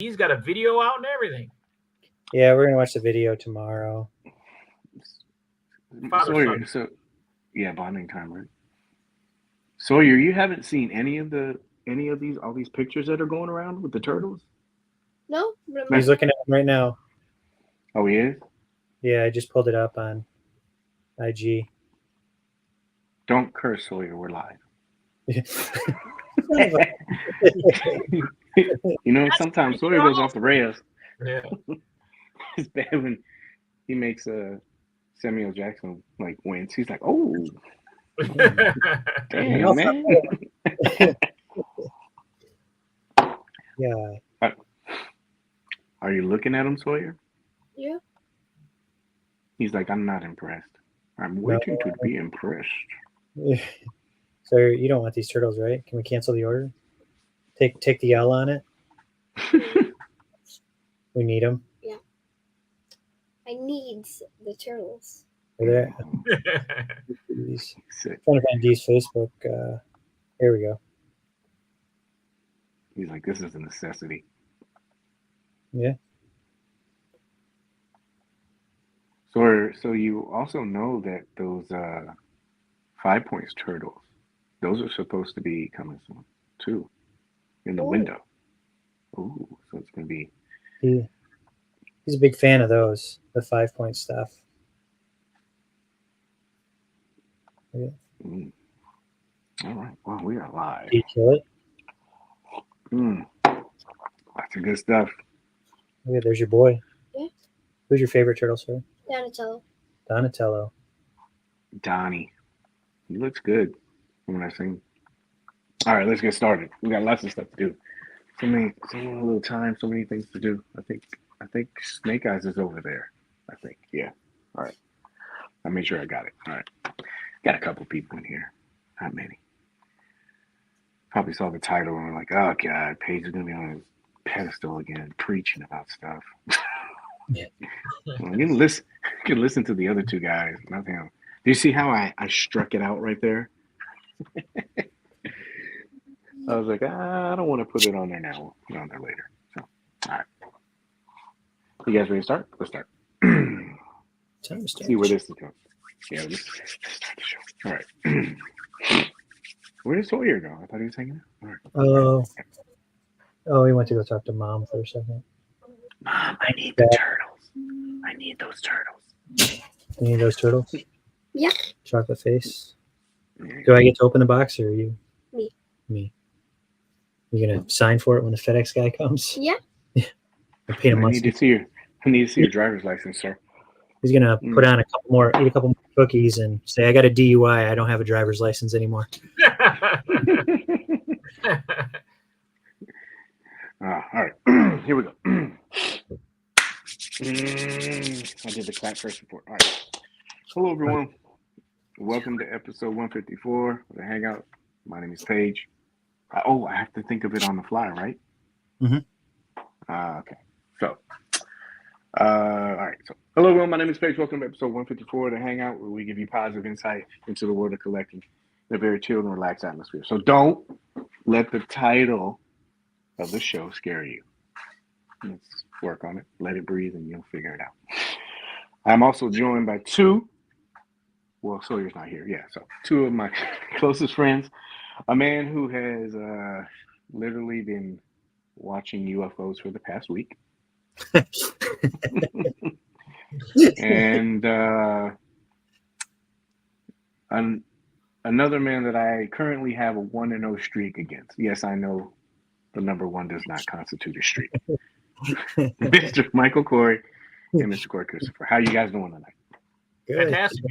He's got a video out and everything. Yeah, we're gonna watch the video tomorrow. Sawyer, so yeah, bonding time, right? Sawyer, you haven't seen any of all these pictures that are going around with the turtles? No. He's looking at them right now. Oh, he is? Yeah, I just pulled it up on IG. Don't curse, Sawyer. We're live. You know, sometimes Sawyer goes off the rails. Yeah. It's bad when he makes Samuel Jackson like wince. He's like, oh, damn, man. Yeah. Are you looking at him, Sawyer? Yeah. He's like, I'm not impressed. I'm waiting to be impressed. So you don't want these turtles, right? Can we cancel the order? Take the L on it. We need them. Yeah. I need the turtles. Are there? Trying to find D's Facebook. Here we go. He's like, this is a necessity. Yeah. So you also know that those 5 Points turtles, those are supposed to be coming soon too, in the window. Ooh, so it's gonna be. He's a big fan of those, the 5 Point stuff. Yeah. All right. Well, we are live. Did you kill it? Lots of good stuff. Yeah, there's your boy. Yeah. Who's your favorite turtle, sir? Donatello. Donatello. Donnie. He looks good from what I've seen. All right, let's get started. We got lots of stuff to do. So little time, so many things to do. I think Snake Eyes is over there. I think. Yeah. All right. I made sure I got it. All right. Got a couple people in here. Not many. Probably saw the title and were like, oh God, Paige is gonna be on his pedestal again, preaching about stuff. Yeah. Well, you can listen to the other two guys, not him. Do you see how I struck it out right there? I was like, I don't want to put it on there now. We'll put it on there later. So, all right. You guys ready to start? Let's start. Time to start. See where this is going. Yeah, let's start the show. All right. Where did Sawyer go? I thought he was hanging out. All right. Oh, he went to go talk to Mom for a second. Mom, I need the turtles. I need those turtles. You need those turtles? Yeah. Chocolate face. Do I get to open the box or are you? Me. You gonna sign for it when the FedEx guy comes? Yeah. I need to see your driver's license, sir. He's gonna put on eat a couple more cookies, and say, "I got a DUI. I don't have a driver's license anymore." All right, here we go. I did the clap first report. All right. Hello, everyone. Welcome to episode 154 of the Hangout. My name is Paige. I have to think of it on the fly, right? Mm-hmm. Okay. So, all right. So, hello, everyone. My name is Paige. Welcome to episode 154 of the Hangout, where we give you positive insight into the world of collecting in a very chilled and relaxed atmosphere. So, don't let the title of the show scare you. Let's work on it. Let it breathe, and you'll figure it out. I'm also joined by Sawyer's not here. Yeah, so two of my closest friends. A man who has literally been watching UFOs for the past week. And another man that I currently have a 1-0 streak against. Yes, I know the number one does not constitute a streak. Mr. Michael Cory and Mr. Cory Christopher. How you guys doing tonight? Good. Fantastic.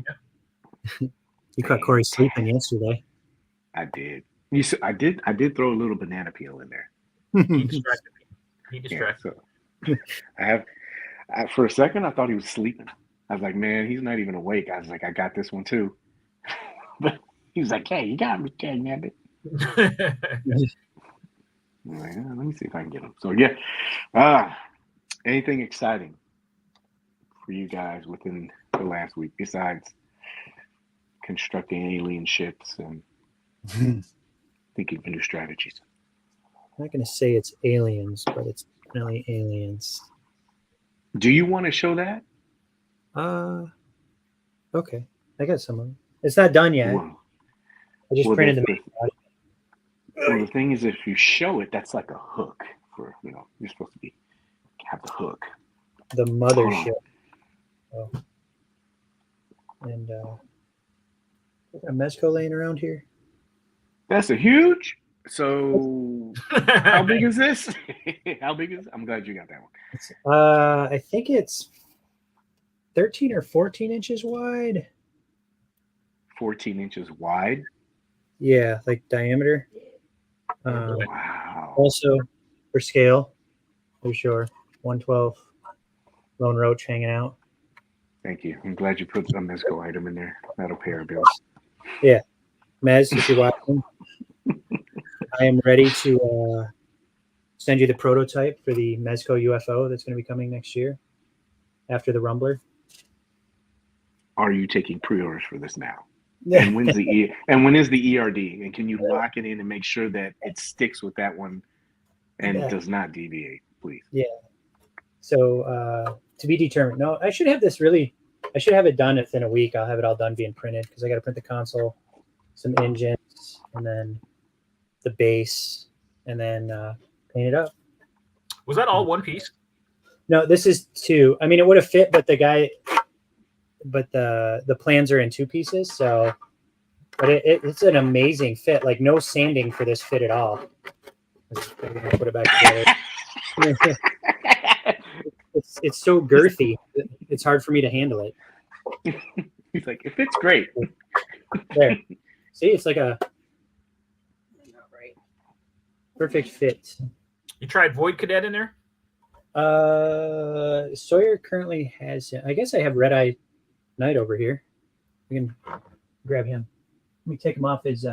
You caught Cory sleeping yesterday. I did. I did throw a little banana peel in there. He distracted me. Yeah, so for a second, I thought he was sleeping. I was like, man, he's not even awake. I was like, I got this one too. But he was like, hey, you got me, dang it. I'm like, let me see if I can get him. So yeah, anything exciting for you guys within the last week besides constructing alien ships and thinking of new strategies? I'm not going to say it's aliens, but it's Definitely aliens. Do you want to show that? Okay. I got some of them. It's not done yet. Well, I just well, printed the, the main body. well, the thing is, if you show it, that's like a hook for, you're supposed to have the hook. The mothership. Oh. And a Mezco laying around here. That's a huge. So how big is this? How big is? I'm glad you got that one. I think it's 13 or 14 inches wide. 14 inches wide. Yeah, like diameter. Wow. Also, for scale, for sure, 112 Lone Roach hanging out. Thank you. I'm glad you put a Mezco item in there. That'll pay our bills. Yeah, Mez, if you're watching, I am ready to send you the prototype for the Mezco UFO that's going to be coming next year after the Rumbler. Are you taking pre-orders for this now? And when is the ERD? And can you lock it in and make sure that it sticks with that one and does not deviate, please? Yeah. So to be determined. No, I should have it done within a week. I'll have it all done being printed because I got to print the console, some engines, and then the base, and then paint it up. Was that all one piece? No, this is two. I mean, it would have fit, but the plans are in two pieces. So, but it's an amazing fit. Like no sanding for this fit at all. I'm gonna put it back together. It's so girthy. It's hard for me to handle it. He's like, it fits great. There. See, it's like a perfect fit. You tried Void Cadet in there? Sawyer currently has. I guess I have Red Eye Knight over here. We can grab him. Let me take him off his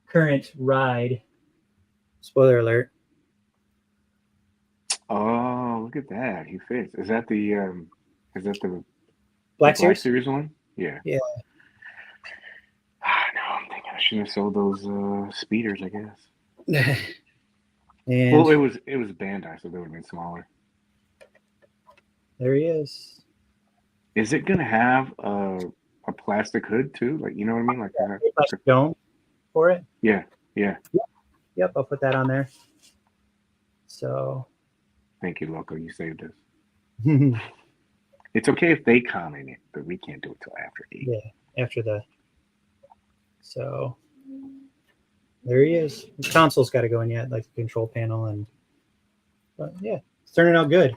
current ride. Spoiler alert. Oh, look at that. He fits. Is that the Black Series one? Yeah. Yeah. No, I'm thinking I shouldn't have sold those speeders, I guess. And well, it was Bandai, so they would have been smaller. There he is. Is it gonna have a plastic hood too? Like, you know what I mean? Like a plastic dome for it? Yeah. Yep, I'll put that on there. So thank you, Loco. You saved us. It's okay if they comment it, but we can't do it till after 8. Yeah, after the. So there he is. The console's got to go in yet, like the control panel, but yeah, it's turning out good.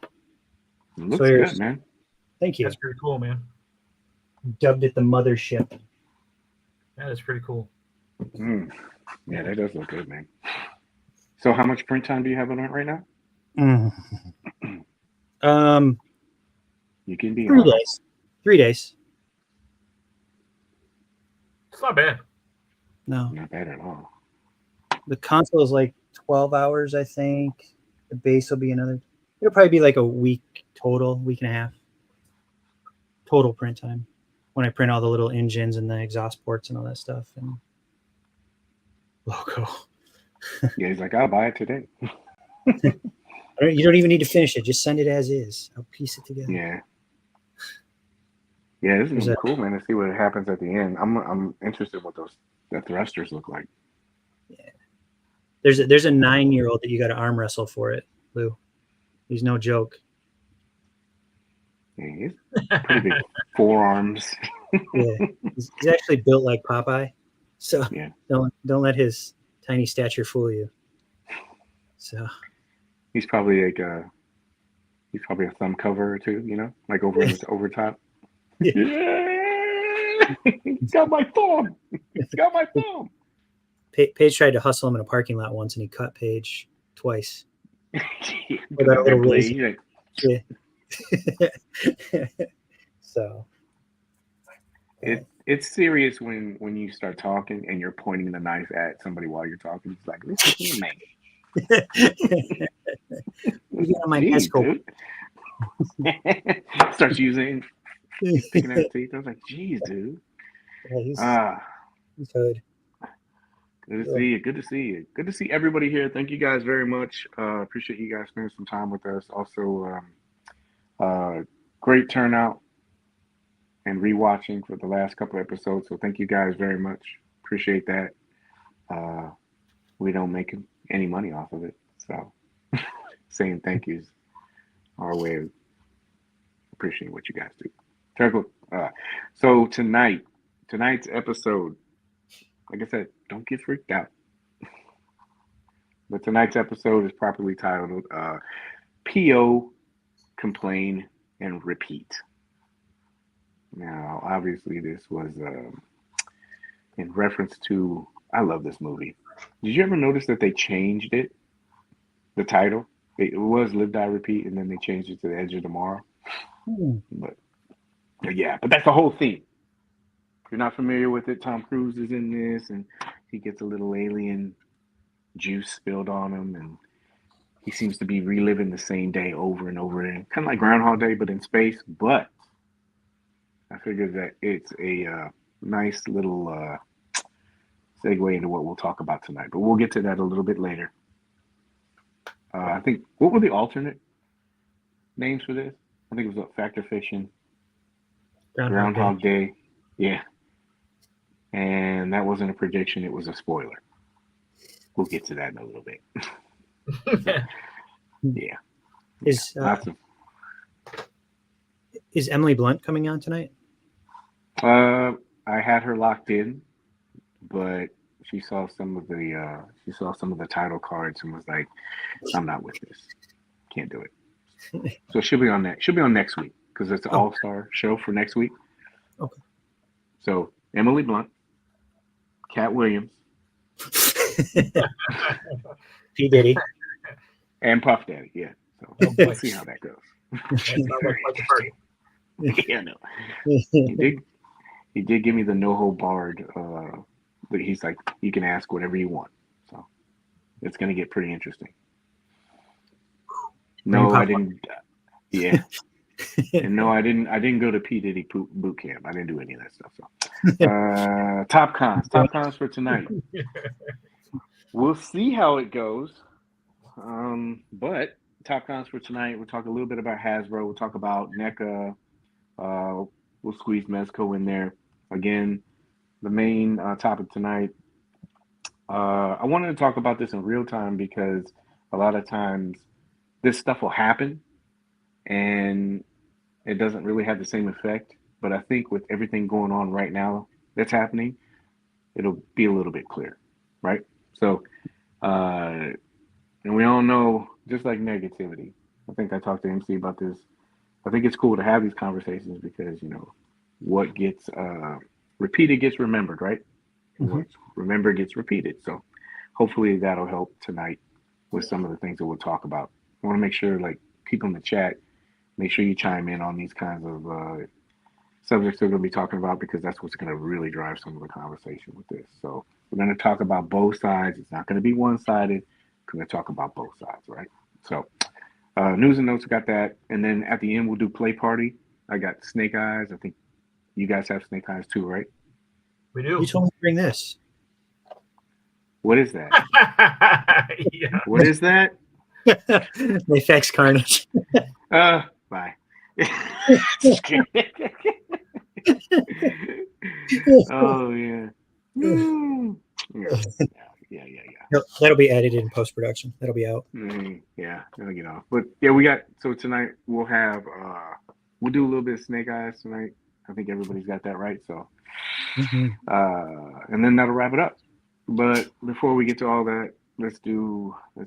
It looks good, man. Thank you. That's pretty cool, man. Dubbed it the mothership. That is pretty cool. Yeah, that does look good, man. So how much print time do you have on it right now? You can be 3 days. 3 days. It's not bad. No. Not bad at all. The console is like 12 hours, I think. The base will be another. It'll probably be like a week total, week and a half. Total print time. When I print all the little engines and the exhaust ports and all that stuff. And logo. Yeah, he's like, I'll buy it today. You don't even need to finish it. Just send it as is. I'll piece it together. Yeah. Yeah, this is cool, man, to see what happens at the end. I'm interested in what the thrusters look like. Yeah. There's a 9-year-old that you got to arm wrestle for it, Lou. He's no joke. Yeah, he's pretty big forearms. Yeah. He's actually built like Popeye. So yeah. Don't let his tiny stature fool you. So he's probably like a thumb cover or two, like over top. Yeah. It's got my thumb. It's got my thumb. Paige tried to hustle him in a parking lot once, and he cut Paige twice. Yeah. So it's serious when you start talking and you're pointing the knife at somebody while you're talking. It's like, listen to me, man. My Mezco. Starts picking at his teeth. I was like, geez, dude. Yeah, he's hood. Good to see you. Good to see you. Good to see everybody here. Thank you guys very much. Appreciate you guys spending some time with us. Also, great turnout and rewatching for the last couple episodes. So thank you guys very much. Appreciate that. We don't make any money off of it, so saying thank yous our way of appreciating what you guys do. Terrible. So tonight's episode, like I said, don't get freaked out. But tonight's episode is properly titled PO, Complain, and Repeat. Now, obviously, this was in reference to, I love this movie. Did you ever notice that they changed it, the title? It was Live, Die, Repeat, and then they changed it to The Edge of Tomorrow. But yeah, but that's the whole theme. If you're not familiar with it, Tom Cruise is in this, and he gets a little alien juice spilled on him, and he seems to be reliving the same day over and over again. Kind of like Groundhog Day, but in space. But I figured that it's a nice little segue into what we'll talk about tonight. But we'll get to that a little bit later. I think, what were the alternate names for this? I think it was Factor Fiction, Groundhog Day. Yeah. And that wasn't a prediction, it was a spoiler. We'll get to that in a little bit. Yeah. Is Emily Blunt coming on tonight? I had her locked in, but she saw some of the title cards and was like, "I'm not with this. Can't do it." So she'll be on that. She'll be on next week because it's an all-star show for next week. Okay. So Emily Blunt, Cat Williams, P. Diddy, and Puff Daddy. Yeah. So we'll see how that goes. Yeah, no. He did give me the no hold barred. But he's like, you can ask whatever you want. So it's gonna get pretty interesting. No, I didn't. Yeah. And no, I didn't go to P. Diddy boot camp. I didn't do any of that stuff. So, TopCons for tonight. We'll see how it goes. But TopCons for tonight, we'll talk a little bit about Hasbro. We'll talk about NECA. We'll squeeze Mezco in there. Again, the main topic tonight. I wanted to talk about this in real time because a lot of times this stuff will happen and it doesn't really have the same effect. But I think with everything going on right now that's happening, it'll be a little bit clearer, right? So, and we all know, just like negativity, I think I talked to MC about this. I think it's cool to have these conversations because, you know, what gets repeated gets remembered, right? Mm-hmm. What's remembered gets repeated. So hopefully that'll help tonight with some of the things that we'll talk about. I want to make sure, like, people in the chat, make sure you chime in on these kinds of subjects we're going to be talking about because that's what's going to really drive some of the conversation with this. So we're going to talk about both sides. It's not going to be one-sided. We're going to talk about both sides, right? So news and notes, got that. And then at the end, we'll do play party. I got Snake Eyes. I think you guys have Snake Eyes too, right? We do. You told me to bring this. What is that? Yeah. What is that? Mayfax Carnage. Bye. Oh, yeah. Yeah. That'll be edited in post-production. That'll be out. Yeah, that'll get off. But yeah, we got, so tonight we'll have, we'll do a little bit of Snake Eyes tonight. I think everybody's got that right. So, and then that'll wrap it up. But before we get to all that, let's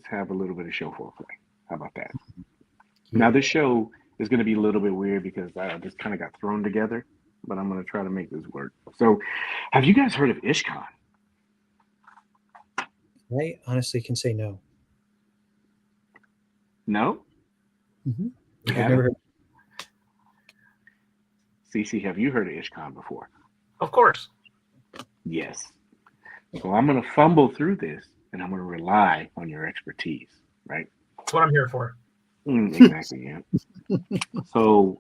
have a little bit of show foreplay. How about that? Now, this show is going to be a little bit weird because I just kind of got thrown together, but I'm going to try to make this work. So, have you guys heard of IshCon? I honestly can say no. No? Mm-hmm. I've never heard. CC, have you heard of IshCon before? Of course. Yes. So I'm going to fumble through this, and I'm going to rely on your expertise, right? That's what I'm here for. Exactly, yeah. So,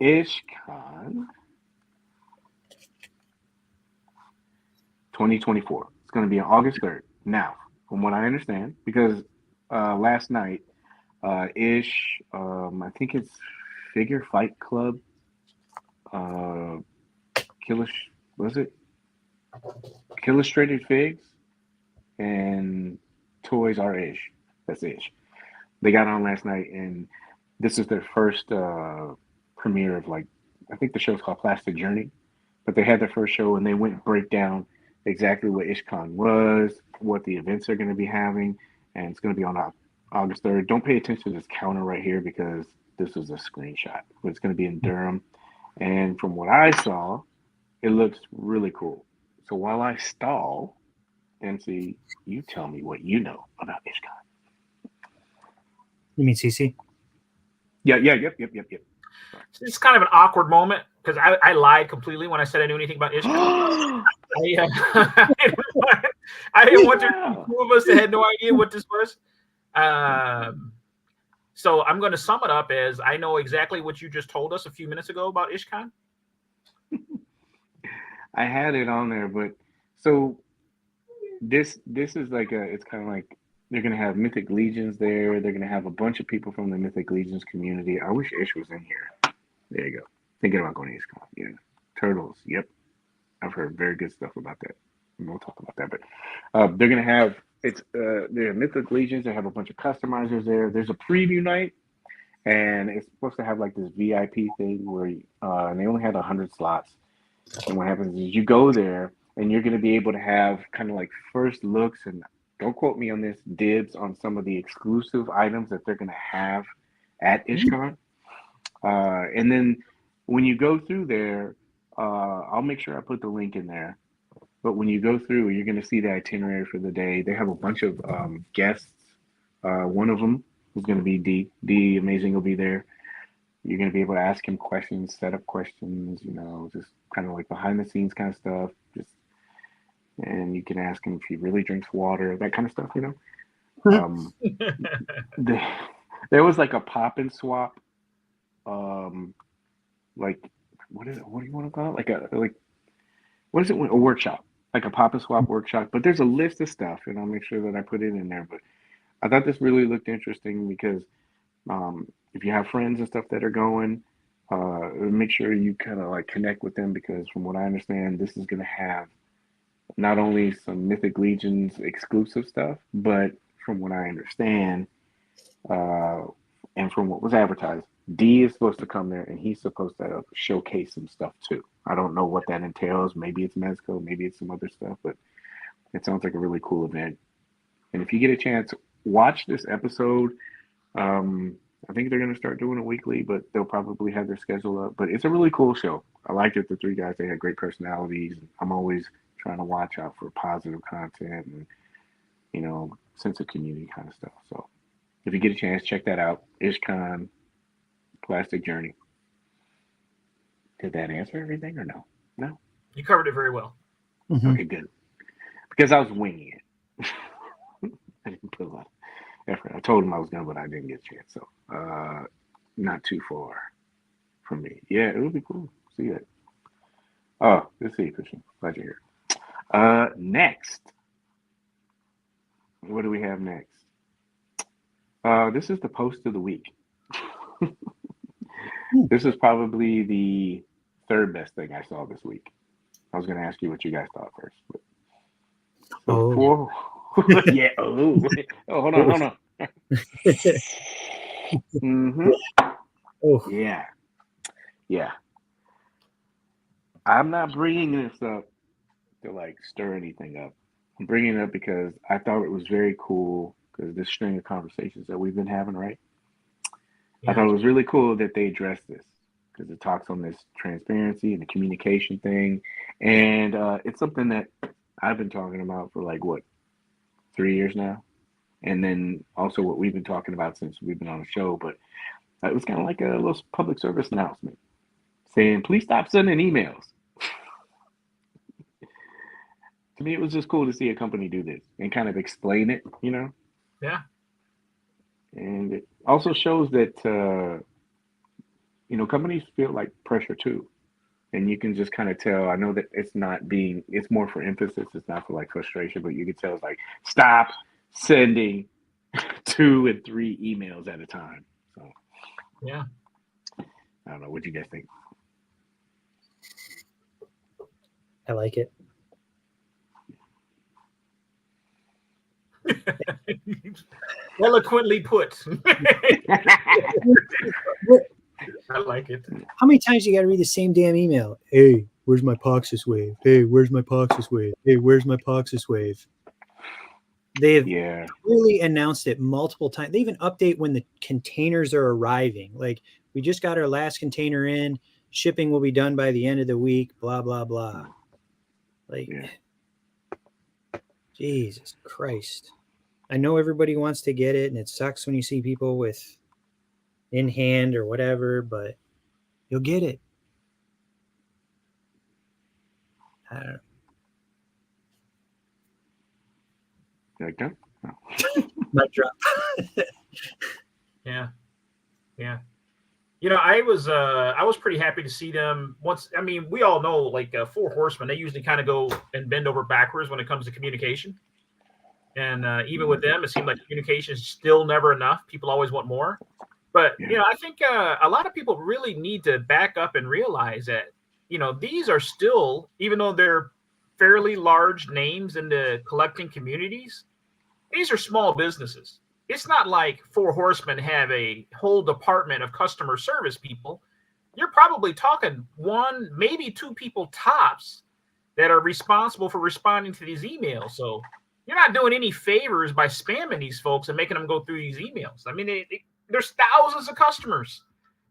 IshCon 2024. It's going to be on August 3rd. Now, from what I understand, because last night, I think it's Figure Fight Club, was it? Illustrated Figs and Toys Are Ish. That's Ish. They got on last night, and this is their first premiere of, like, I think the show's called Plastic Journey, but they had their first show, and they went and break down exactly what IshCon was, what the events are going to be having, and it's going to be on August 3rd. Don't pay attention to this counter right here because this was a screenshot, but it's going to be in Durham, and from what I saw, it looks really cool. So while I stall, NC, you tell me what you know about IshCon. You mean CC? Yep. It's kind of an awkward moment because I lied completely when I said I knew anything about IshCon. I didn't want to prove us that had no idea what this was. So I'm going to sum it up as I know exactly what you just told us a few minutes ago about IshCon. I had it on there, but so this is like it's kind of like they're gonna have Mythic Legions there. They're gonna have a bunch of people from the Mythic Legions community. I wish Ish was in here. There you go. Thinking about going to IshCon. Yeah, Turtles. Yep, I've heard very good stuff about that. We'll talk about that, but they're gonna have they're Mythic Legions. They have a bunch of customizers there. There's a preview night, and it's supposed to have like this VIP thing where and they only had 100 slots. And what happens is you go there and you're going to be able to have kind of like first looks, and don't quote me on this, dibs on some of the exclusive items that they're going to have at IshCon. And then when you go through there, I'll make sure I put the link in there. But when you go through, you're going to see the itinerary for the day. They have a bunch of guests. One of them is going to be D. D Amazing will be there. You're going to be able to ask him questions, set up questions, just kind of like behind the scenes kind of stuff. And you can ask him if he really drinks water, that kind of stuff, There was like a pop and swap, like what do you want to call it? What is it? A workshop, like a pop and swap workshop. But there's a list of stuff, and I'll make sure that I put it in there. But I thought this really looked interesting because if you have friends and stuff that are going, make sure you kind of like connect with them, because from what I understand, this is going to have not only some Mythic Legions exclusive stuff, but from what I understand, and from what was advertised, D is supposed to come there and he's supposed to showcase some stuff too. I don't know what that entails. Maybe it's Mezco, maybe it's some other stuff, but it sounds like a really cool event. And if you get a chance, watch this episode. I think they're going to start doing it weekly, but they'll probably have their schedule up. But it's a really cool show. I liked it. The three guys, they had great personalities. I'm always trying to watch out for positive content and, sense of community kind of stuff. So if you get a chance, check that out. IshCon, Plastic Journey. Did that answer everything or no? No? You covered it very well. Mm-hmm. Okay, good. Because I was winging it. I didn't put a lot of effort. I told him I was going to, but I didn't get a chance. So, not too far from me. Yeah, it would be cool. See that. Oh, let's see, Christian. Glad you're here. Next. What do we have next? This is the post of the week. This is probably the third best thing I saw this week. I was going to ask you what you guys thought first. But yeah. Oh, hold on. Mm-hmm. Oh. Yeah. I'm not bringing this up to like stir anything up. I'm bringing it up because I thought it was very cool, because this string of conversations that we've been having, right? Yeah. I thought it was really cool that they addressed this, because it talks on this transparency and the communication thing. And it's something that I've been talking about for 3 years now. And then also what we've been talking about since we've been on the show. But it was kind of like a little public service announcement saying, please stop sending emails. To me, it was just cool to see a company do this and kind of explain it, Yeah. And it also shows that, companies feel like pressure too. and you can just kind of tell. I know that it's more for emphasis. It's not for like frustration, but you can tell it's like stop sending 2 and 3 emails at a time. So Yeah. I don't know. What do you guys think? I like it. Eloquently put. I like it. How many times you got to read the same damn email? Hey, where's my Poxus wave? Hey, where's my Poxus wave? Hey, where's my Poxus wave? They have really announced it multiple times. They even update when the containers are arriving. Like, we just got our last container in. Shipping will be done by the end of the week. Blah, blah, blah. Like, Jesus Christ. I know everybody wants to get it, and it sucks when you see people with in hand or whatever, but you'll get it. I don't know. Like that? No. Mic drop. Yeah. You know, I was pretty happy to see them once. I mean, we all know like 4 Horsemen, they usually kind of go and bend over backwards when it comes to communication. And even with them, it seemed like communication is still never enough. People always want more. But, you know, I think a lot of people really need to back up and realize that, you know, these are still, even though they're fairly large names in the collecting communities, these are small businesses. It's not like 4 Horsemen have a whole department of customer service people. You're probably talking 1, maybe 2 people tops that are responsible for responding to these emails. So you're not doing any favors by spamming these folks and making them go through these emails. I mean, there's thousands of customers.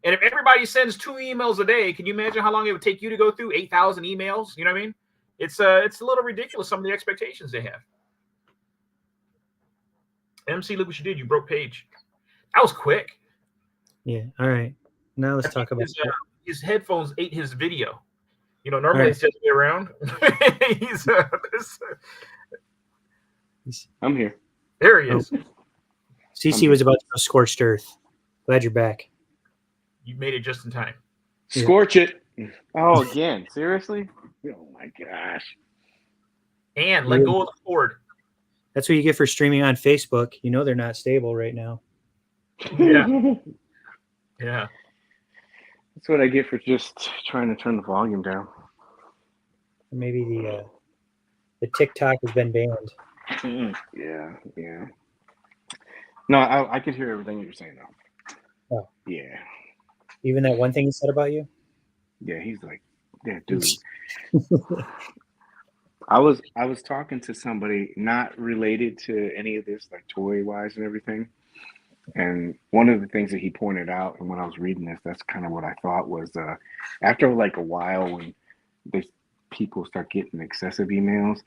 And if everybody sends 2 emails a day, can you imagine how long it would take you to go through 8,000 emails? You know what I mean? It's a little ridiculous, some of the expectations they have. MC, look what you did. You broke Paige. That was quick. Yeah. All right. Now let's talk about his headphones ate his video. You know, normally it's just around. I'm here. There he is. CC was about to go scorched earth. Glad you're back. You made it just in time. Scorch it. Oh, again. Seriously? Oh, my gosh. And let go of the cord. That's what you get for streaming on Facebook. You know they're not stable right now. Yeah. Yeah. That's what I get for just trying to turn the volume down. Maybe the TikTok has been banned. Yeah. No, I could hear everything you're saying now. Oh. Yeah. Even that one thing he said about you? Yeah, he's like, yeah, dude. I was talking to somebody not related to any of this, like toy wise and everything. And one of the things that he pointed out, and when I was reading this, that's kind of what I thought was after like a while when people start getting excessive emails,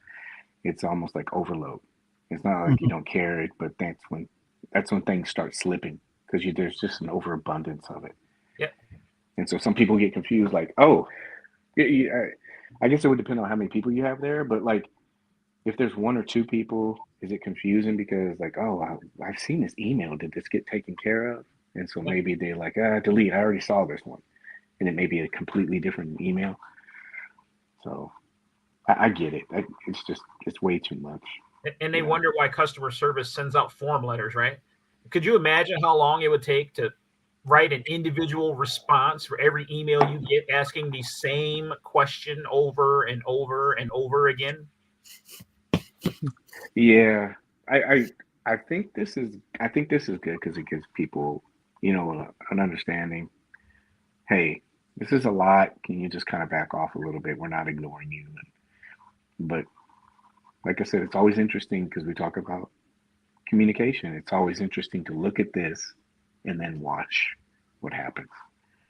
it's almost like overload. It's not like you don't care it, but that's when things start slipping because there's just an overabundance of it. Yeah. And so some people get confused, like, oh, I guess it would depend on how many people you have there, but like if there's 1 or 2 people, is it confusing because like, oh, I've seen this email. Did this get taken care of? And so maybe they're like, delete. I already saw this one. And it may be a completely different email. So I get it. It's way too much. And they wonder why customer service sends out form letters, right? Could you imagine how long it would take to write an individual response for every email you get asking the same question over and over and over again? Yeah, I think this is good because it gives people, you know, an understanding. Hey, this is a lot. Can you just kind of back off a little bit? We're not ignoring you. But like I said, it's always interesting because we talk about communication. It's always interesting to look at this and then watch what happens.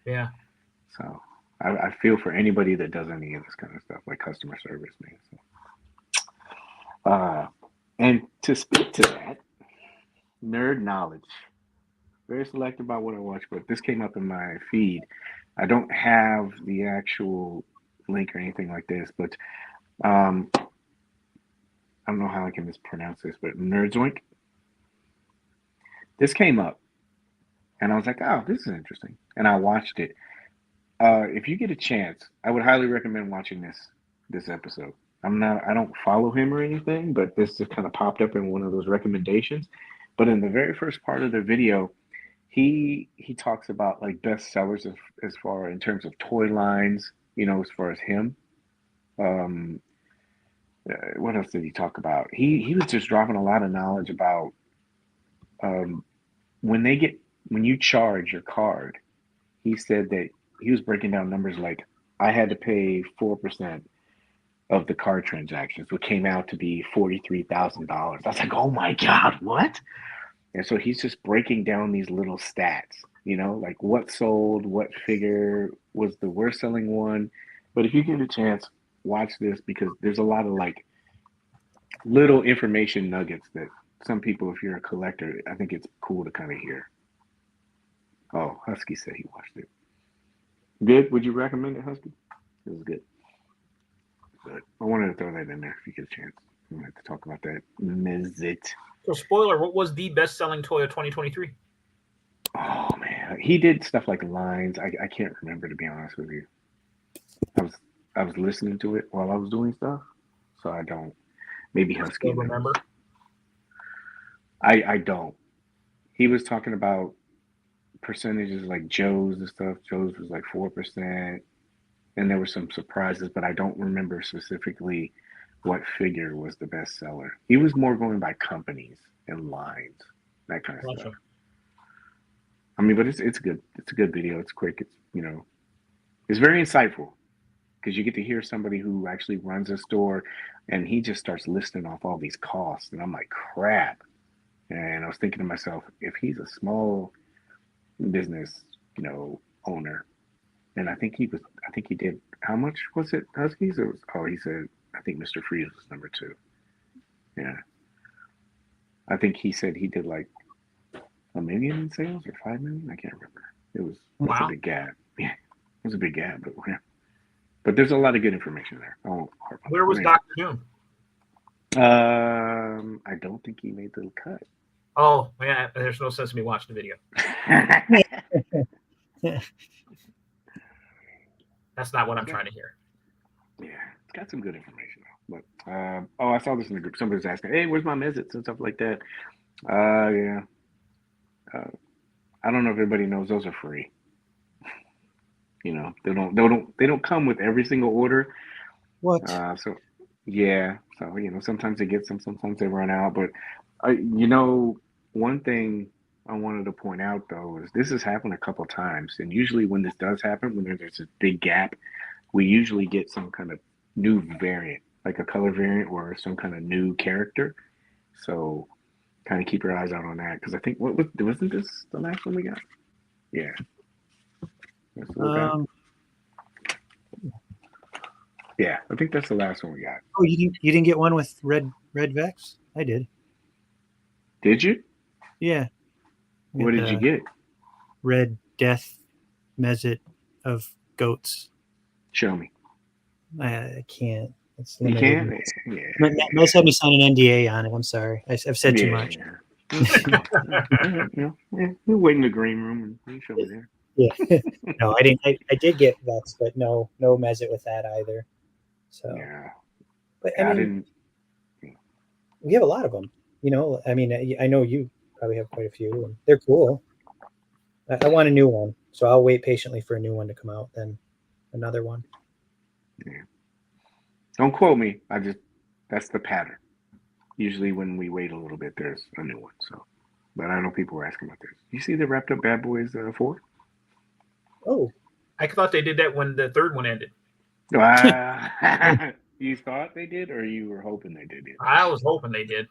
Yeah. So I feel for anybody that does any of this kind of stuff, like customer service, man. So, and to speak to that, nerd knowledge. Very selective about what I watch, but this came up in my feed. I don't have the actual link or anything like this, but I don't know how I can mispronounce this, but Nerdzoic. This came up, and I was like, oh, this is interesting. And I watched it. if you get a chance, I would highly recommend watching this episode. I don't follow him or anything, but this just kind of popped up in one of those recommendations. But in the very first part of the video, he talks about like best sellers as far in terms of toy lines, as far as him. What else did he talk about? He was just dropping a lot of knowledge about when you charge your card. He said that he was breaking down numbers like I had to pay 4% of the card transactions, which came out to be $43,000. I was like, oh my God, what? And so he's just breaking down these little stats, like what sold, what figure was the worst selling one. But if you get a chance, watch this because there's a lot of like little information nuggets that some people, if you're a collector, I think it's cool to kind of hear. Oh, Husky said he watched it. Good? Would you recommend it, Husky? It was good. But I wanted to throw that in there if you get a chance. We have to talk about that. Mez-itzs. So, spoiler, what was the best-selling toy of 2023? Oh, man. He did stuff like lines. I can't remember, to be honest with you. I was listening to it while I was doing stuff, so I don't. Maybe Husky. Remember? I don't. He was talking about percentages like Joe's and stuff. Joe's was like 4%. And there were some surprises, but I don't remember specifically what figure was the best seller. He was more going by companies and lines, that kind of stuff. I mean, but it's good. It's a good video. It's quick. It's it's very insightful because you get to hear somebody who actually runs a store, and he just starts listing off all these costs, and I'm like, crap. And I was thinking to myself, if he's a small business, owner, and I think he did, how much was it, Huskies? He said, I think Mr. Freeze was number 2. Yeah. I think he said he did like $1 million in sales or 5 million. I can't remember. It was a big gap. Yeah. It was a big gap, but there's a lot of good information there. I won't harp on Where was Dr. Doom? I don't think he made the cut. Oh, yeah. There's no sense in me watching the video. That's not what I'm trying to hear. Yeah, it's got some good information though. But I saw this in the group. Somebody's asking, "Hey, where's my Mez-itzs and stuff like that?" Yeah. I don't know if everybody knows those are free. They don't come with every single order. What? So yeah. So sometimes they get some, sometimes they run out. But one thing I wanted to point out though is this has happened a couple times, and usually when this does happen, when there's a big gap, we usually get some kind of new variant, like a color variant or some kind of new character. So kind of keep your eyes out on that, because I think wasn't this the last one we got? Yeah. Yeah, I think that's the last one we got. Oh, you didn't get one with red Vex? I did. Did you? Yeah. What did you get? Red Death Mez-itzs of goats. Show me. I can't. It's you limited. can't? Yeah. Mez had me sign an NDA on it. I'm sorry. I've said too much. We'll wait in the green room and you show me there. Yeah. No, I didn't. I did get Vex, but no Mez-itzs with that either. So. Yeah. But I didn't. We have a lot of them. I mean, I know you probably have quite a few, and they're cool. I want a new one, so I'll wait patiently for a new one to come out, then another one. Yeah. Don't quote me. That's the pattern. Usually when we wait a little bit, there's a new one. So, but I know people were asking about this. You see the wrapped up Bad Boys 4? Oh, I thought they did that when the third one ended. You thought they did, or you were hoping they did it? I was hoping they did.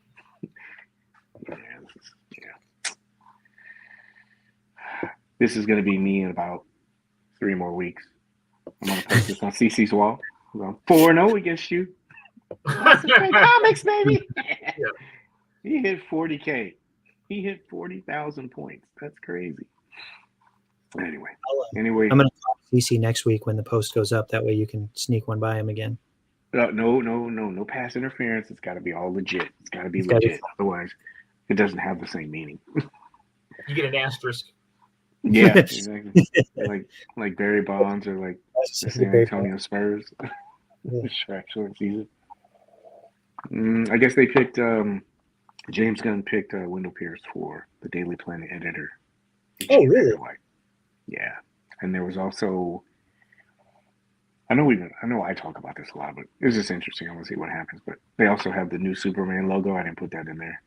This is going to be me in about 3 more weeks. I'm going to post this on CC's Wall. I'm going 4-0 against you. Comics, baby. Yeah. He hit 40K. He hit 40,000 points. That's crazy. Anyway, I'm going to talk to CC next week when the post goes up. That way you can sneak one by him again. No pass interference. It's got to be all legit. It's got to be legit. Otherwise, it doesn't have the same meaning. You get an asterisk. Yeah, exactly. like Barry Bonds or like the San Antonio Spurs. Yeah. Short season. I guess they picked James Gunn picked Wendell Pierce for the Daily Planet editor. Oh, really? Yeah, and there was also I know I talk about this a lot, but it's just interesting. I want to see what happens. But they also have the new Superman logo. I didn't put that in there,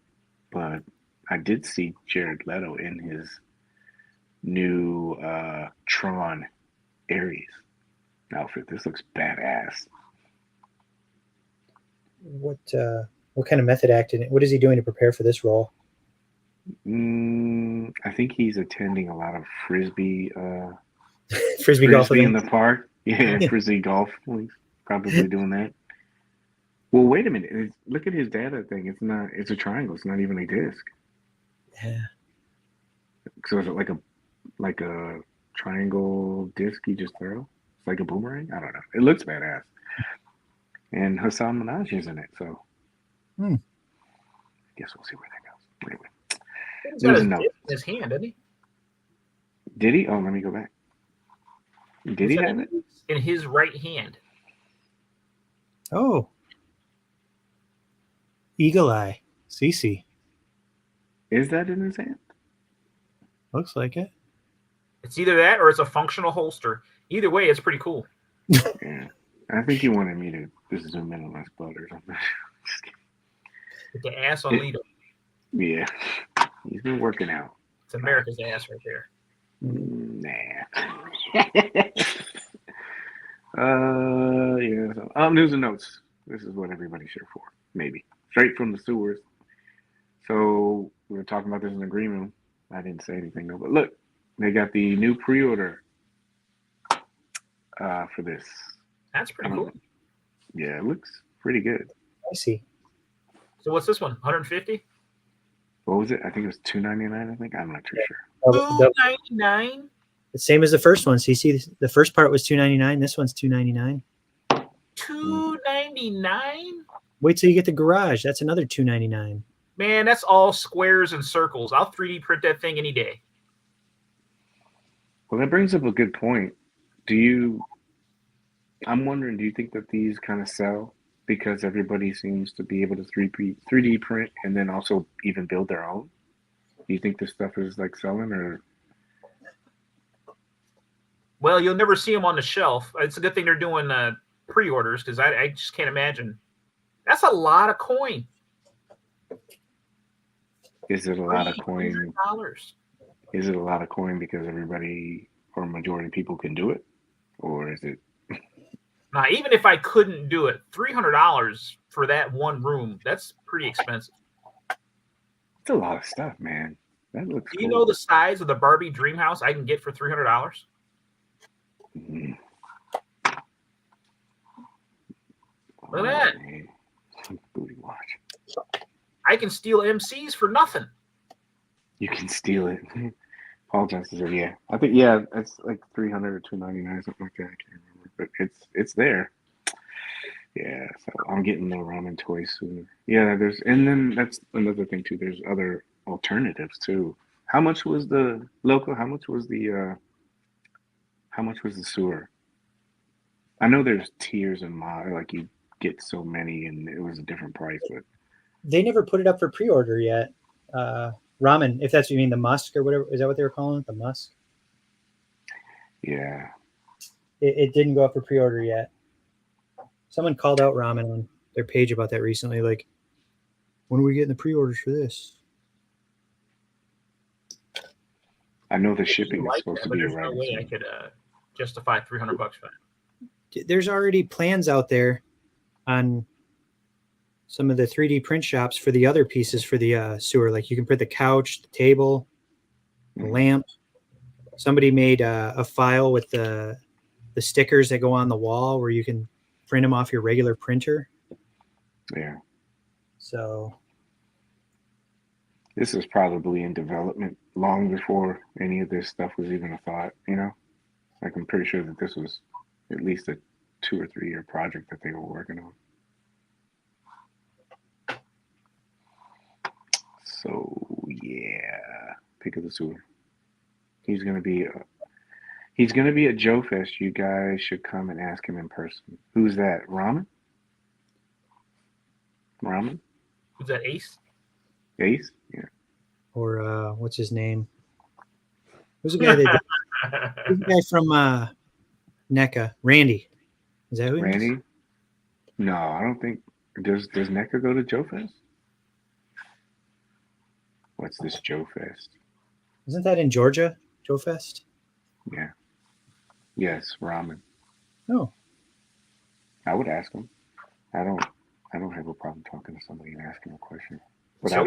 but I did see Jared Leto in his new Tron Ares outfit. This looks badass. What kind of method acting? What is he doing to prepare for this role? I think he's attending a lot of frisbee Frisbee golf in events. the park. Yeah, frisbee golf. He's probably doing that. Well, wait a minute. Look at his data thing. It's not. It's a triangle. It's not even a disc. Yeah. So is it like a triangle disc you just throw? It's like a boomerang. I don't know. It looks badass. And Hassan Minaj is in it, so I guess we'll see where that goes. Anyway, He's got his disc in his hand, didn't he? Did he? Oh, let me go back. Did he have it in his right hand? Oh, Eagle Eye, CC. Is that in his hand? Looks like it. It's either that or it's a functional holster. Either way, it's pretty cool. Yeah, I think he wanted me to just zoom in on my butt or something. With the ass on Leto. Yeah, he's been working out. It's America's ass right there. Nah. Yeah. So, news and notes. This is what everybody's here for. Maybe straight from the sewers. So we were talking about this in the green room. I didn't say anything though, but look, they got the new pre-order for this. That's pretty cool. Yeah, it looks pretty good. I see. So what's this one? 150? What was it? I think it was $299. I think I'm not too sure. $299. The same as the first one. CC. The first part was $299. This one's $299. $299. Wait till you get the garage. That's another $299. Man, that's all squares and circles. I'll 3D print that thing any day. Well, that brings up a good point. I'm wondering, do you think that these kind of sell because everybody seems to be able to 3D print and then also even build their own? Do you think this stuff is like selling or? Well, you'll never see them on the shelf. It's a good thing they're doing pre-orders because I just can't imagine. That's a lot of coin. Is it a lot of coin? $300. Is it a lot of coin because everybody or majority of people can do it? Or is it? Now, even if I couldn't do it, $300 for that one room, that's pretty expensive. It's a lot of stuff, man. That looks Do you know the size of the Barbie dream house I can get for $300? Mm-hmm. Look at that. Booty watch. I can steal MCs for nothing. You can steal it. Paul Johnson said, yeah. I think, yeah, it's like $300 or $299, something like that. I can't remember. But it's there. Yeah, so I'm getting the ramen toys soon. Yeah, and then that's another thing too. There's other alternatives too. How much was the local? How much was the sewer? I know there's tiers and like you get so many and it was a different price, but they never put it up for pre-order yet. Ramen, if that's what you mean, the musk or whatever, is that what they were calling it? The musk? Yeah. It didn't go up for pre-order yet. Someone called out ramen on their page about that recently. Like, when are we getting the pre-orders for this? I know the shipping is supposed to be there's right. No way I could justify $300 for that. There's already plans out there on some of the 3D print shops for the other pieces for the sewer. Like you can print the couch, the table, the lamp. Somebody made a file with the stickers that go on the wall where you can print them off your regular printer. Yeah. So this is probably in development long before any of this stuff was even a thought, you know? Like I'm pretty sure that this was at least a 2 or 3 year project that they were working on. So yeah, pick of the sewer. He's gonna be at Joe Fest. You guys should come and ask him in person. Who's that? Ramen? Was that Ace? Ace? Yeah. Or what's his name? Who's the guy that? Who's the guy from NECA? Randy. Is that who? He is? Randy? No, I don't think. Does NECA go to Joe Fest? What's this Joe Fest? Isn't that in Georgia? Joe Fest? Yeah. Yes, ramen. Oh. I would ask him. I don't have a problem talking to somebody and asking a question. But So-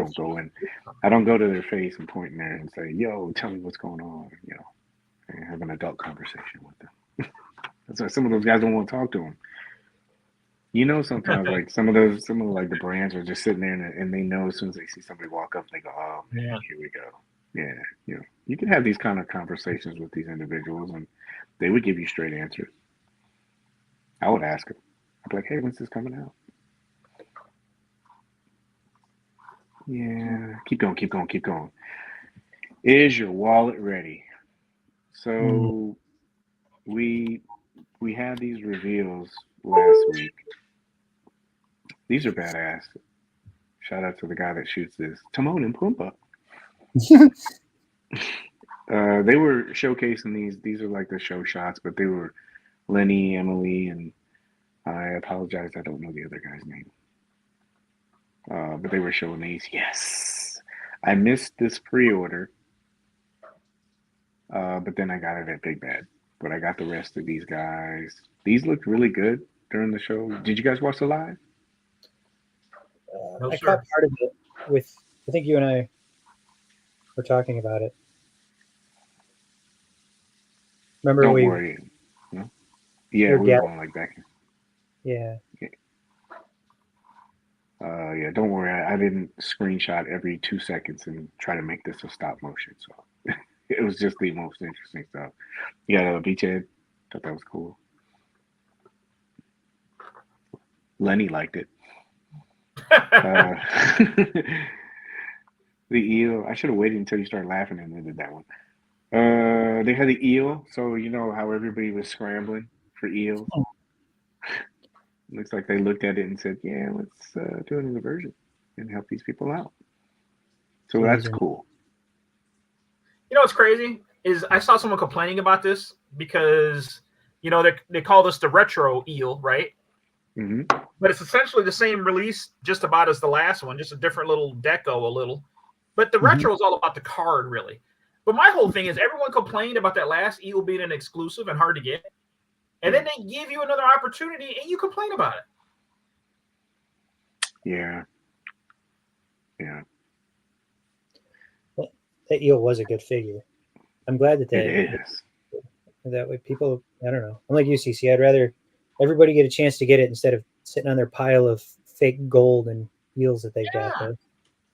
I don't go to their face and point in there and say, yo, tell me what's going on, and have an adult conversation with them. That's why some of those guys don't want to talk to them. Sometimes like some of like the brands are just sitting there and they know as soon as they see somebody walk up, they go, oh man, Yeah. here we go. Yeah, you can have these kind of conversations with these individuals and they would give you straight answers. I would ask them. I'd be like, hey, when's this coming out? Yeah, keep going. Is your wallet ready? So we had these reveals last week. These are badass. Shout out to the guy that shoots this. Timon and Pumbaa. They were showcasing these. These are like the show shots, but they were Lenny, Emily, and I apologize, I don't know the other guy's name. But they were showing these. Yes. I missed this pre-order. But then I got it at Big Bad. But I got the rest of these guys. These looked really good during the show. Did you guys watch the live? No, I sir. caught part of it with, I think you and I were talking about it. Remember Don't we? worry. No? Yeah, You're we were dead. going like back. Yeah. Yeah, don't worry. I didn't screenshot every 2 seconds and try to make this a stop motion. So it was just the most interesting stuff. You got a beachhead. Thought that was cool. Lenny liked it. The eel. I should have waited until you started laughing and then did that one. They had the eel, so you know how everybody was scrambling for eels. Looks like they looked at it and said, "Yeah, let's do another version and help these people out." So that's cool. You know what's crazy is I saw someone complaining about this because they call this the retro eel, right? Mm-hmm. But it's essentially the same release, just about as the last one, just a different little deco, a little. But the retro is all about the card, really. But my whole thing is everyone complained about that last eel being an exclusive and hard to get, and then they give you another opportunity and you complain about it. Yeah. That eel was a good figure. I'm glad that It is. that way people, I don't know. I'm like you, CC. I'd rather everybody get a chance to get it instead of sitting on their pile of fake gold and eels that they've got there.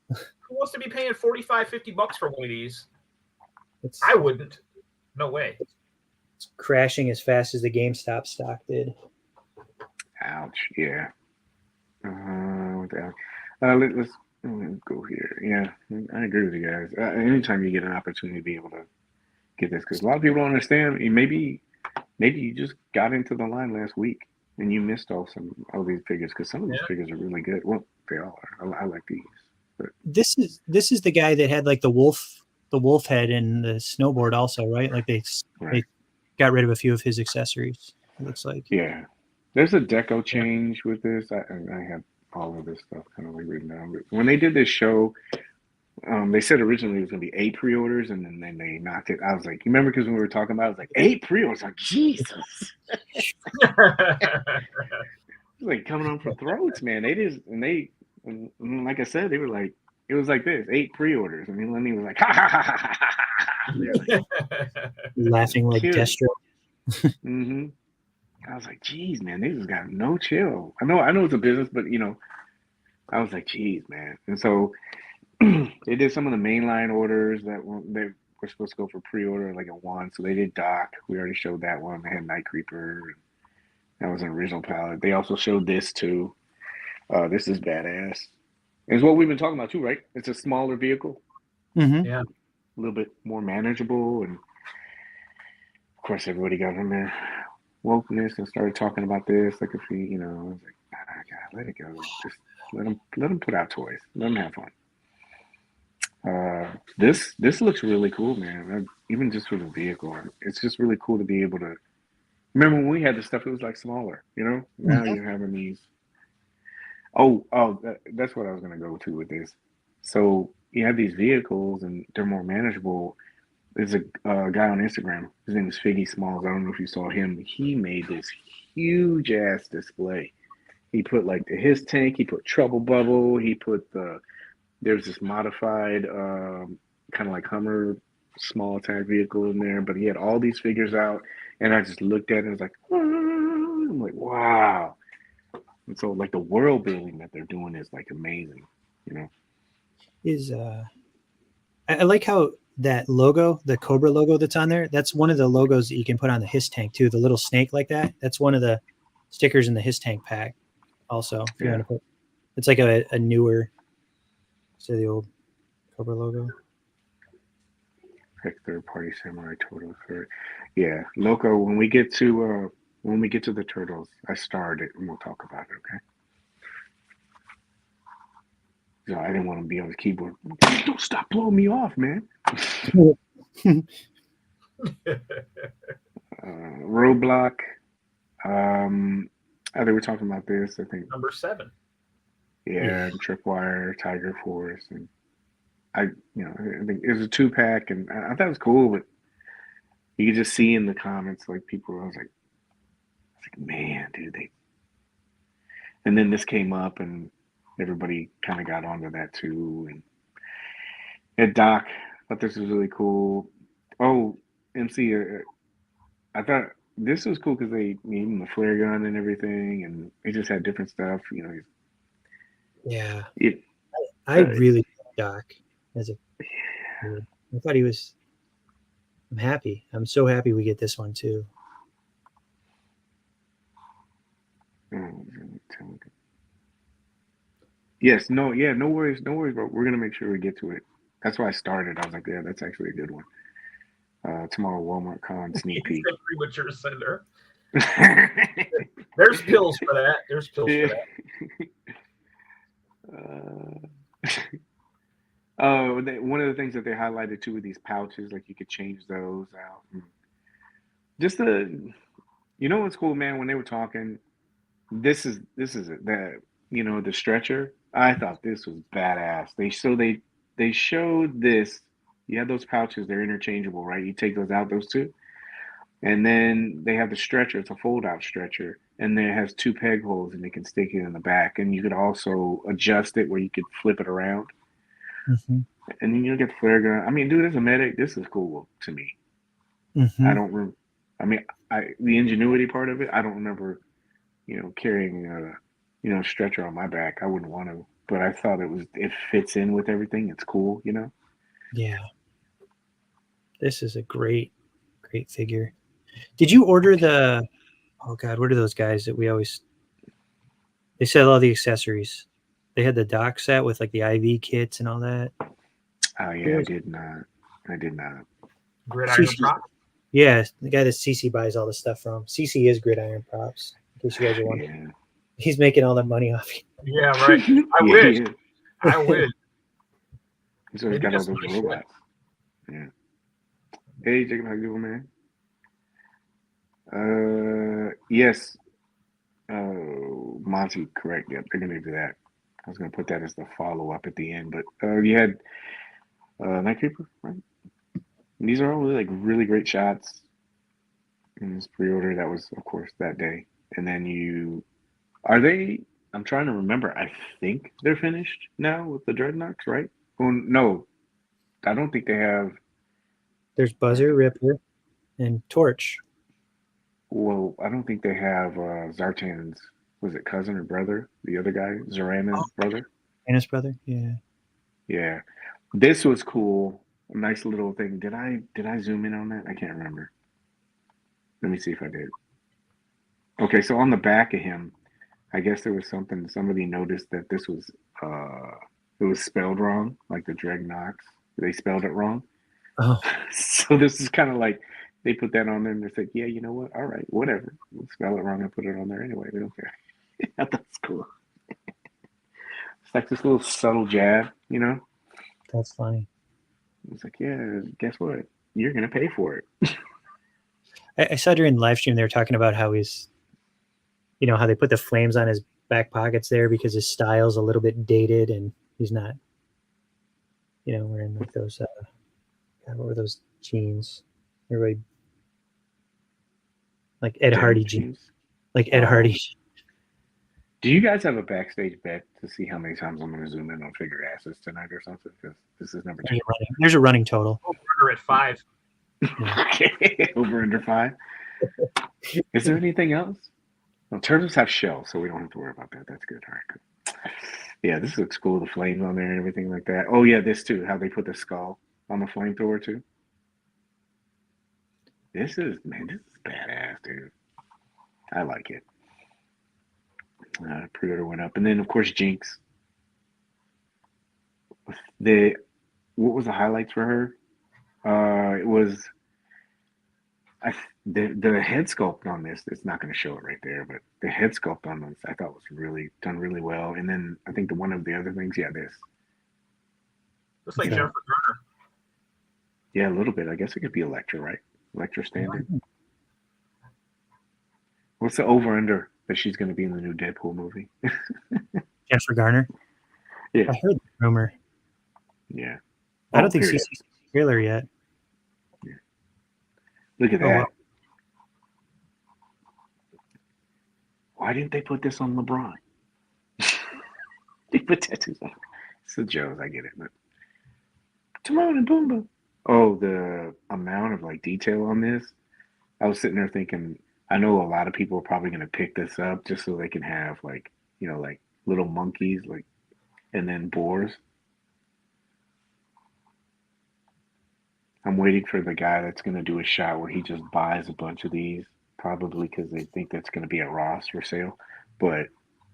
Who wants to be paying $45-$50 for one of these? It's, I wouldn't. No way. it's crashing as fast as the GameStop stock did. Ouch. Yeah. Let's go here. Yeah, I agree with you guys. Anytime you get an opportunity to be able to get this, because a lot of people don't understand. Maybe you just got into the line last week and you missed all these figures, because some of these figures are really good. Well, they all are. I like these. But This is the guy that had like the wolf head and the snowboard also, right? Like they got rid of a few of his accessories. It looks like. Yeah, there's a deco change with this. I have all of this stuff kind of like written down. But when they did this show, they said originally it was going to be 8 pre-orders, and then they knocked it. I was like, you remember, because when we were talking about it, I was like, 8 pre-orders? Like, Jesus. It's like coming on for throats, man. They just, and like I said, they were like, it was like this, 8 pre-orders. I mean, Lenny was like, ha ha ha ha ha ha. Like, Laughing like cute. Destro. Mm-hmm. I was like, geez, man, they just got no chill. I know it's a business, but I was like, geez, man. And so they did some of the mainline orders that they were supposed to go for pre-order, like at 1. So they did Doc. We already showed that one. They had Night Creeper. That was an original palette. They also showed this too. This is badass. It's what we've been talking about too, right? It's a smaller vehicle. Mm-hmm. Yeah. A little bit more manageable, and course, everybody got on their wokeness and started talking about this. Like, if we, I was like, God, let it go. Just let them put out toys. Let them have fun. This looks really cool, man. Even just for the vehicle, it's just really cool to be able to. Remember when we had this stuff? It was like smaller, Now you're having these. That's what I was gonna go to with this. So you have these vehicles, and they're more manageable. There's a guy on Instagram. His name is Figgy Smalls. I don't know if you saw him. He made this huge ass display. He put like his tank. He put Trouble Bubble. He put there's this modified kind of like Hummer small attack vehicle in there. But he had all these figures out, and I just looked at it and was like, I'm like, wow. And so like the world building that they're doing is like amazing, Is I like how that logo, the Cobra logo that's on there, that's one of the logos that you can put on the His tank too. The little snake like that. That's one of the stickers in the His tank pack. Also, if you want to put, it's like a newer, say the old Cobra logo. Third party samurai turtle. Yeah, Loco. When we get to the turtles, I starred it, and we'll talk about it. Okay. So I didn't want to be on his keyboard. Don't stop blowing me off, man. Roadblock. I think we're talking about this. I think Number 7. Yeah, Tripwire, Tiger Force, and I think it was a 2-pack, and I thought it was cool, but you could just see in the comments like people. I was like, man, dude, and then this came up, and everybody kind of got onto that too. And Doc, thought this was really cool. Oh, MC, I thought this was cool because they gave him the flare gun and everything, and they just had different stuff. Yeah, I really like Doc as a. I thought he was. I'm happy. I'm so happy we get this one too. Yes, no worries, but we're gonna make sure we get to it. That's why I started. I was like, yeah, that's actually a good one. Tomorrow, Walmart Con sneak peek. Premature sender. There's pills for that. There's pills for that. One of the things that they highlighted too with these pouches, like you could change those out. Just what's cool, man. When they were talking, this is it. The stretcher. I thought this was badass. They showed this. You have those pouches. They're interchangeable, right? You take those out, those two. And then they have the stretcher. It's a fold-out stretcher. And then it has 2 peg holes, and you can stick it in the back. And you could also adjust it where you could flip it around. Mm-hmm. And then you get the flare gun. I mean, dude, as a medic, this is cool to me. Mm-hmm. The ingenuity part of it, I don't remember, carrying a stretcher on my back. I wouldn't want to. But I thought it fits in with everything. It's cool, Yeah. This is a great figure. Did you order the? Oh God, what are those guys that we always? They sell all the accessories. They had the dock set with like the IV kits and all that. Oh yeah, I did not. Gridiron prop. Yeah, the guy that CC buys all the stuff from. CC is Gridiron Props. In case you guys are wondering, he's making all that money off you. Yeah, right. I wish. I wish. So he's got all those robots. Yeah. Hey, Jacob, how you doing, man? Yes. Monty, correct. Yep, they're gonna do that. I was gonna put that as the follow-up at the end, but you had Nightcreeper, right? And these are all really great shots in this pre-order. That was, of course, that day. And then I'm trying to remember. I think they're finished now with the Dreadnoks, right? Well, no, I don't think they have. There's Buzzer, Ripper, and Torch. Well, I don't think they have Zartan's, was it cousin or brother? The other guy, Zorana's brother? Anna's brother, yeah. Yeah. This was cool. A nice little thing. Did I zoom in on that? I can't remember. Let me see if I did. Okay, so on the back of him, I guess there was something, somebody noticed that this was it was spelled wrong, like the Dreadnoks. They spelled it wrong. Oh. So this is kind of like they put that on there and they said, yeah, you know what? All right, whatever. We'll spell it wrong and put it on there anyway. We don't care. I thought it's cool. It's like this little subtle jab, you know? That's funny. It's like, yeah, guess what? You're going to pay for it. I saw during the live stream they were talking about how he's, you know, how they put the flames on his back pockets there because his style's a little bit dated and he's not, you know, wearing like those, God, what were those jeans? Everybody, like Ed Hardy jeans. Like Ed Hardy. Do you guys have a backstage bet to see how many times I'm going to zoom in on figure asses tonight or something? Because this is number 2. There's a running total. Over at 5. Okay. Over under 5. Is there anything else? Well, turtles have shells, so we don't have to worry about that. That's good. All right, good. Yeah, this looks cool. The flames on there and everything like that. Oh yeah, this too. How they put the skull on the flamethrower too. This is badass, dude. I like it. Pre-order went up, and then of course Jinx. What was the highlights for her? It was the head sculpt on this. It's not going to show it right there, but the head sculpt on this I thought was really done really well. And then I think one of the other things, this. Looks like Jennifer Garner. Yeah, a little bit. I guess it could be Elektra, right? Elektra standard. What's the over-under that she's going to be in the new Deadpool movie? Jennifer Garner? Yeah. I heard the rumor. Yeah. I don't think she's seen the trailer yet. Yeah. Look at that. Wow. Why didn't they put this on LeBron? They put tattoos on. It's the Joes, I get it. But Timon and Pumbaa. Oh, the amount of like detail on this. I was sitting there thinking, I know a lot of people are probably going to pick this up just so they can have like, you know, like little monkeys, like, and then boars. I'm waiting for the guy that's going to do a shot where he just buys a bunch of these, probably because they think that's going to be at Ross for sale. But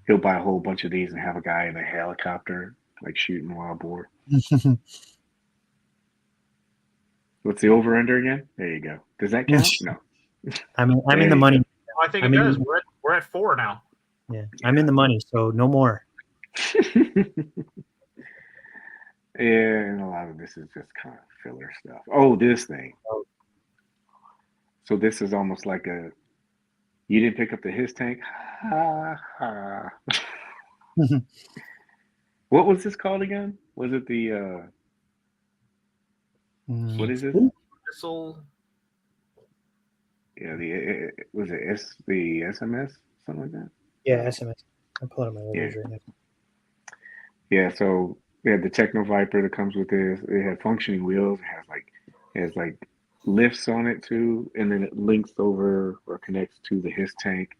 he'll buy a whole bunch of these and have a guy in a helicopter, like shooting wild boar. What's the over-under again? There you go. Does that count? No. I'm in the money. I think it does. We're at 4 now. Yeah, I'm in the money, so no more. Yeah, and a lot of this is just kind of filler stuff. Oh, this thing. So this is almost like you didn't pick up the his tank? Ha ha. What was this called again? Was it the what is it? Missile. Yeah, was it the SMS? Something like that? Yeah, SMS. I'm pulling up my orders right now. Yeah, so we had the Techn Viper that comes with this. It had functioning wheels. It has like lifts on it too, and then it links over or connects to the his tank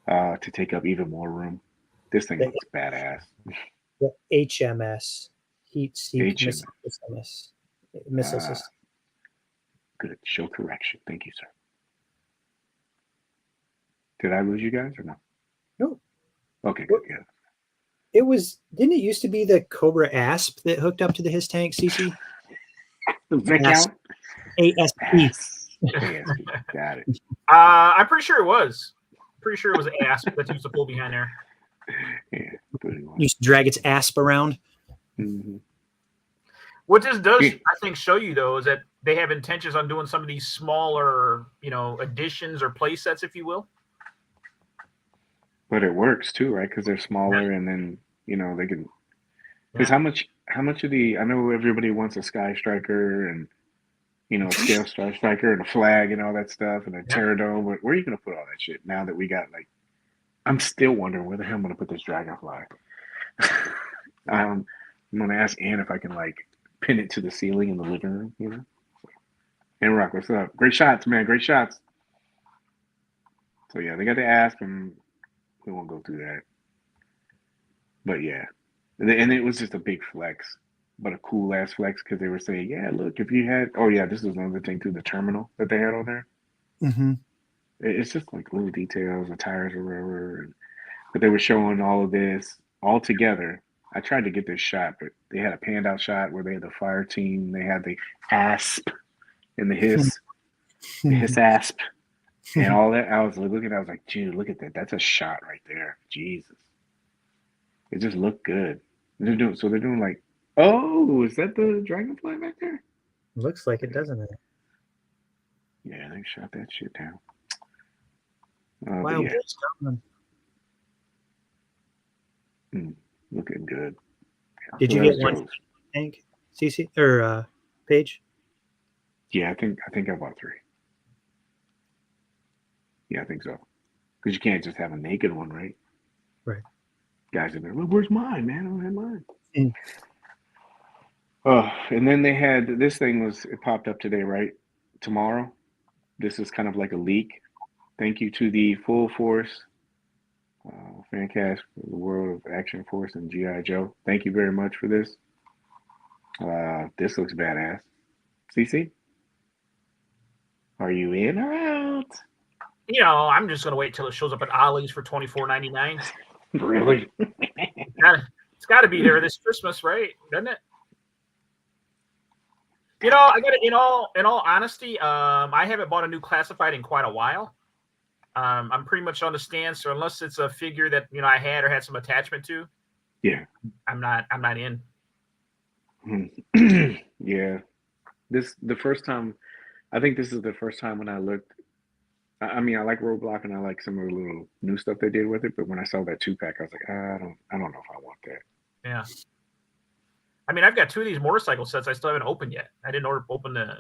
to take up even more room. This thing looks badass. The HMS, Heat Seek HMS. Missile system. Good. Show correction. Thank you, sir. Did I lose you guys or no? No. Okay, good. Yeah. Didn't it used to be the Cobra Asp that hooked up to the his tank, CC? Does that count? ASP. ASP. Got it. I'm pretty sure it was. Pretty sure it was ASP that used to pull behind there. Yeah. Used to drag its asp around. Mm-hmm. What this does, I think, show you though, is that they have intentions on doing some of these smaller, additions or play sets, if you will. But it works too, right? Because they're smaller, and then they can. Because how much of the? I know everybody wants a Sky Striker and a Scale Striker and a flag and all that stuff and a Pterodome. But where are you going to put all that shit now that we got like? I'm still wondering where the hell I'm going to put this Dragonfly. I'm going to ask Ann if I can like pin it to the ceiling in the living room. And Rock, what's up? Great shots, man. Great shots. So yeah, they got the Asp, and we won't go through that. But yeah, and it was just a big flex, but a cool ass flex because they were saying, yeah, look, if you had, this is another thing too, the terminal that they had on there. Mm-hmm. It's just like little details, the tires or whatever. But they were showing all of this all together. I tried to get this shot, but they had a panned out shot where they had the fire team, they had the Asp and the hiss. his asp, and all that. I was looking. I was like, dude, look at that. That's a shot right there. Jesus, it just looked good. They're doing like, oh, is that the dragonfly back there? Looks like it, doesn't it? Yeah, they shot that shit down. But Wow, yeah, Boyz coming. looking good. Did So you that get was one Joe's. tank, CC or Paige? Yeah, I think I bought 3. Yeah, I think so. Because you can't just have a naked one, right? Right. Guys in there, well, where's mine, man? I don't have mine. Mm. Oh, and then they had this thing it popped up today, right? Tomorrow. This is kind of like a leak. Thank you to the Full Force fan cast for the World of Action Force and G.I. Joe. Thank you very much for this. This looks badass. CC? Are you in or out? You know, I'm just gonna wait till it shows up at Ollie's for $24.99. Really? It's got to be there this Christmas, right? Doesn't it? You know, I got it. In all honesty, I haven't bought a new classified in quite a while. I'm pretty much on the stance, so unless it's a figure that I had or had some attachment to, Yeah. I'm not in. Yeah. The first time, I think this is the first time when I looked. I mean, I like Roadblock and I like some of the little new stuff they did with it, but when I saw that 2-pack, I was like, I don't know if I want that. Yeah. I mean, I've got 2 of these motorcycle sets I still haven't opened yet. I didn't open the.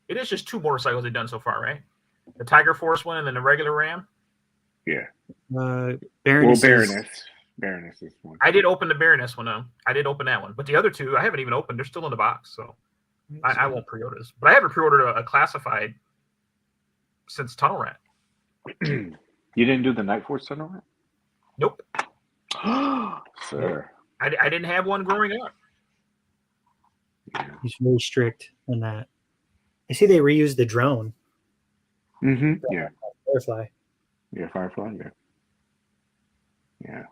It is just 2 motorcycles they've done so far, right? The Tiger Force one and then the regular Ram. Yeah. Baroness. Baroness is one. I did open the Baroness one, though. I did open that one. But the other 2, I haven't even opened. They're still in the box, so I won't pre-order this. But I haven't pre-ordered a classified since Tunnel Rat. You didn't do the Night Force Tunnel Rat? Nope. Sir. I didn't have one growing up. Yeah. He's very strict on that. I see they reused the drone. Mm-hmm. Yeah. Firefly. Yeah, Firefly, yeah. Yeah.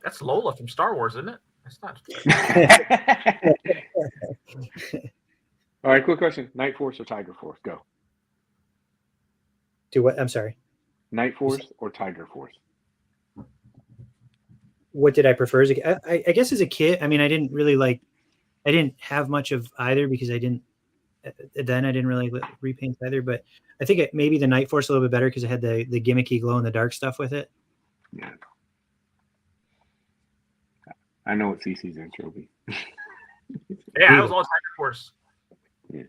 That's Lola from Star Wars, isn't it? That's not. All right, quick question. Night Force or Tiger Force? Go. Do what? I'm sorry. Night Force or Tiger Force? What did I prefer as I guess as a kid, I mean, I didn't have much of either because I didn't really repaint either, but I think maybe the Night Force a little bit better because it had the gimmicky glow in the dark stuff with it. Yeah. I know what CC's intro will be. Yeah, I was all Tiger Force. Yeah.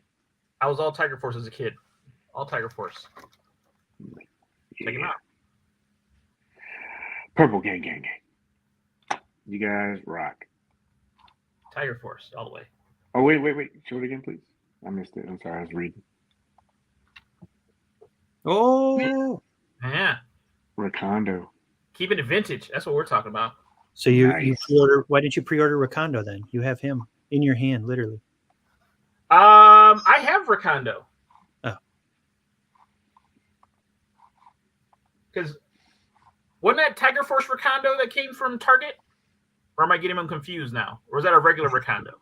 I was all Tiger Force as a kid. All Tiger Force. Check him out. Purple gang. You guys rock. Tiger Force, all the way. Oh, wait. Show it again, please. I missed it. I'm sorry. I was reading. Oh, Yeah. Rakondo. Keeping it vintage. That's what we're talking about. so you Nice. pre-order? Why didn't you pre-order Rakondo then? You have him in your hand, literally. I have Rakondo. Oh. Because wasn't that Tiger Force Rakondo that came from Target? Or am I getting them confused now? Or is that a regular Rakondo?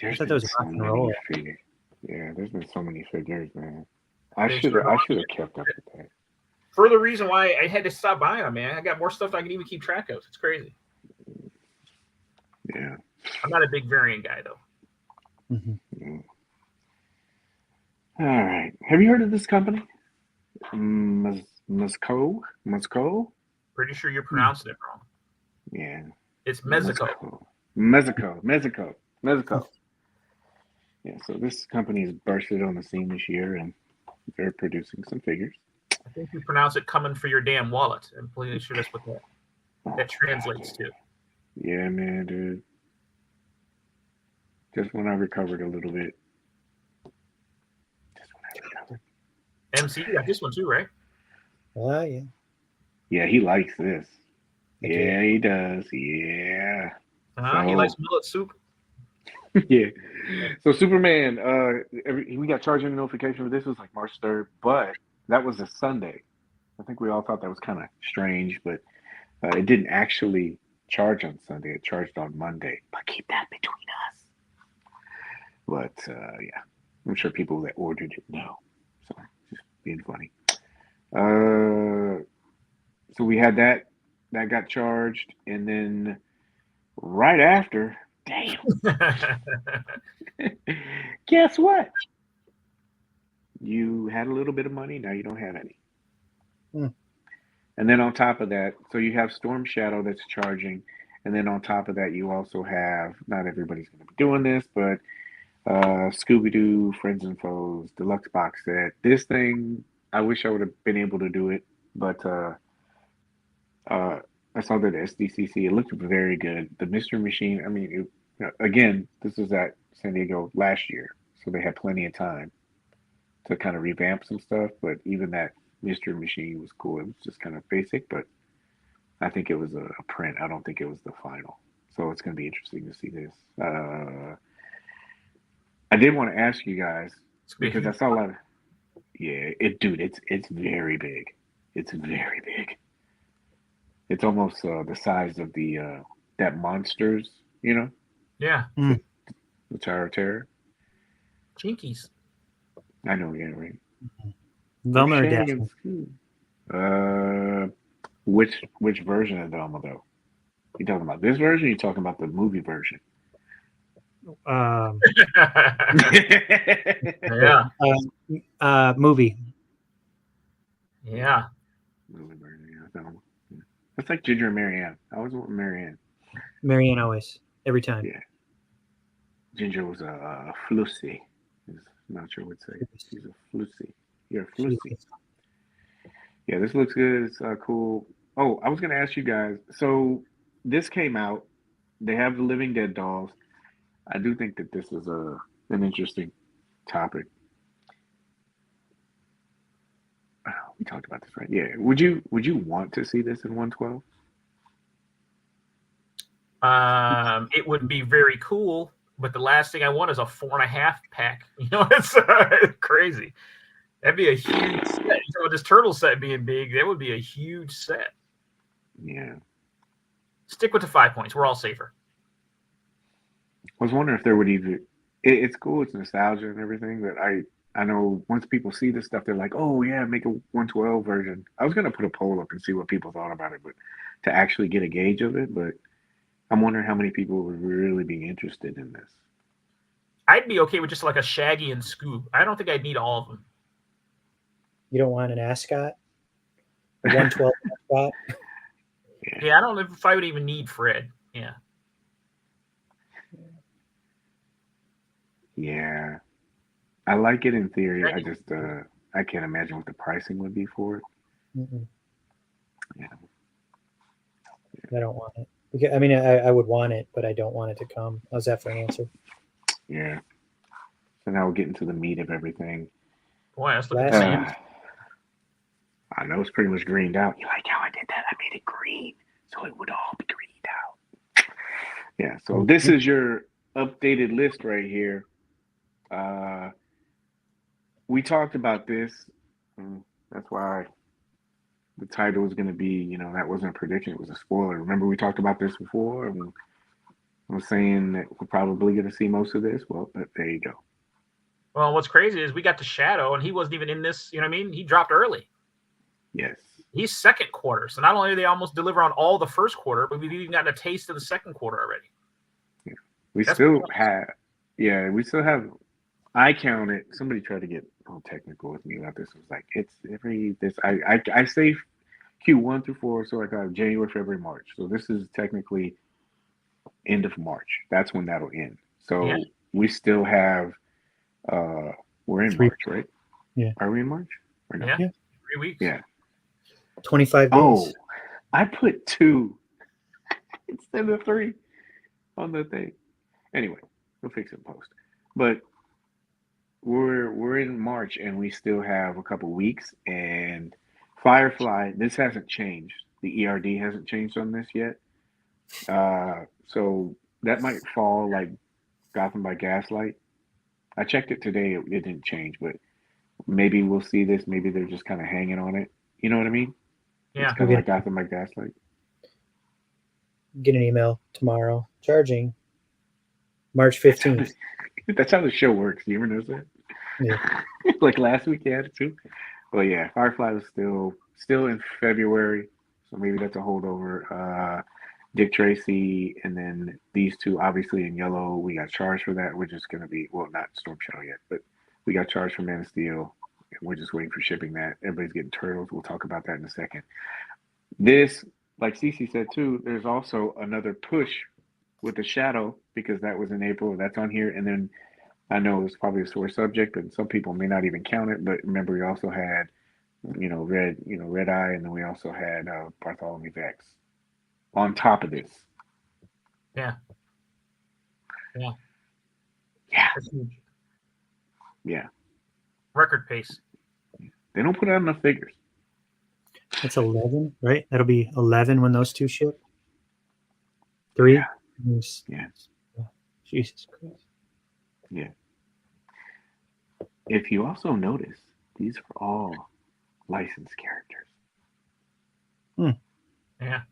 There's thought that been was so rock and many roll. figures. Yeah, there's been so many figures, man. I There's should so have kept up with that. Further reason why I had to stop buying them, man. I got more stuff I can even keep track of. It's crazy. Yeah. I'm not a big variant guy, though. Mm-hmm. All right. Have you heard of this company? Mezco? Pretty sure you're pronouncing it wrong. Yeah. It's Mezco. Mezco. Yeah, so this company has bursted on the scene this year, and they're producing some figures. I think you pronounce it coming for your damn wallet. I'm pretty sure that's what that translates to. Yeah, man, dude. Just when I recovered a little bit. MC, you got this one too, right? Yeah. Yeah, he likes this. Okay. Yeah, he does. Yeah. He likes millet soup. Yeah. So Superman, we got charging notification for this was like March 3rd, but that was a Sunday. I think we all thought that was kind of strange, but it didn't actually charge on Sunday. It charged on Monday. But keep that between us. But yeah. I'm sure people that ordered it know. So just being funny. So we had that got charged, and then right after, damn, guess what? You had a little bit of money, now you don't have any. And then on top of that, so you have Storm Shadow that's charging, and then on top of that, you also have, not everybody's going to be doing this, but Scooby-Doo, Friends and Foes, Deluxe Box Set. This thing, I wish I would have been able to do it, but I saw that at SDCC. It looked very good. The Mystery Machine, I mean, again, this was at San Diego last year, so they had plenty of time to kind of revamp some stuff, but even that Mystery Machine was cool. It was just kind of basic, but I think it was a print. I don't think it was the final. So it's going to be interesting to see this. I did want to ask you guys, because I saw a lot of, it's very big. It's very big. It's almost the size of the that Monsters, you know? Yeah. The Tower of Terror. Jinkies. I know, yeah, right. Velma or Shenanigans. Daphne? Which version of Velma though? You talking about this version? Or you talking about the movie version? Yeah. Movie. Yeah. Movie version, yeah, Velma. Yeah. That's like Ginger and Marianne. I always want Marianne. Marianne always, every time. Yeah. Ginger was a flussy. I'm not sure what to say. She's a flussy. You're a flussy. Yeah, this looks good. It's cool. Oh, I was going to ask you guys. So this came out. They have the Living Dead dolls. I do think that this is an interesting topic. We talked about this, right? Yeah. Would you want to see this in 112? It would be very cool, but the last thing I want is a 4.5 pack. You know, it's crazy. That'd be a huge set. You know, this turtle set being big, that would be a huge set. Yeah. Stick with the 5 points. We're all safer. I was wondering if there would even. It's cool. It's nostalgia and everything, but I know once people see this stuff, they're like, oh yeah, make a 112 version. I was gonna put a poll up and see what people thought about it, but to actually get a gauge of it, but I'm wondering how many people would really be interested in this. I'd be okay with just like a Shaggy and Scoob. I don't think I'd need all of them. You don't want an ascot? A 112 ascot? Yeah, I don't know if I would even need Fred. Yeah. Yeah. I like it in theory. I just I can't imagine what the pricing would be for it. Mm-mm. Yeah. I don't want it. Because, I mean, I would want it, but I don't want it to come. How's that for an answer? Yeah. So now we're getting to the meat of everything. Boy, that's looking insane. I know it's pretty much greened out. You like how I did that? I made it green, so it would all be greened out. Yeah, so this is your updated list right here. We talked about this. That's why the title was going to be, that wasn't a prediction. It was a spoiler. Remember we talked about this before? I was saying that we're probably going to see most of this. Well, there you go. Well, what's crazy is we got the Shadow, and he wasn't even in this. You know what I mean? He dropped early. Yes. He's second quarter. So not only did they almost deliver on all the first quarter, but we've even gotten a taste of the second quarter already. Yeah. We still have, I counted, somebody tried to get all technical with me about this. It was like, I say Q1 through 4, so like January, February, March. So this is technically end of March. That's when that'll end. So we still have, we're in March, right? Yeah. Are we in March? Or no? Yeah. 3 weeks. Yeah. 25 days. Oh, I put 2 instead of 3 on the thing. Anyway, we'll fix it in post. But we're in March and we still have a couple weeks. And Firefly, this hasn't changed. The ERD hasn't changed on this yet. So that might fall like Gotham by Gaslight. I checked it today. It didn't change, but maybe we'll see this. Maybe they're just kind of hanging on it. You know what I mean? Yeah. It's kind of like Gotham by Gaslight. Get an email tomorrow. Charging March 15th. That's how the show works. You ever notice that? Yeah. Like last week they had it too. Well, yeah, Firefly was still in February, so maybe that's a holdover. Dick Tracy, and then these two obviously in yellow. We got charged for that. We're just gonna be not Storm Shadow yet, but we got charged for Man of Steel, and we're just waiting for shipping that. Everybody's getting turtles. We'll talk about that in a second. This, like Cece said too, there's also another push with the Shadow because that was in April. That's on here, and then I know it's probably a sore subject, but some people may not even count it. But remember, we also had, Red Eye, and then we also had Bartholomew Vex on top of this. Yeah. Yeah. That's huge. Yeah. Record pace. They don't put out enough figures. That's 11, right? That'll be 11 when those two ship. 3? Yeah. Yeah. Jesus Christ. Yeah. If you also notice, these are all licensed characters. Yeah.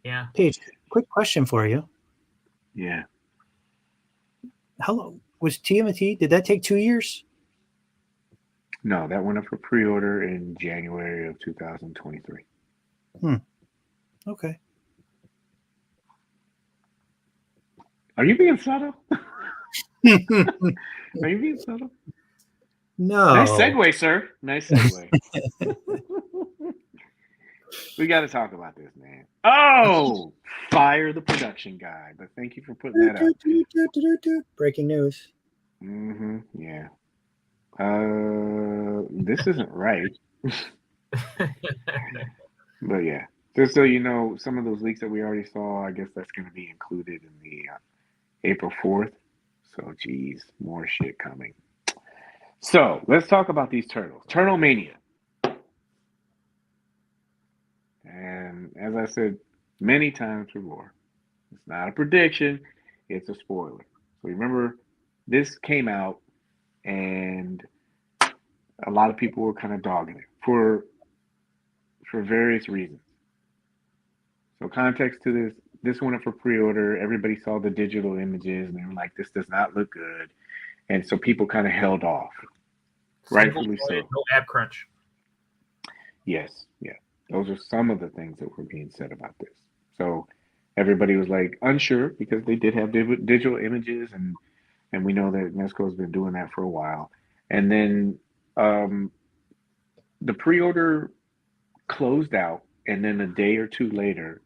Yeah. Paige, quick question for you. Yeah. How long was TMNT? Did that take 2 years? No, that went up for pre-order in January of 2023. Okay. Are you being subtle? Are you being subtle? No. Nice segue, sir. Nice segue. We got to talk about this, man. Oh, fire the production guy. But thank you for putting that out. Breaking news. Yeah. This isn't right. But yeah. Just so you know, some of those leaks that we already saw, I guess that's going to be included in the April 4th. So, geez, more shit coming. So, let's talk about these turtles. Turtle Mania. And as I said many times before, it's not a prediction, it's a spoiler. So remember, this came out and a lot of people were kind of dogging it for various reasons. So context to this went up for pre-order. Everybody saw the digital images and they were like, this does not look good. And so people kind of held off. Rightfully so. No ab crunch. Yes, yeah. Those are some of the things that were being said about this. So everybody was like unsure because they did have digital images, and we know that Mezco has been doing that for a while. And then the pre-order closed out, and then a day or two later,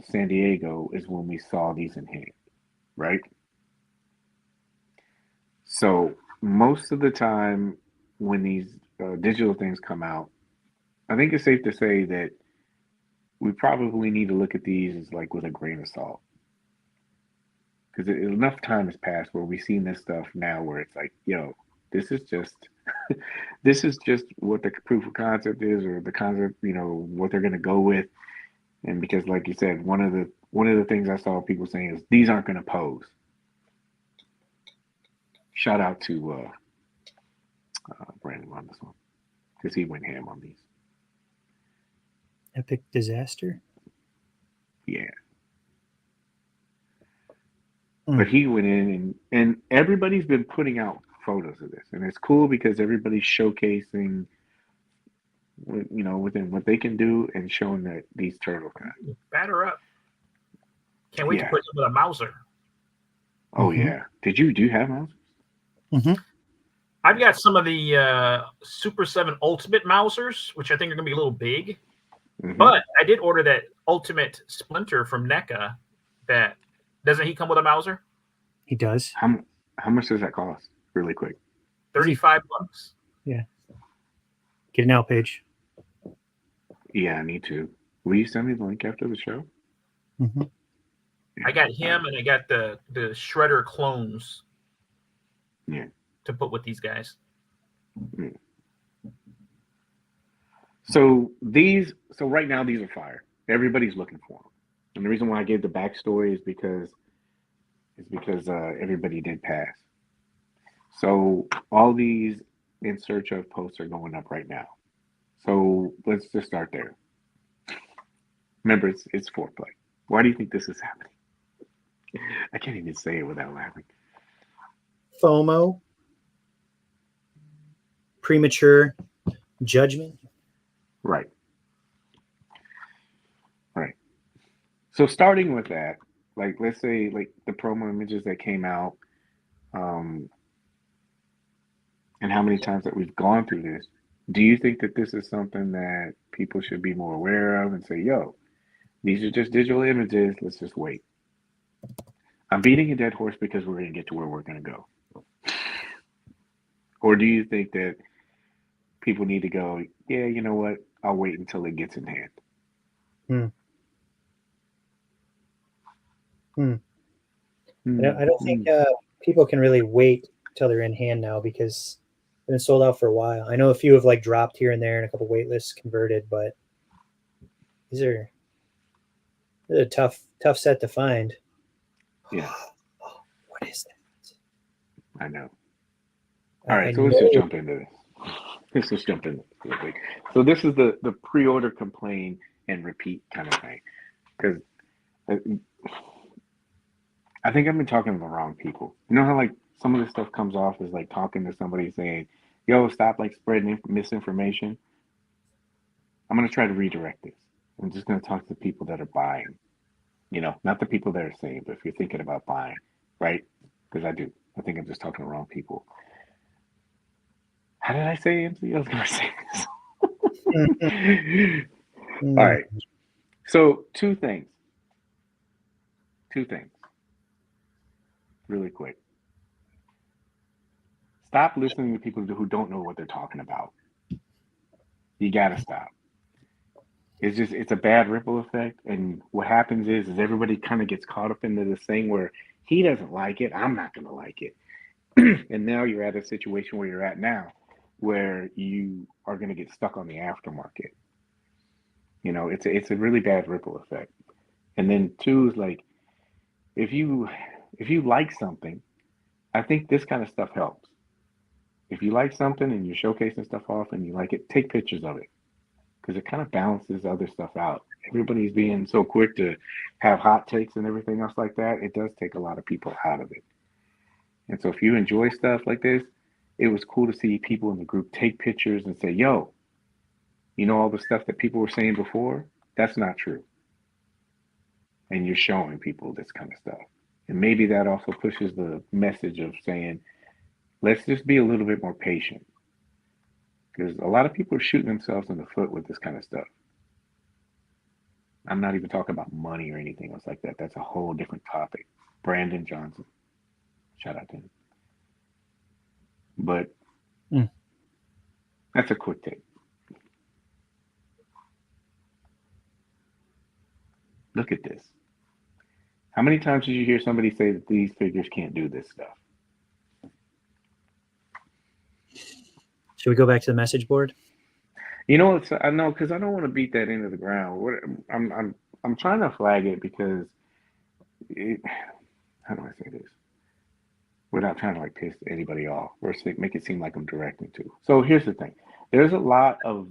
San Diego is when we saw these in hand, right? So most of the time when these digital things come out, I think it's safe to say that we probably need to look at these as like with a grain of salt. Because enough time has passed where we've seen this stuff now where it's like, yo, this is just what the proof of concept is, or the concept, what they're gonna go with. And because like you said, one of the things I saw people saying is these aren't gonna pose. Shout out to Brandon on this one. Because he went ham on these. Epic disaster. Yeah. But he went in and everybody's been putting out photos of this. And it's cool because everybody's showcasing, within what they can do and showing that these turtles can. Batter up. Can't wait to put some with a Mauser. Oh, yeah. Do you have Mausers? I've got some of the Super 7 Ultimate Mausers, which I think are going to be a little big. But I did order that Ultimate Splinter from NECA. That doesn't he come with a Mauser? He does. How much does that cost? Really quick. $35. Yeah. Get it now, Paige. Yeah, I need to. Will you send me the link after the show? I got him and I got the Shredder clones. Yeah. To put with these guys. So right now these are fire. Everybody's looking for them, and the reason why I gave the backstory is because everybody did pass. So all these in search of posts are going up right now. So let's just start there. Remember, it's foreplay. Why do you think this is happening? I can't even say it without laughing. FOMO, premature judgment. Right. So starting with that, like let's say like the promo images that came out, and how many times that we've gone through this, do you think that this is something that people should be more aware of and say, yo, these are just digital images, let's just wait? I'm beating a dead horse because we're going to get to where we're going to go. Or do you think that people need to go, yeah, you know what, I'll wait until it gets in hand? I don't think people can really wait till they're in hand now because they've been sold out for a while. I know a few have like dropped here and there and a couple wait lists converted, but these are a tough set to find. Yeah. Oh, what is that? I know. All right, so let's just jump into this. So this is the pre-order, complain, and repeat kind of thing. Because I think I've been talking to the wrong people. You know how like some of this stuff comes off as like talking to somebody saying, yo, stop like spreading misinformation. I'm going to try to redirect this. I'm just going to talk to the people that are buying. You know, not the people that are saying, but if you're thinking about buying, right? Because I do. I think I'm just talking to the wrong people. How did I say, MC? I was going to say this. All right. So two things. Really quick. Stop listening to people who don't know what they're talking about. You got to stop. It's a bad ripple effect. And what happens is everybody kind of gets caught up into this thing where he doesn't like it, I'm not going to like it. And now you're at a situation where you're at now where you are going to get stuck on the aftermarket. You know, it's a really bad ripple effect. And then two is like, if you like something, I think this kind of stuff helps. If you like something and you're showcasing stuff off and you like it, take pictures of it. Because it kind of balances other stuff out. Everybody's being so quick to have hot takes and everything else like that. It does take a lot of people out of it. And so if you enjoy stuff like this, it was cool to see people in the group take pictures and say, yo, you know all the stuff that people were saying before? That's not true. And you're showing people this kind of stuff. And maybe that also pushes the message of saying, let's just be a little bit more patient. Because a lot of people are shooting themselves in the foot with this kind of stuff. I'm not even talking about money or anything else like that. That's a whole different topic. Brandon Johnson. Shout out to him. But that's a quick take. Look at this. How many times did you hear somebody say that these figures can't do this stuff? Should we go back to the message board? You know, I know, because I don't want to beat that into the ground. I'm trying to flag it because how do I say this without trying to like piss anybody off or make it seem like I'm directing to. So here's the thing: there's a lot of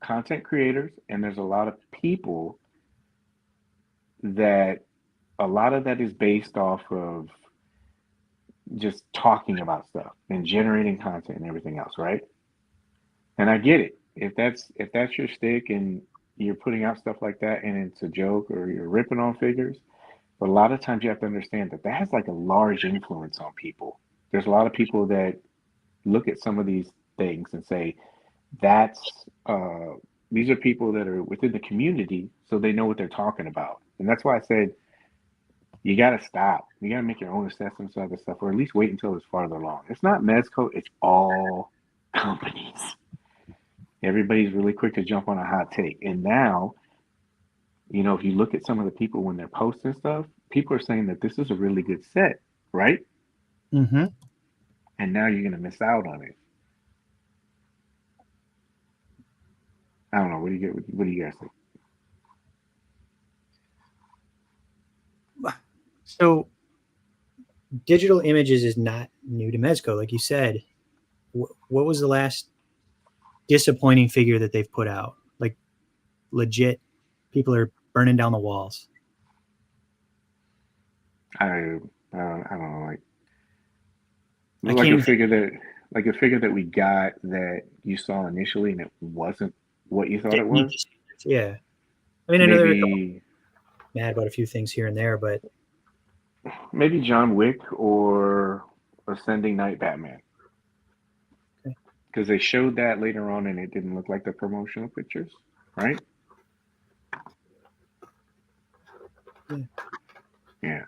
content creators and there's a lot of people that a lot of that is based off of just talking about stuff and generating content and everything else, right? And I get it. If that's your stick and you're putting out stuff like that and it's a joke or you're ripping on figures, but a lot of times you have to understand that has like a large influence on people. There's a lot of people that look at some of these things and say, these are people that are within the community, so they know what they're talking about. And that's why I said, you got to stop. You got to make your own assessments of this stuff, or at least wait until it's farther along. It's not Mezco, it's all companies. Everybody's really quick to jump on a hot take. And now, you know, if you look at some of the people when they're posting stuff, people are saying that this is a really good set, right? Mm-hmm. And now you're going to miss out on it. I don't know. What do you guys think? So digital images is not new to Mezco, like you said. What was the last disappointing figure that they've put out? Like legit, people are burning down the walls. I I don't know, I like can't a even figure that we got that you saw initially and it wasn't what you thought it didn't need was. to see this. Yeah. I mean, I know they're Maybe mad about a few things here and there, but John Wick or Ascending Knight Batman. Okay. Because they showed that later on and it didn't look like the promotional pictures, right? Yeah. Yeah.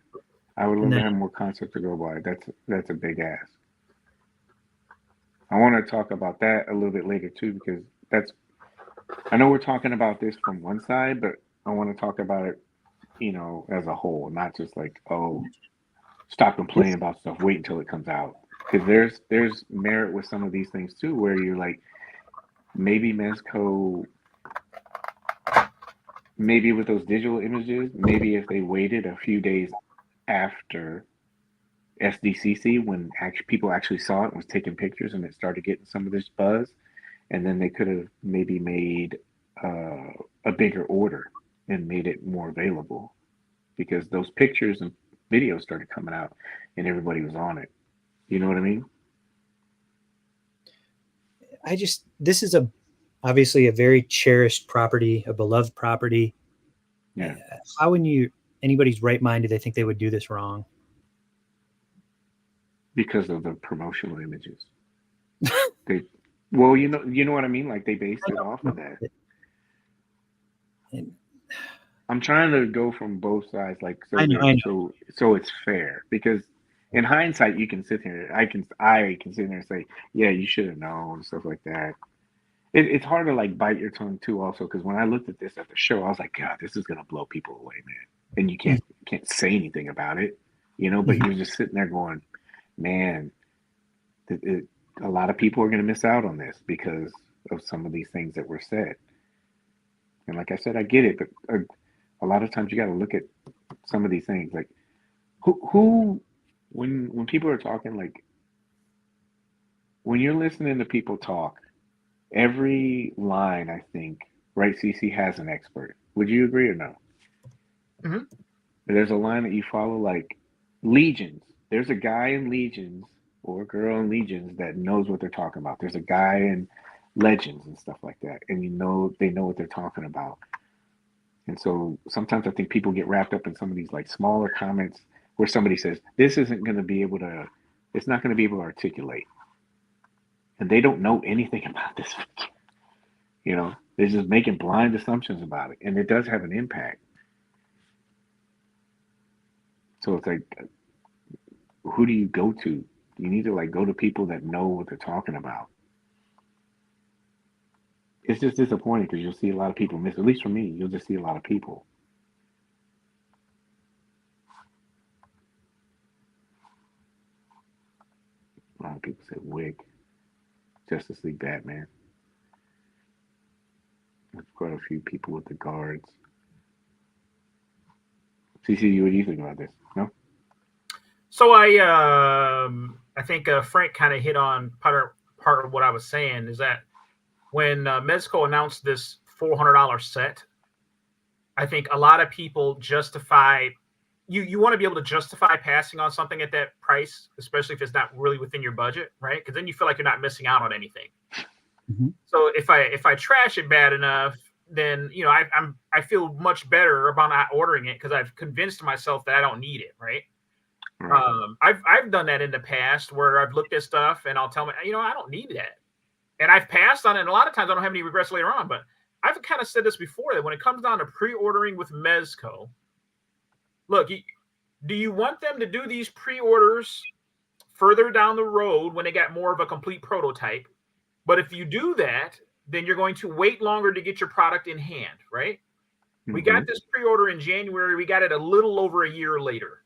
I would love And to then have more concept to go by. That's a big ask. I want to talk about that a little bit later too, because I know we're talking about this from one side, but I want to talk about it, as a whole, not just like, oh, stop complaining about stuff, wait until it comes out. Because there's merit with some of these things too, where you're like, maybe Mezco, maybe with those digital images, maybe if they waited a few days after SDCC when people actually saw it and was taking pictures and it started getting some of this buzz, and then they could have maybe made a bigger order and made it more available, because those pictures and videos started coming out and everybody was on it. You know what I mean? this is obviously a very cherished property, a beloved property. Yeah. How in anybody's right mind do they think they would do this wrong? Because of the promotional images. Well, you know what I mean? Like they based it off of that. And I'm trying to go from both sides, like I know. so it's fair, because in hindsight you can sit here. I can sit there and say, yeah, you should have known, stuff like that. It's hard to like bite your tongue too, also, because when I looked at this at the show, I was like, God, this is gonna blow people away, man. And you can't say anything about it, but you're just sitting there going, man, a lot of people are gonna miss out on this because of some of these things that were said. And like I said, I get it, but a lot of times you got to look at some of these things, like who when people are talking, like when you're listening to people talk, every line, I think, right, CC, has an expert. Would you agree or no? Mm-hmm. There's a line that you follow, like Legions. There's a guy in Legions or a girl in Legions that knows what they're talking about. There's a guy in Legends and stuff like that, and they know what they're talking about. And so sometimes I think people get wrapped up in some of these like smaller comments where somebody says, this isn't going to be able to, it's not going to be able to articulate. And they don't know anything about this. They're just making blind assumptions about it. And it does have an impact. So it's like, who do you go to? You need to like go to people that know what they're talking about. It's just disappointing because you'll see a lot of people miss. At least for me, you'll just see a lot of people. A lot of people say Wig, Justice League Batman. There's quite a few people with the guards. CC, what do you think about this? No? So I think Frank kind of hit on part of what I was saying, is that when Mezco announced this $400 set, I think a lot of people justify, you want to be able to justify passing on something at that price, especially if it's not really within your budget, right? Because then you feel like you're not missing out on anything. Mm-hmm. So if I trash it bad enough, then I feel much better about not ordering it because I've convinced myself that I don't need it, right? I've done that in the past where I've looked at stuff and I'll tell me, I don't need that. And I've passed on it. And a lot of times I don't have any regrets later on, but I've kind of said this before, that when it comes down to pre-ordering with Mezco, look, do you want them to do these pre-orders further down the road when they got more of a complete prototype? But if you do that, then you're going to wait longer to get your product in hand, right? Mm-hmm. We got this pre-order in January. We got it a little over a year later.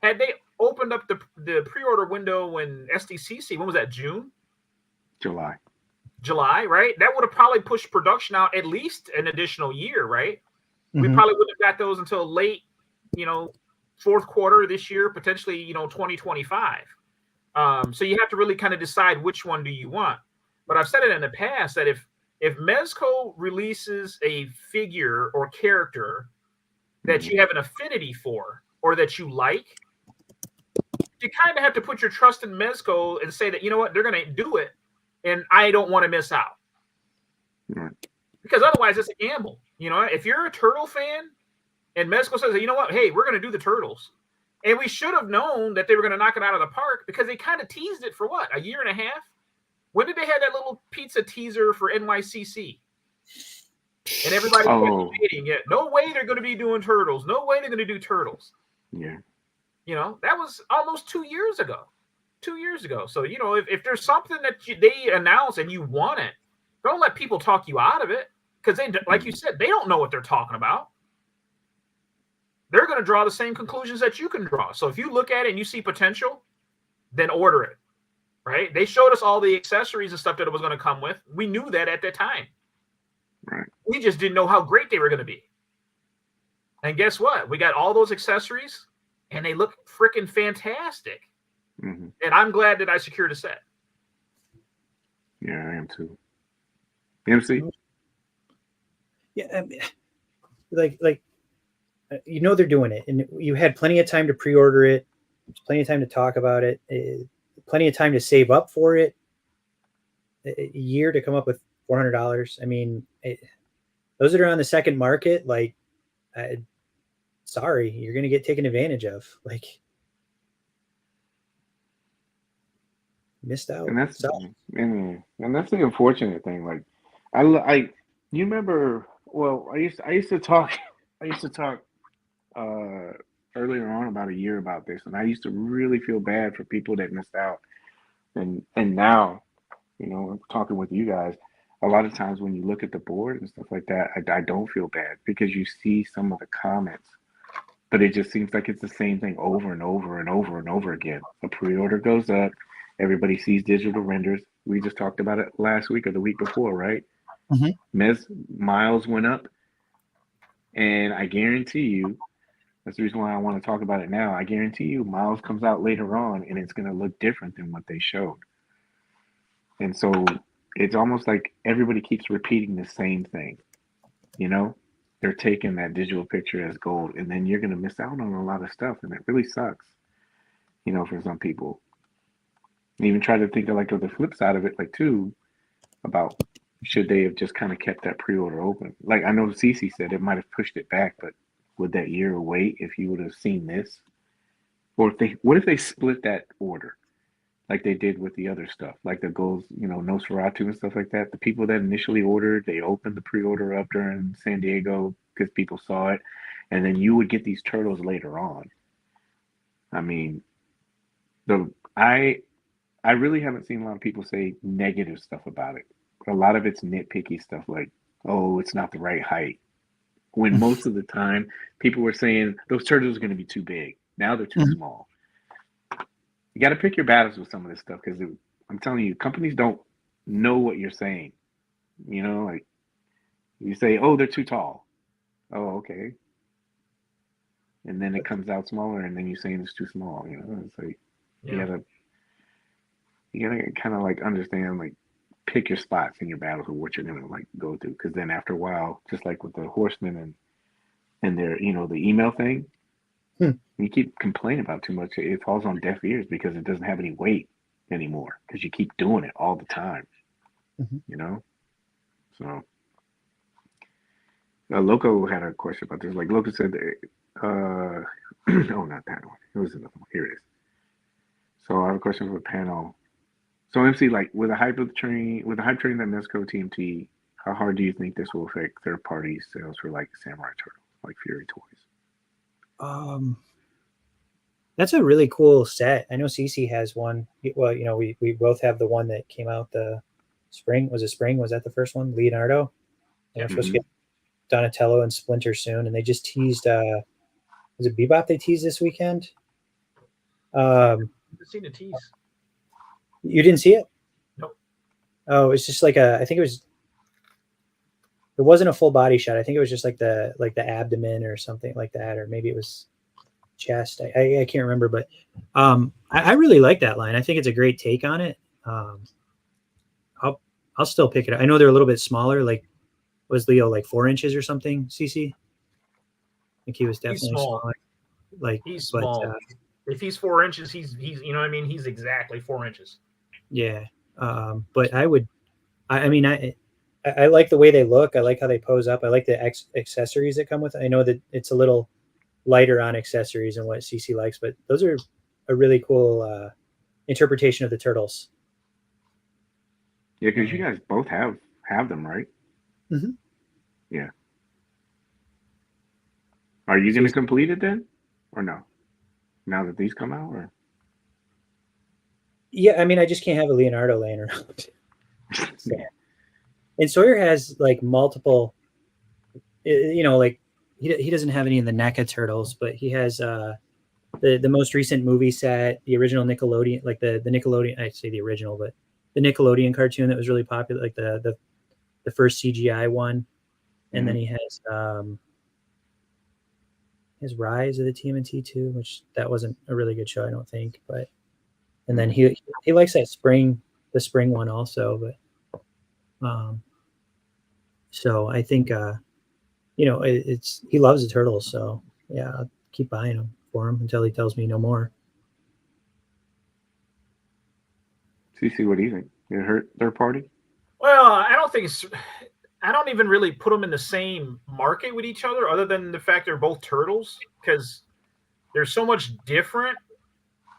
Had they opened up the pre-order window when SDCC, when was that, June? July, right? That would have probably pushed production out at least an additional year, right? Mm-hmm. We probably wouldn't have got those until late, fourth quarter this year, potentially, 2025. So you have to really kind of decide which one do you want. But I've said it in the past that if Mezco releases a figure or character that you have an affinity for or that you like, you kind of have to put your trust in Mezco and say that, you know what, they're going to do it, and I don't want to miss out. Right. Because otherwise, it's a gamble. You know, if you're a turtle fan and Mezco says, you know what, hey, we're going to do the turtles. And we should have known that they were going to knock it out of the park because they kind of teased it for what, a year and a half? When did they have that little pizza teaser for NYCC? And everybody was debating it. No way they're going to be doing turtles. No way they're going to do turtles. Yeah. You know, that was almost 2 years ago. 2 years ago. So, you know, if there's something that they announce and you want it, don't let people talk you out of it. Because they, like you said, they don't know what they're talking about. They're going to draw the same conclusions that you can draw. So if you look at it and you see potential, then order it. Right? They showed us all the accessories and stuff that it was going to come with. We knew that at that time. Right. We just didn't know how great they were going to be. And guess what? We got all those accessories, and they look freaking fantastic. Mm-hmm. And I'm glad that I secured a set. Yeah, I am too. MC? Yeah, I mean, like you know they're doing it, and you had plenty of time to pre-order it. There's plenty of time to talk about it. Plenty of time to save up for it. A year to come up with $400. I mean, those that are on the second market, like, sorry, you're going to get taken advantage of. Like, missed out. And that's and that's the unfortunate thing. Like, I you remember? Well, I used to talk earlier on about a year about this, and I used to really feel bad for people that missed out. And now, you know, talking with you guys, a lot of times when you look at the board and stuff like that, I don't feel bad because you see some of the comments, but it just seems like it's the same thing over and over and over and over again. A pre-order goes up, everybody sees digital renders. We just talked about it last week or the week before, right? Mm-hmm. Miles went up, and I guarantee you, that's the reason why I want to talk about it now. I guarantee you Miles comes out later on and it's going to look different than what they showed. And so it's almost like everybody keeps repeating the same thing. You know, they're taking that digital picture as gold, and then you're going to miss out on a lot of stuff. And it really sucks, you know, for some people. Even try to think of like of the flip side of it, like too, about should they have just kind of kept that pre-order open? Like I know CC said it might have pushed it back, but would that year wait if you would have seen this? Or what if they split that order like they did with the other stuff, like the goals, you know, Nosferatu and stuff like that? The people that initially ordered, they opened the pre-order up during San Diego because people saw it, and then you would get these turtles later on. I mean, I really haven't seen a lot of people say negative stuff about it. A lot of it's nitpicky stuff like, oh, it's not the right height. When most of the time people were saying those turtles are going to be too big. Now they're too small. You got to pick your battles with some of this stuff because I'm telling you, companies don't know what you're saying. You know, like you say, oh, they're too tall. Oh, okay. And then it comes out smaller, and then you're saying it's too small. You know, it's like you gotta kind of like understand, like pick your spots in your battles of what you're gonna like go through. Because then after a while, just like with the Horsemen and their, you know, the email thing, you keep complaining about too much, it falls on deaf ears because it doesn't have any weight anymore because you keep doing it all the time. You know, so Loco had a question about this. Like Loco said, no, not that one. It was another one. Here it is. So I have a question for the panel. So MC, like with the hype train that Mezco TMT, how hard do you think this will affect third-party sales for like Samurai Turtle, like Fury Toys? That's a really cool set. I know CC has one. Well, you know, we both have the one that came out the spring. Was it spring? Was that the first one? Leonardo. And we're supposed to get Donatello and Splinter soon, and they just teased. Was it Bebop they teased this weekend? I've seen the tease. You didn't see it? Nope. Oh, it's just like I think it wasn't a full body shot. I think it was just like the abdomen or something like that, or maybe it was chest. I can't remember, but I really like that line. I think it's a great take on it. I'll still pick it up. I know they're a little bit smaller. Like, was Leo like 4 inches or something? CC? I think he was definitely small. smaller. Like he's small. If he's 4 inches, he's you know what I mean. He's exactly 4 inches. Yeah. But I mean, I like the way they look. I like how they pose up. I like the accessories that come with it. I know that it's a little lighter on accessories than what CC likes, but those are a really cool interpretation of the turtles. Yeah, because you guys both have them, right? Mm-hmm. Yeah. Are you going to complete it then, or no? Now that these come out, or? Yeah, I mean, I just can't have a Leonardo laying around. So. And Sawyer has like multiple, you know, like he doesn't have any of the NECA turtles, but he has the most recent movie set, the original Nickelodeon, like the Nickelodeon. I say the original, but the Nickelodeon cartoon that was really popular, like the first CGI one. And then he has his Rise of the TMNT too, which that wasn't a really good show, I don't think. But and then he likes that the spring one also, but so I think you know it's he loves the turtles, so yeah, I'll keep buying them for him until he tells me no more. CC, what do you think? It hurt third party? Well, I don't think it's. I don't even really put them in the same market with each other, other than the fact they're both turtles, because they're so much different.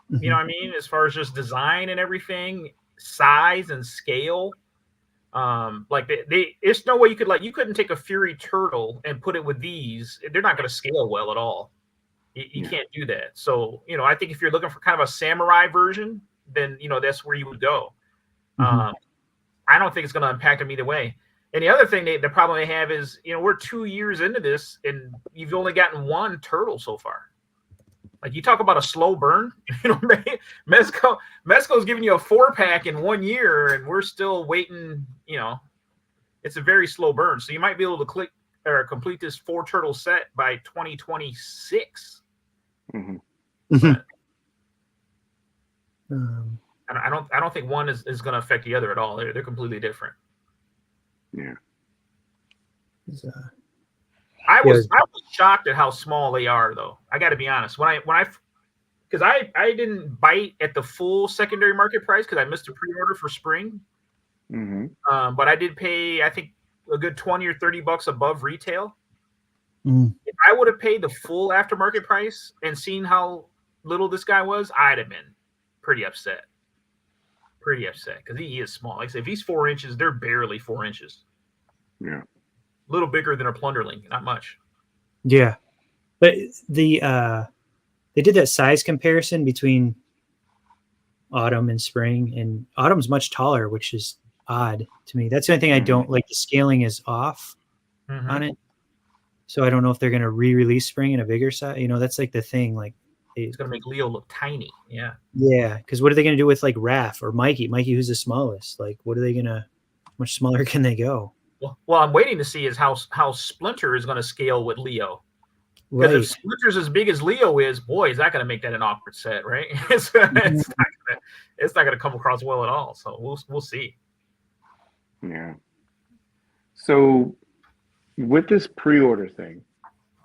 You know what I mean? As far as just design and everything, size and scale. Like it's no way you couldn't take a Fury turtle and put it with these. They're not going to scale well at all. You can't do that. So, you know, I think if you're looking for kind of a samurai version, then, you know, that's where you would go. I don't think it's going to impact them either way. And the other thing the problem they have is, you know, we're 2 years into this and you've only gotten one turtle so far. Like, you talk about a slow burn, you know, Mezco's giving you a 4-pack in 1 year and we're still waiting, you know, it's a very slow burn. So you might be able to complete this 4 turtle set by 2026. But, I don't think one is going to affect the other at all. They're completely different. Yeah. I was shocked at how small they are, though. I got to be honest. Because I didn't bite at the full secondary market price because I missed a pre-order for spring. But I did pay, I think, a good $20 or $30 above retail. If I would have paid the full aftermarket price and seen how little this guy was, I'd have been pretty upset. Because he is small. Like I said, if he's 4 inches, they're barely 4 inches. Yeah. A little bigger than a Plunderling, not much. Yeah, but they did that size comparison between Autumn and Spring, and Autumn's much taller, which is odd to me. That's the only thing I don't like. The scaling is off on it, so I don't know if they're going to re-release Spring in a bigger size. You know, that's like the thing. Like, it's going to make Leo look tiny. Yeah. Yeah, because what are they going to do with like Raph or Mikey? Mikey, who's the smallest? Like, what are they gonna? How much smaller can they go? Well, I'm waiting to see is how Splinter is going to scale with Leo. Because if Splinter's as big as Leo is, boy, is that going to make that an awkward set, right? It's not going to come across well at all. So we'll see. Yeah. So with this pre-order thing,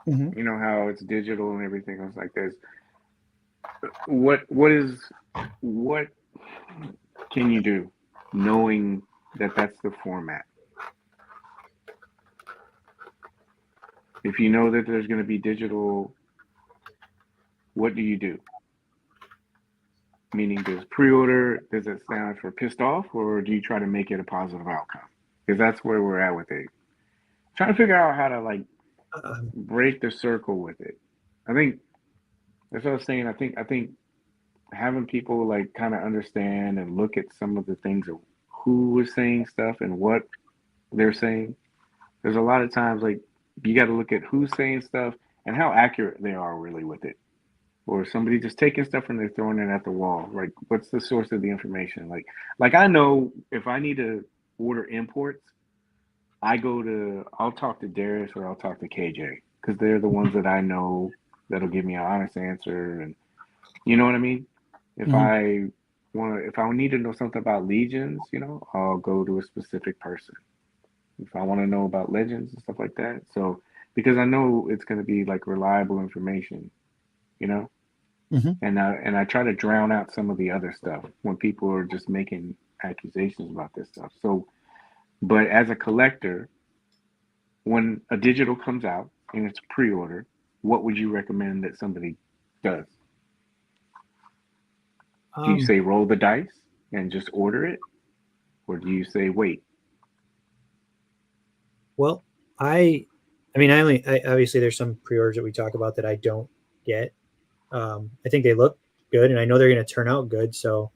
you know how it's digital and everything else like this. What can you do, knowing that that's the format? If you know that there's going to be digital, what do you do? Meaning, does pre-order, does it stand for pissed off, or do you try to make it a positive outcome? Because that's where we're at with it. Trying to figure out how to like break the circle with it. I think that's what I was saying. I think having people like kind of understand and look at some of the things of who is saying stuff and what they're saying. There's a lot of times like you got to look at who's saying stuff and how accurate they are really with it. Or somebody just taking stuff and they're throwing it at the wall. Like, what's the source of the information? Like I know if I need to order imports, I'll talk to Darius or I'll talk to KJ because they're the ones that I know that'll give me an honest answer. And you know what I mean? If I need to know something about Legions, you know, I'll go to a specific person. If I want to know about Legends and stuff like that. So, because I know it's going to be like reliable information, you know, and I try to drown out some of the other stuff when people are just making accusations about this stuff. So, but as a collector, when a digital comes out and it's pre-order, what would you recommend that somebody does? Do you say roll the dice and just order it, or do you say wait? Well, I mean, obviously there's some pre-orders that we talk about that I don't get. I think they look good, and I know they're going to turn out good. So,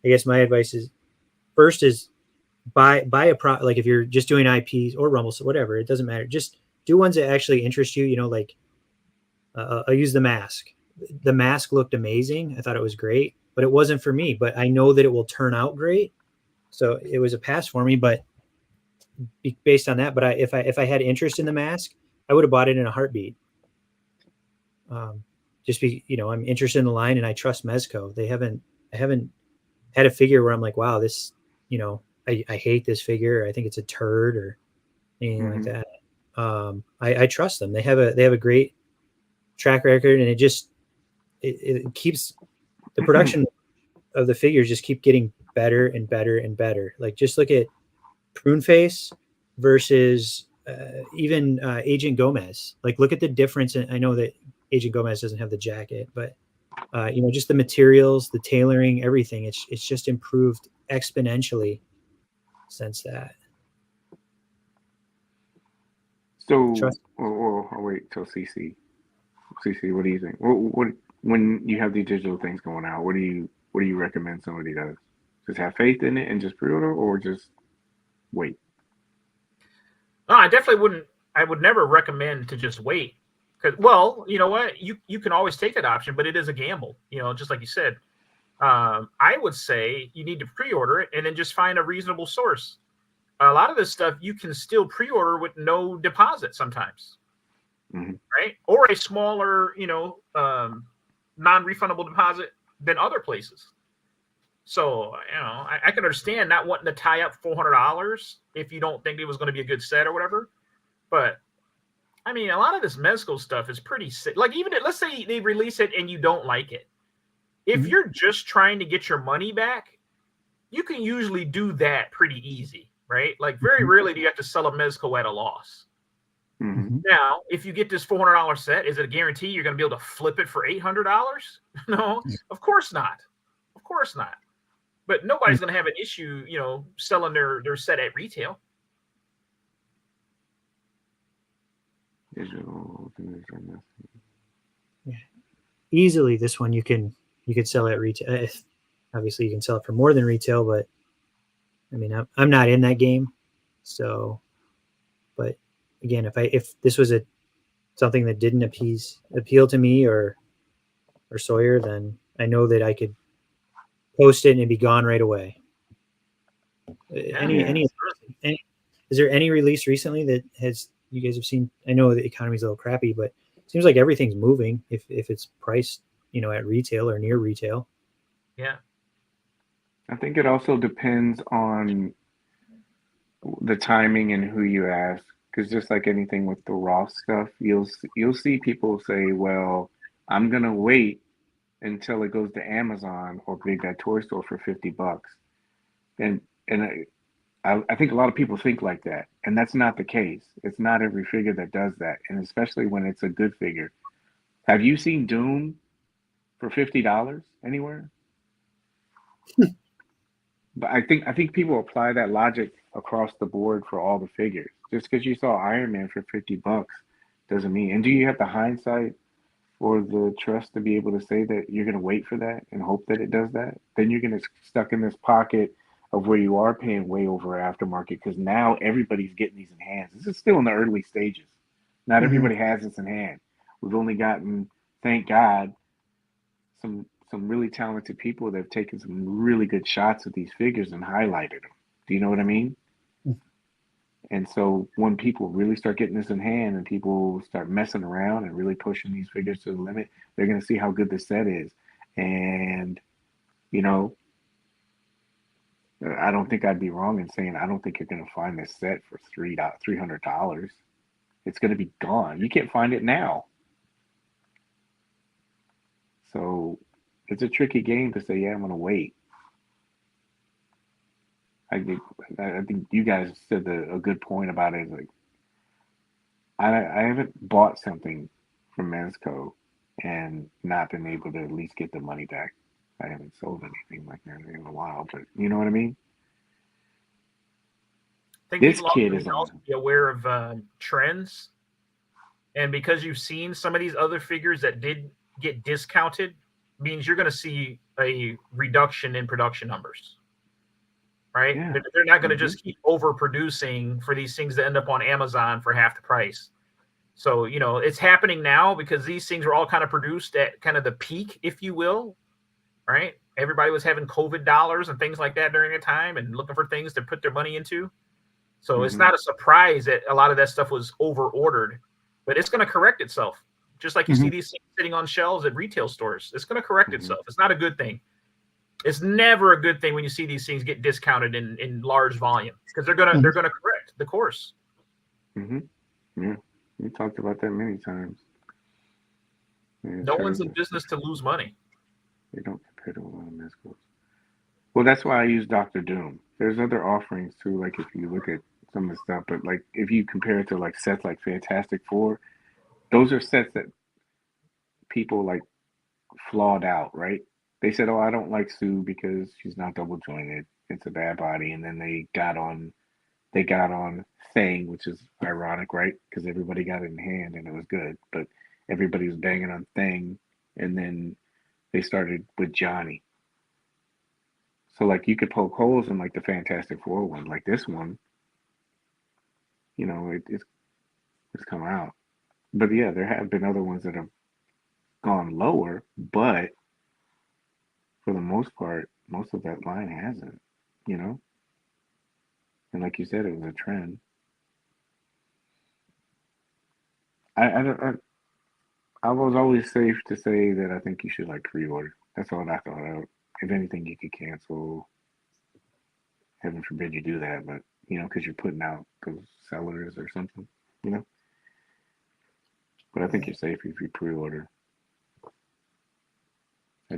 I guess my advice is first is buy a like if you're just doing IPs or Rumble, so whatever, it doesn't matter. Just do ones that actually interest you. You know, like I'll use the mask. The mask looked amazing. I thought it was great, but it wasn't for me. But I know that it will turn out great. So it was a pass for me. But based on that, but if I had interest in the mask, I would have bought it in a heartbeat. Just I'm interested in the line and I trust Mezco. I haven't had a figure where I'm like, wow, this, I hate this figure. I think it's a turd or anything like that. I trust them. They have a great track record, and it keeps the production of the figures just keep getting better and better and better. Like just look at Prune Face versus even Agent Gomez. Like look at the difference. I know that Agent Gomez doesn't have the jacket, but just the materials, the tailoring, everything. It's just improved exponentially since that. So, or wait till CC. CC, what do you think? What when you have these digital things going out, what do you recommend somebody does? Just have faith in it and just pre-order, or just wait? No, I definitely wouldn't. I would never recommend to just wait. Because, well, you know what? You can always take that option, but it is a gamble. Just like you said. I would say you need to pre-order it and then just find a reasonable source. A lot of this stuff you can still pre-order with no deposit sometimes, right? Or a smaller, non-refundable deposit than other places. So, I can understand not wanting to tie up $400 if you don't think it was going to be a good set or whatever. But I mean, a lot of this Mezco stuff is pretty sick. Like even let's say they release it and you don't like it. If you're just trying to get your money back, you can usually do that pretty easy, right? Like very rarely do you have to sell a Mezco at a loss. Now, if you get this $400 set, is it a guarantee you're going to be able to flip it for $800? No, of course not. Of course not. But nobody's going to have an issue, selling their set at retail. Easily, this one you could sell at retail. Obviously, you can sell it for more than retail, but I mean, I'm not in that game. So, but again, if this was something that didn't appeal to me or Sawyer, then I know that I could post it and it'd be gone right away. Is there any release recently that you guys have seen? I know the economy's a little crappy, but it seems like everything's moving if it's priced, at retail or near retail. Yeah. I think it also depends on the timing and who you ask, because just like anything with the raw stuff, you'll see people say, well, I'm going to wait until it goes to Amazon or Big Bad Toy Store for $50. And I think a lot of people think like that, and that's not the case. It's not every figure that does that, and especially when it's a good figure. Have you seen Doom for $50 anywhere? But I think people apply that logic across the board for all the figures. Just because you saw Iron Man for $50 doesn't mean. And do you have the hindsight or the trust to be able to say that you're going to wait for that and hope that it does that? Then you're going to stuck in this pocket of where you are paying way over aftermarket, because now everybody's getting these in hands. This is still in the early stages. Not everybody has this in hand. We've only gotten, thank God, some really talented people that have taken some really good shots of these figures and highlighted them. Do you know what I mean? And so when people really start getting this in hand and people start messing around and really pushing these figures to the limit, they're going to see how good the set is. And, I don't think I'd be wrong in saying I don't think you're going to find this set for $300. It's going to be gone. You can't find it now. So it's a tricky game to say, yeah, I'm gonna wait. I think you guys said a good point about it. Like I haven't bought something from Mezco and not been able to at least get the money back. I haven't sold anything like that in a while, but you know what I mean? I think This people also kid need is to on. also be aware of trends. And because you've seen some of these other figures that did get discounted, means you're going to see a reduction in production numbers, right? Yeah. They're not going to just keep overproducing for these things that end up on Amazon for half the price. So, you know, it's happening now because these things were all kind of produced at kind of the peak, if you will, right? Everybody was having COVID dollars and things like that during the time and looking for things to put their money into. So it's not a surprise that a lot of that stuff was over ordered, but it's going to correct itself. Just like you see these things sitting on shelves at retail stores, it's going to correct itself. It's not a good thing. It's never a good thing when you see these things get discounted in large volume because they're gonna correct the course. Yeah, we talked about that many times. No one's in business to lose money. They don't compare to a lot of Mezcos. Well, that's why I use Dr. Doom. There's other offerings too, like if you look at some of the stuff, but like if you compare it to like sets like Fantastic Four, those are sets that people like flawed out, right? They said, "Oh, I don't like Sue because she's not double jointed. It's a bad body," and then they got on Thing, which is ironic, right? Because everybody got it in hand and it was good, but everybody was banging on Thing, and then they started with Johnny. So like you could poke holes in like the Fantastic Four one, like this one, you know, it's come out. But yeah, there have been other ones that have gone lower, but for the most part, most of that line hasn't, you know? And like you said, it was a trend. I was always safe to say that I think you should like pre-order. That's all I thought of. If anything, you could cancel. Heaven forbid you do that, but you know, because you're putting out those sellers or something, you know. But I think you're safe if you pre-order. I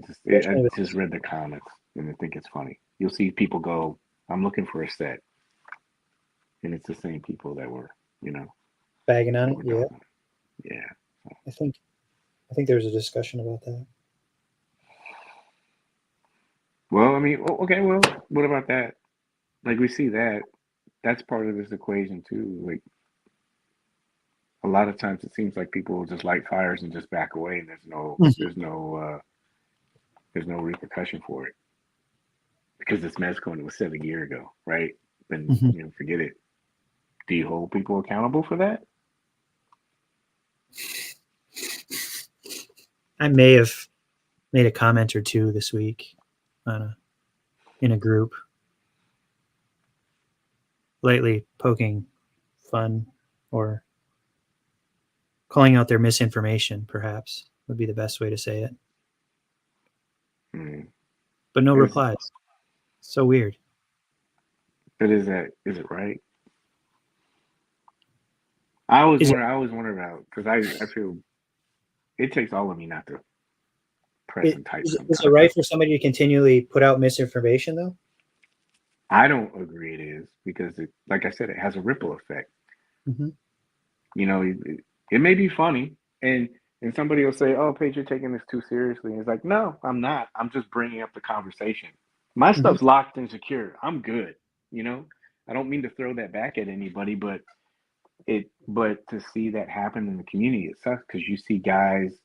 just read the comments and I think it's funny. You'll see people go, "I'm looking for a set," and it's the same people that were, you know, bagging on it. Yeah, yeah. I think there's a discussion about that. Well, I mean, okay. Well, what about that? Like we see that. That's part of this equation too. Like a lot of times, it seems like people will just light fires and just back away, and there's no repercussion for it because it's Mezco and it was 7 years ago, right? Then you know, forget it. Do you hold people accountable for that? I may have made a comment or two this week in a group, lightly poking fun or calling out their misinformation, perhaps would be the best way to say it. But no replies. So weird. But is it right? I always wonder about, because I feel it takes all of me not to press and type. Is it right for somebody to continually put out misinformation though? I don't agree it is, because it, like I said, it has a ripple effect. You know, it may be funny, and somebody will say, "Oh, Paige, you're taking this too seriously." And it's like, no, I'm not. I'm just bringing up the conversation. My stuff's locked and secure. I'm good. You know, I don't mean to throw that back at anybody, but to see that happen in the community, it sucks because you see guys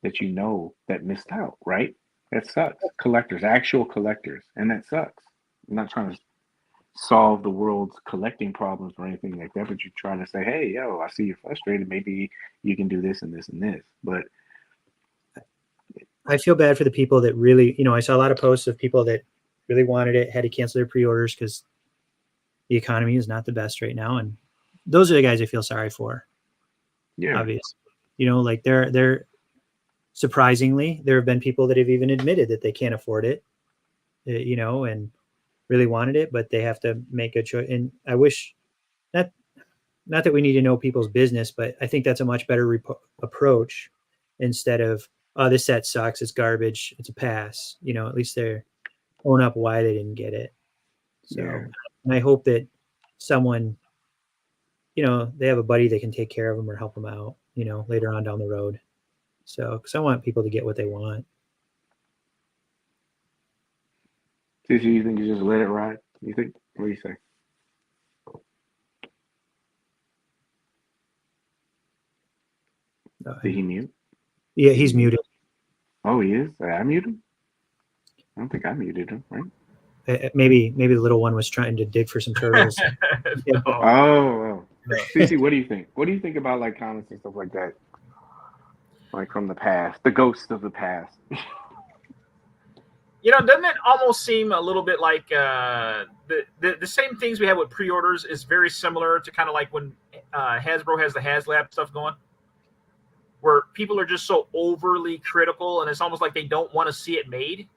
that you know that missed out, right? That sucks. Collectors, actual collectors, and that sucks. I'm not trying to solve the world's collecting problems or anything like that, but you're trying to say, hey, yo, I see you're frustrated. Maybe you can do this and this and this. But I feel bad for the people that really, you know, I saw a lot of posts of people that really wanted it, had to cancel their pre-orders because the economy is not the best right now. And those are the guys I feel sorry for. Yeah. Obviously. You know, like they're surprisingly, there have been people that have even admitted that they can't afford it, you know, and really wanted it, but they have to make a choice. And I wish not that we need to know people's business, but I think that's a much better approach instead of, oh, this set sucks, it's garbage, it's a pass. You know, at least they're own up why they didn't get it. So, Yeah. and I hope that someone, you know, they have a buddy that can take care of them or help them out, you know, later on down the road. So, because I want people to get what they want. CC, you think you just let it ride? You think? What do you say? Did he mute? Yeah, he's muted. Oh, he is? I muted him? I don't think I muted him, right? Maybe the little one was trying to dig for some turtles. No. Oh. No. CC, what do you think? What do you think about like comments and stuff like that? Like from the past, the ghosts of the past. You know, doesn't it almost seem a little bit like the same things we have with pre-orders is very similar to kind of like when Hasbro has the HasLab stuff going, where people are just so overly critical and it's almost like they don't want to see it made.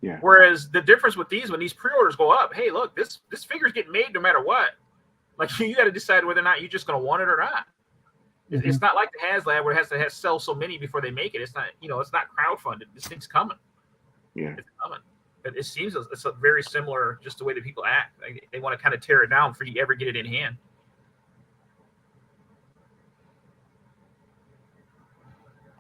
Yeah. Whereas the difference with these, when these pre-orders go up, hey, look, this figure's getting made no matter what. Like you got to decide whether or not you're just going to want it or not. Mm-hmm. It's not like the HasLab where it has to sell so many before they make it. It's not, you know, it's not crowdfunded. This thing's coming. Yeah. It's coming. But it seems it's a very similar, just the way that people act. Like they want to kind of tear it down before you ever get it in hand.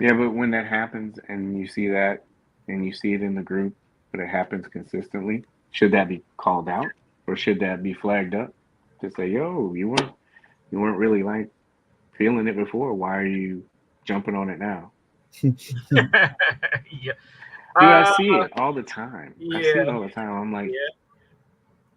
Yeah, but when that happens and you see that and you see it in the group, but it happens consistently, should that be called out or should that be flagged up to say, yo, you weren't really like feeling it before. Why are you jumping on it now? Yeah. Dude, I see it all the time. Yeah. I see it all the time. I'm like,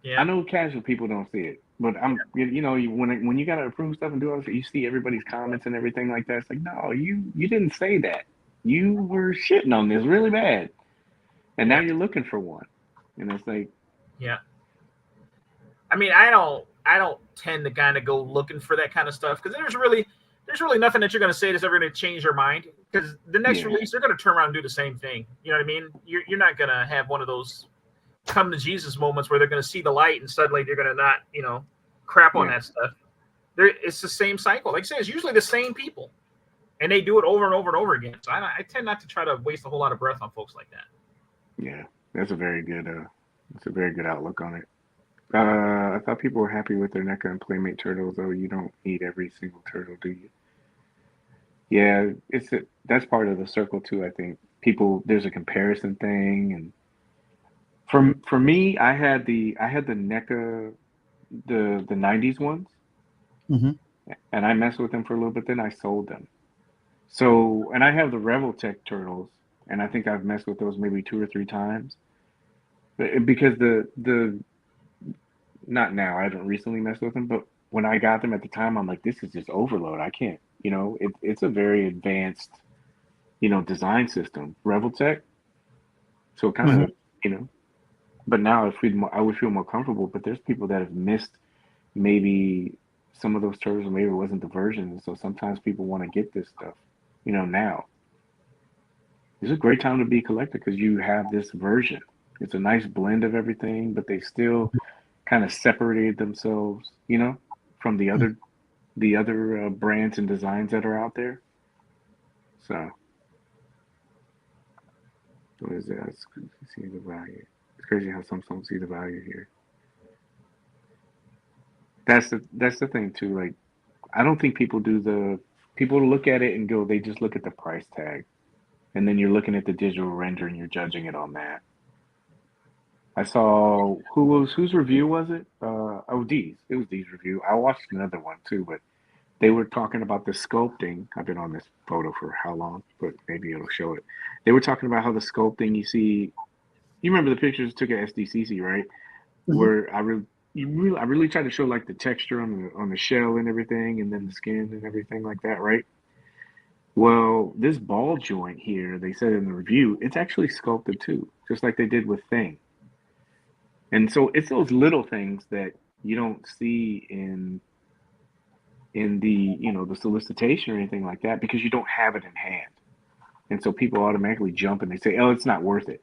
yeah. I know casual people don't see it, but you know, when you gotta approve stuff and do all this, you see everybody's comments and everything like that. It's like, no, you didn't say that. You were shitting on this really bad, and now you're looking for one, and it's like, yeah. I mean, I don't tend to kind of go looking for that kind of stuff because there's really nothing that you're going to say that's ever going to change your mind because the next release they're going to turn around and do the same thing. You know what I mean? You're not going to have one of those come to Jesus moments where they're going to see the light and suddenly they're going to not, you know, crap on that stuff. It's the same cycle. Like I say, it's usually the same people, and they do it over and over and over again. So I tend not to try to waste a whole lot of breath on folks like that. Yeah, that's a very good outlook on it. I thought people were happy with their NECA and Playmate turtles, though. You don't need every single turtle, do you? Yeah, that's part of the circle too. I think there's a comparison thing, and for me, I had the NECA, the '90s ones, Mm-hmm. and I messed with them for a little bit. Then I sold them. So, and I have the Revoltech turtles, and I think I've messed with those maybe 2 or 3 times, because the not now. I haven't recently messed with them, but when I got them at the time, I'm like, this is just overload. I can't, you know, it's a very advanced, you know, design system, Revoltech. So it kind of, you know, but now I would feel more comfortable. But there's people that have missed maybe some of those turtles, or maybe it wasn't the version. So sometimes people want to get this stuff, you know, now. It's a great time to be a collector because you have this version. It's a nice blend of everything, but they still kind of separated themselves, you know, from the other brands and designs that are out there. So, what is that? See the value. It's crazy how some don't see the value here. That's the thing too. Like, I don't think people look at it and go, they just look at the price tag, and then you're looking at the digital render and you're judging it on that. I saw whose review was it? D's. It was D's review. I watched another one too, but they were talking about the sculpting. I've been on this photo for how long, but maybe it'll show it. They were talking about how the sculpting you see. You remember the pictures took at SDCC, right? Mm-hmm. Where I really tried to show like the texture on the shell and everything, and then the skin and everything like that, right? Well, this ball joint here, they said in the review, it's actually sculpted too, just like they did with Thing. And so it's those little things that you don't see in the, you know, the solicitation or anything like that because you don't have it in hand. And so people automatically jump and they say, oh, it's not worth it.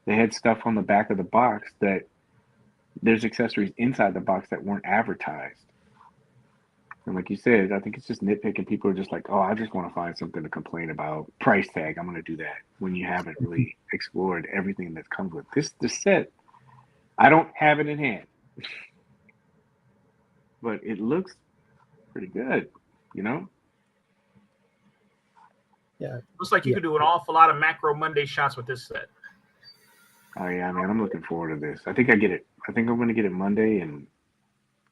They had stuff on the back of the box that there's accessories inside the box that weren't advertised. And like you said, I think it's just nitpicking. People are just like, oh, I just want to find something to complain about. Price tag, I'm going to do that. When you haven't really explored everything that comes with this set. I don't have it in hand, but it looks pretty good, you know? Yeah. Looks like you could do an awful lot of macro Monday shots with this set. Oh yeah, man, I'm looking forward to this. I think I get it. I think I'm gonna get it Monday, and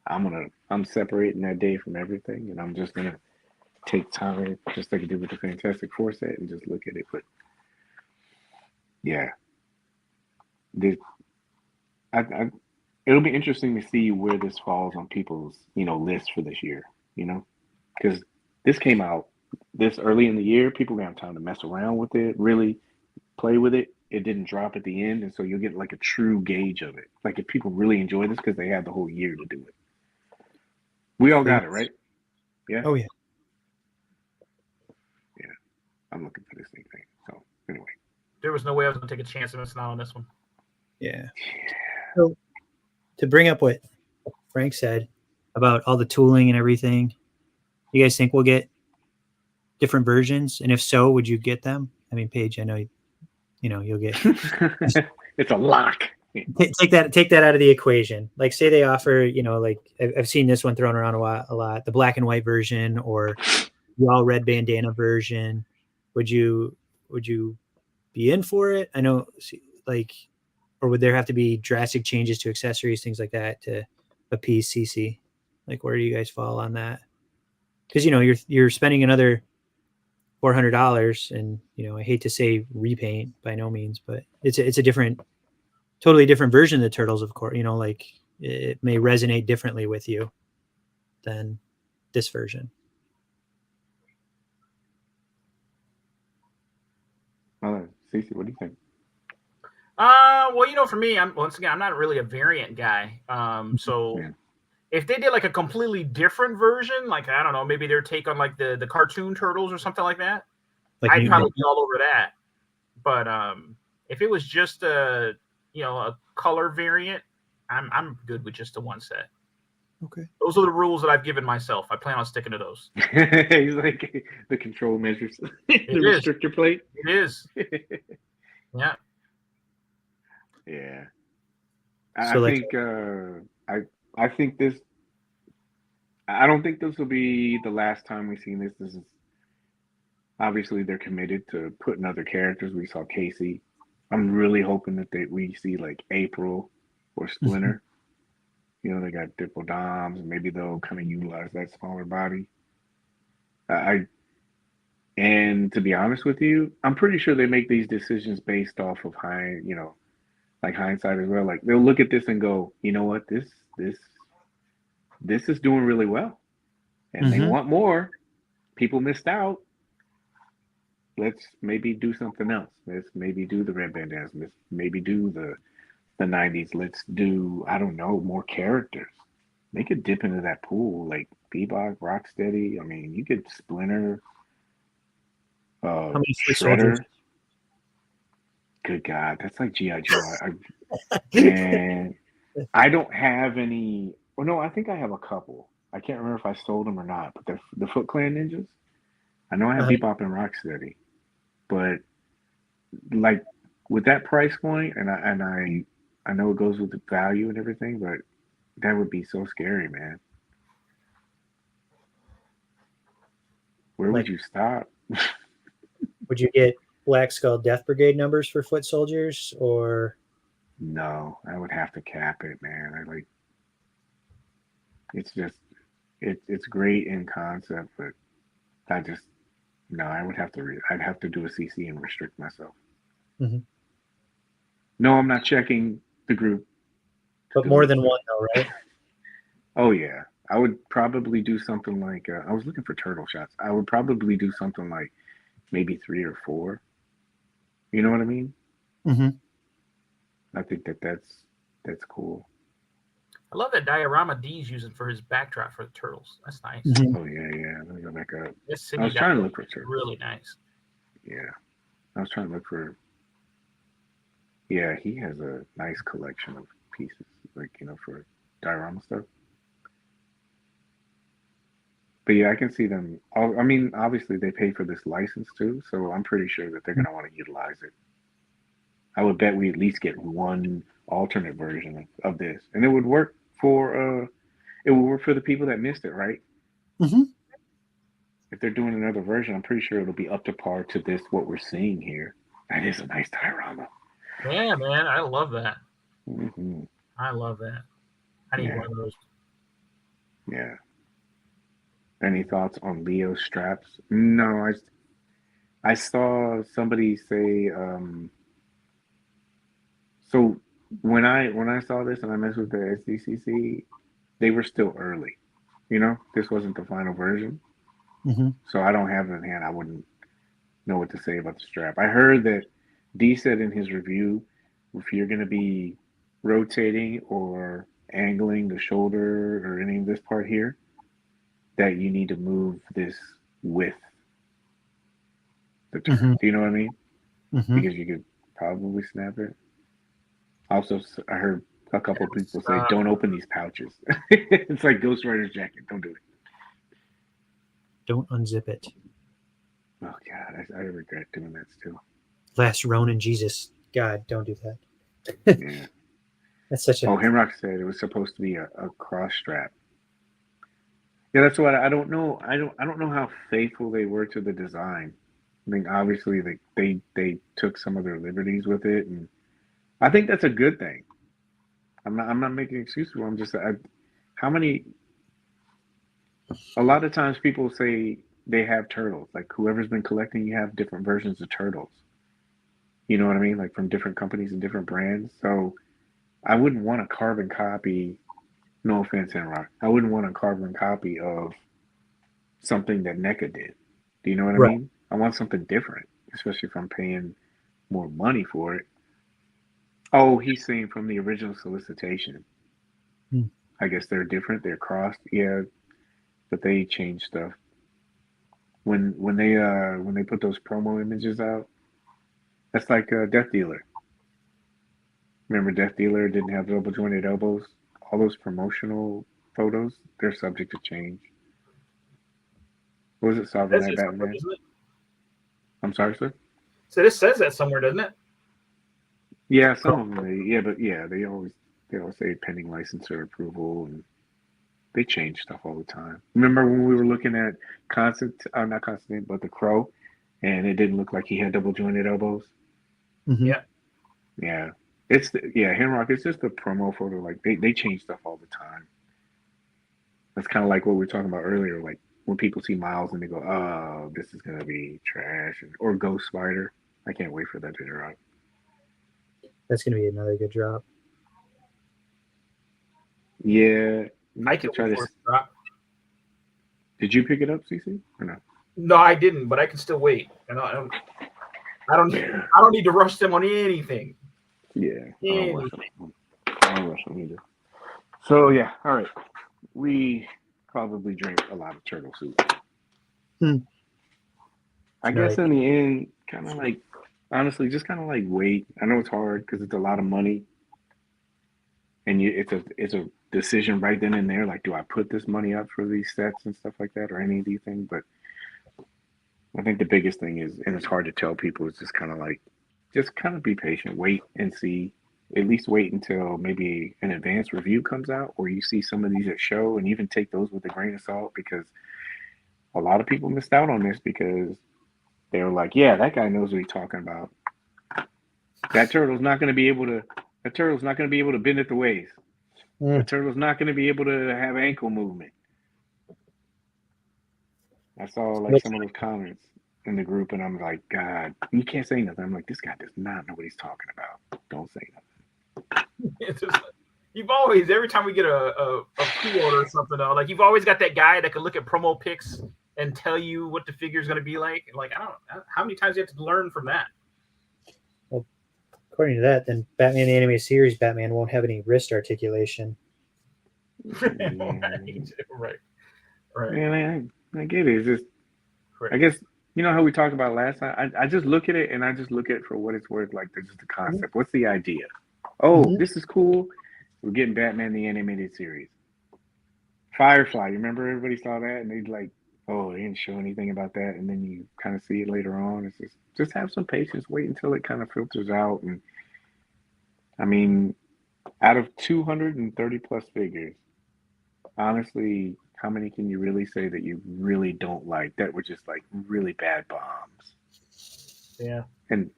I'm separating that day from everything, and I'm just gonna take time, just like I did with the Fantastic Four set, and just look at it. But yeah, this, it'll be interesting to see where this falls on people's list for this year. Because this came out this early in the year, people gonna have time to mess around with it, really play with it. It didn't drop at the end, and so you'll get like a true gauge of it. Like if people really enjoy this because they had the whole year to do it. We all got it, right? Yeah. Oh yeah. Yeah. I'm looking for this thing. So anyway. There was no way I was gonna take a chance of missing out on this one. Yeah. So to bring up what Frank said about all the tooling and everything, you guys think we'll get different versions? And if so, would you get them? I mean, Paige, I know you'll get. It's a lock. Take that out of the equation. Like, say they offer, like I've seen this one thrown around a lot, the black and white version or the all red bandana version. Would you be in for it? I know, like, or would there have to be drastic changes to accessories, things like that, to appease CC? Like, where do you guys fall on that? Because you're spending another $400, and I hate to say repaint by no means, but it's a totally different version of the Turtles, of course. Like it may resonate differently with you than this version. Cece, what do you think? Well, for me, I'm not really a variant guy. So Yeah. if they did like a completely different version, like I don't know, maybe their take on like the cartoon Turtles or something like that, Like I'd Mutant. probably be all over that. But if it was just a color variant, I'm good with just the one set. Okay. Those are the rules that I've given myself. I plan on sticking to those. He's like the control measures, the restrictor plate. It is. Yeah. Yeah. So I think this. I don't think this will be the last time we've seen this. This is obviously they're committed to putting other characters. We saw Casey. I'm really hoping that we see like April or Splinter. They got Dipple Doms, and maybe they'll kind of utilize that smaller body. And to be honest with you, I'm pretty sure they make these decisions based off of hindsight as well. Like they'll look at this and go, you know what, this is doing really well, and they want more. People missed out. Let's maybe do something else. Let's maybe do the red bandanas. Let's maybe do the 90s. Let's do, I don't know, more characters. They could dip into that pool like Bebop, Rocksteady. I mean, you could Splinter, how many Shredder. Soldiers? Good God, that's like G.I. Joe. And I don't have any. Well, no, I think I have a couple. I can't remember if I sold them or not. But the Foot Clan Ninjas, I know I have Bebop and Rocksteady, but like with that price point, and I know it goes with the value and everything, but that would be so scary, man. Where would you stop? Would you get Black Skull Death Brigade numbers for foot soldiers, or? No, I would have to cap it, man. It's just, it's great in concept, but I would have to, I'd have to do a CC and restrict myself. Mm-hmm. No, I'm not checking the group. But more than one, though, right? Oh, yeah. I would probably do something like, I was looking for turtle shots. I would probably do something like maybe 3 or 4. You know what I mean? Mm-hmm. I think that's cool. I love that diorama D's using for his backdrop for the turtles. That's nice. Mm-hmm. Oh, yeah. Let me go back up. This I was trying to look for turtles. Really nice. Yeah. I was trying to look for. Yeah, he has a nice collection of pieces, like, for diorama stuff. But yeah, I can see them. I mean, obviously they pay for this license too, so I'm pretty sure that they're gonna want to utilize it. I would bet we at least get one alternate version of this, and it would work for the people that missed it, right? Mm-hmm. If they're doing another version, I'm pretty sure it'll be up to par to this what we're seeing here. That is a nice diorama. Yeah, man, I love that. Mm-hmm. I love that. I need one of those. Yeah. Any thoughts on Leo straps? No, I saw somebody say. So when I saw this and I messed with the SDCC, they were still early. This wasn't the final version, Mm-hmm. so I don't have it in hand. I wouldn't know what to say about the strap. I heard that D said in his review, if you're going to be rotating or angling the shoulder or any of this part here, that you need to move this with the turn. Mm-hmm. Do you know what I mean? Mm-hmm. Because you could probably snap it. Also, I heard a couple of people say, don't open these pouches. It's like Ghost Rider's jacket. Don't do it. Don't unzip it. Oh, God. I regret doing that still. Last Ronin Jesus. God, don't do that. Yeah. That's such a... Oh, Hemrock said it was supposed to be a cross strap. Yeah, that's what I don't know. I don't know how faithful they were to the design. I think obviously they took some of their liberties with it, and I think that's a good thing. I'm not making excuses for them. I'm just how many. A lot of times people say they have turtles. Like whoever's been collecting, you have different versions of turtles. You know what I mean? Like from different companies and different brands. So I wouldn't want a carbon copy. No offense, Enrock. I wouldn't want a carbon copy of something that NECA did. Do you know what I mean? I want something different, especially if I'm paying more money for it. Oh, he's saying from the original solicitation. I guess they're different. They're crossed. Yeah, but they changed stuff. When they put those promo images out, that's like Death Dealer. Remember, Death Dealer didn't have double jointed elbows. All those promotional photos, they're subject to change. What was it, Sovereign Night Batman? I'm sorry, sir? So this says that somewhere, doesn't it? Yeah, some of them, they always say pending licensor approval, and they change stuff all the time. Remember when we were looking at not Constantine, but the Crow, and it didn't look like he had double jointed elbows? Mm-hmm. Yeah. Yeah. Henrock, it's just a promo photo. Like they change stuff all the time. That's kind of like what we were talking about earlier. Like when people see Miles and they go, "Oh, this is gonna be trash," or Ghost Spider. I can't wait for that to drop. That's gonna be another good drop. Yeah, I can try this. Did you pick it up, CC, or no? No, I didn't, but I can still wait. And I don't need to rush them on anything. Yeah, I don't rush them either. So yeah, all right. We probably drink a lot of turtle soup. I guess in the end, kind of like, honestly, just kind of like wait. I know it's hard because it's a lot of money, and it's a decision right then and there. Like, do I put this money up for these sets and stuff like that, or any of these things? But I think the biggest thing is, and it's hard to tell people, is just kind of be patient, wait and see. At least wait until maybe an advanced review comes out, or you see some of these at show, and even take those with a grain of salt, because a lot of people missed out on this because they were like, "Yeah, that guy knows what he's talking about. That turtle's not going to be able to. The turtle's not going to be able to bend at the waist. The turtle's not going to be able to have ankle movement." I saw like some of those comments in the group, and I'm like, God, you can't say nothing. I'm like, this guy does not know what he's talking about. Don't say nothing. It's just, you've always, every time we get a pre-order or something, though, like you've always got that guy that can look at promo pics and tell you what the figure is going to be like. Like, I don't know how many times you have to learn from that. Well, according to that, then Batman the Animated Series Batman won't have any wrist articulation. Right. Man, I get it. It's just, Correct. I guess, you know how we talked about last time? I just look at it, and I just look at it for what it's worth. Like, there's just a concept. What's the idea? Oh, this is cool. We're getting Batman the Animated Series. Firefly, you remember everybody saw that? And they like oh, they didn't show anything about that, and then you kind of see it later on. It's just have some patience, wait until it kind of filters out. And I mean, out of 230 plus figures, honestly, how many can you really say that you really don't like, that were just like really bad bombs? Yeah. And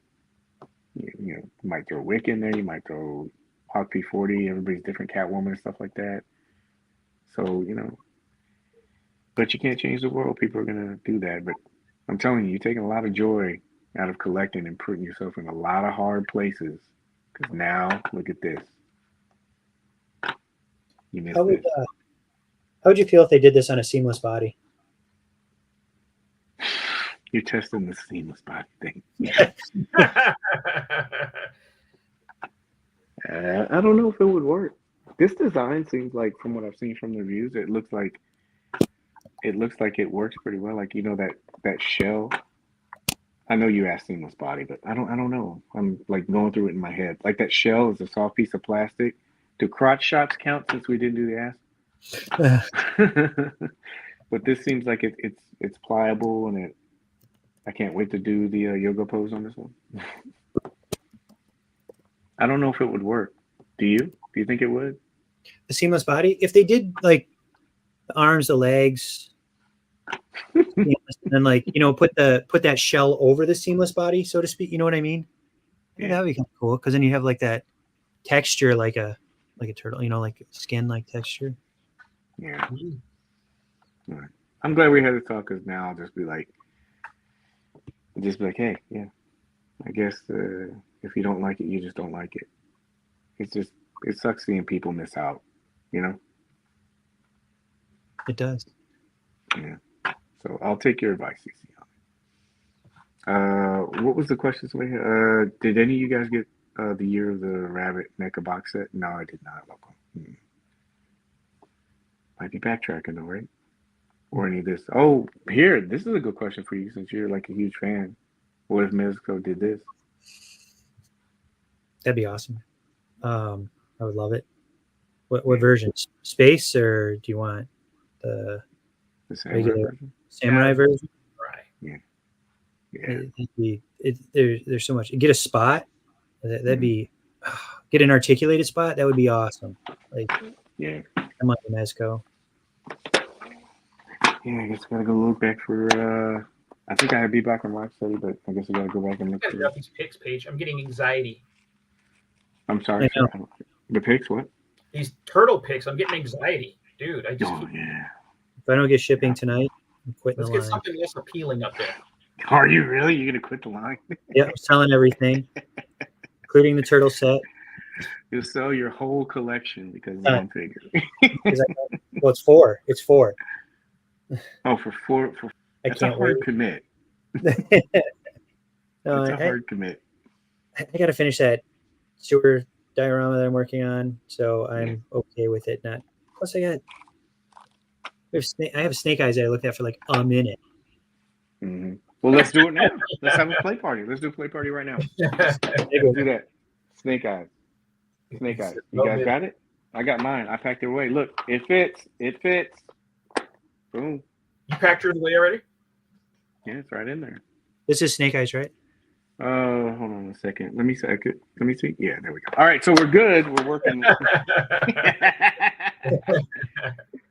you know, you might throw Wick in there, you might throw Hawk P40, everybody's different, Catwoman and stuff like that. So, you know, but you can't change the world. People are gonna do that. But I'm telling you, you're taking a lot of joy out of collecting and putting yourself in a lot of hard places. Because now, look at this. You missed this. How would you feel if they did this on a seamless body? You're testing the seamless body thing. I don't know if it would work. This design seems like, from what I've seen from the reviews, it looks like it works pretty well. Like, you know, that shell. I know you asked seamless body, but I don't know. I'm like going through it in my head. Like, that shell is a soft piece of plastic. Do crotch shots count since we didn't do the ass? But this seems like it's pliable, and I can't wait to do the yoga pose on this one. I don't know if it would work. Do you? Do you think it would? The seamless body? If they did like the arms, the legs, and then like, you know, put that shell over the seamless body, so to speak. You know what I mean? Yeah, that would be kind of cool, because then you have like that texture, like a turtle. You know, like skin like texture. Yeah. All right. I'm glad we had to talk, because now I'll just be like, hey, yeah, I guess if you don't like it, you just don't like it. It sucks seeing people miss out, you know? It does. Yeah. So I'll take your advice, CC. What was the question? Did any of you guys get the Year of the Rabbit NECA box set? No, I did not. Might be backtracking though, right? Or any of this. Oh, here, this is a good question for you, since you're like a huge fan. What if Mezco did this? That'd be awesome. I would love it. What version? Space, or do you want the regular version? samurai version? Right. Yeah. There's so much. Get a spot. That'd be. Get an articulated spot. That would be awesome. Like, yeah. I'm on the Mezco. Yeah, I guess I gotta go look back for. I think I had Bebop and Rocksteady, but I guess I gotta go back and look. I got these pics, Paige. I'm getting anxiety. I'm sorry. The pics? What? These turtle pics. I'm getting anxiety, dude. I just. Yeah. If I don't get shipping tonight, I'm quitting Let's the get line. something less appealing up there. Are you really? You're gonna quit the line? Yeah, I'm selling everything, including the turtle set. You'll sell your whole collection because of one figure. Well, it's four. It's four. Oh, for four. That's a hard commit. No, it's a hard commit. I got to finish that sewer diorama that I'm working on, so I'm okay with it. Plus, I have snake eyes that I looked at for like a minute. Mm-hmm. Well, let's do it now. Let's have a play party. Let's do a play party right now. Let's do that. Snake eyes. Snake eyes. You guys got it? I got mine. I packed it away. Look, it fits. It fits. Boom. You packed yours away already? Yeah, it's right in there. This is snake eyes, right? Hold on a second. Let me see. Yeah, there we go. All right, so we're good. We're working.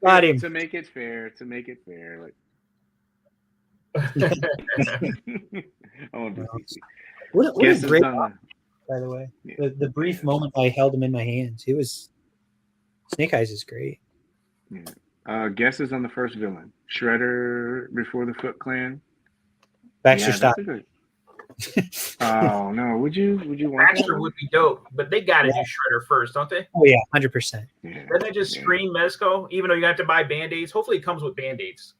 Got him. To make it fair. Like, what a great box, by the way. Yeah. The brief moment I held him in my hands, it was Snake Eyes is great. Yeah. Guesses on the first villain. Shredder before the Foot Clan. Baxter, stop. Oh no! Would you want Baxter would be dope, but they got to do Shredder first, don't they? Oh yeah, 100%. Then they just scream Mezco, even though you have to buy Band-Aids. Hopefully it comes with Band-Aids,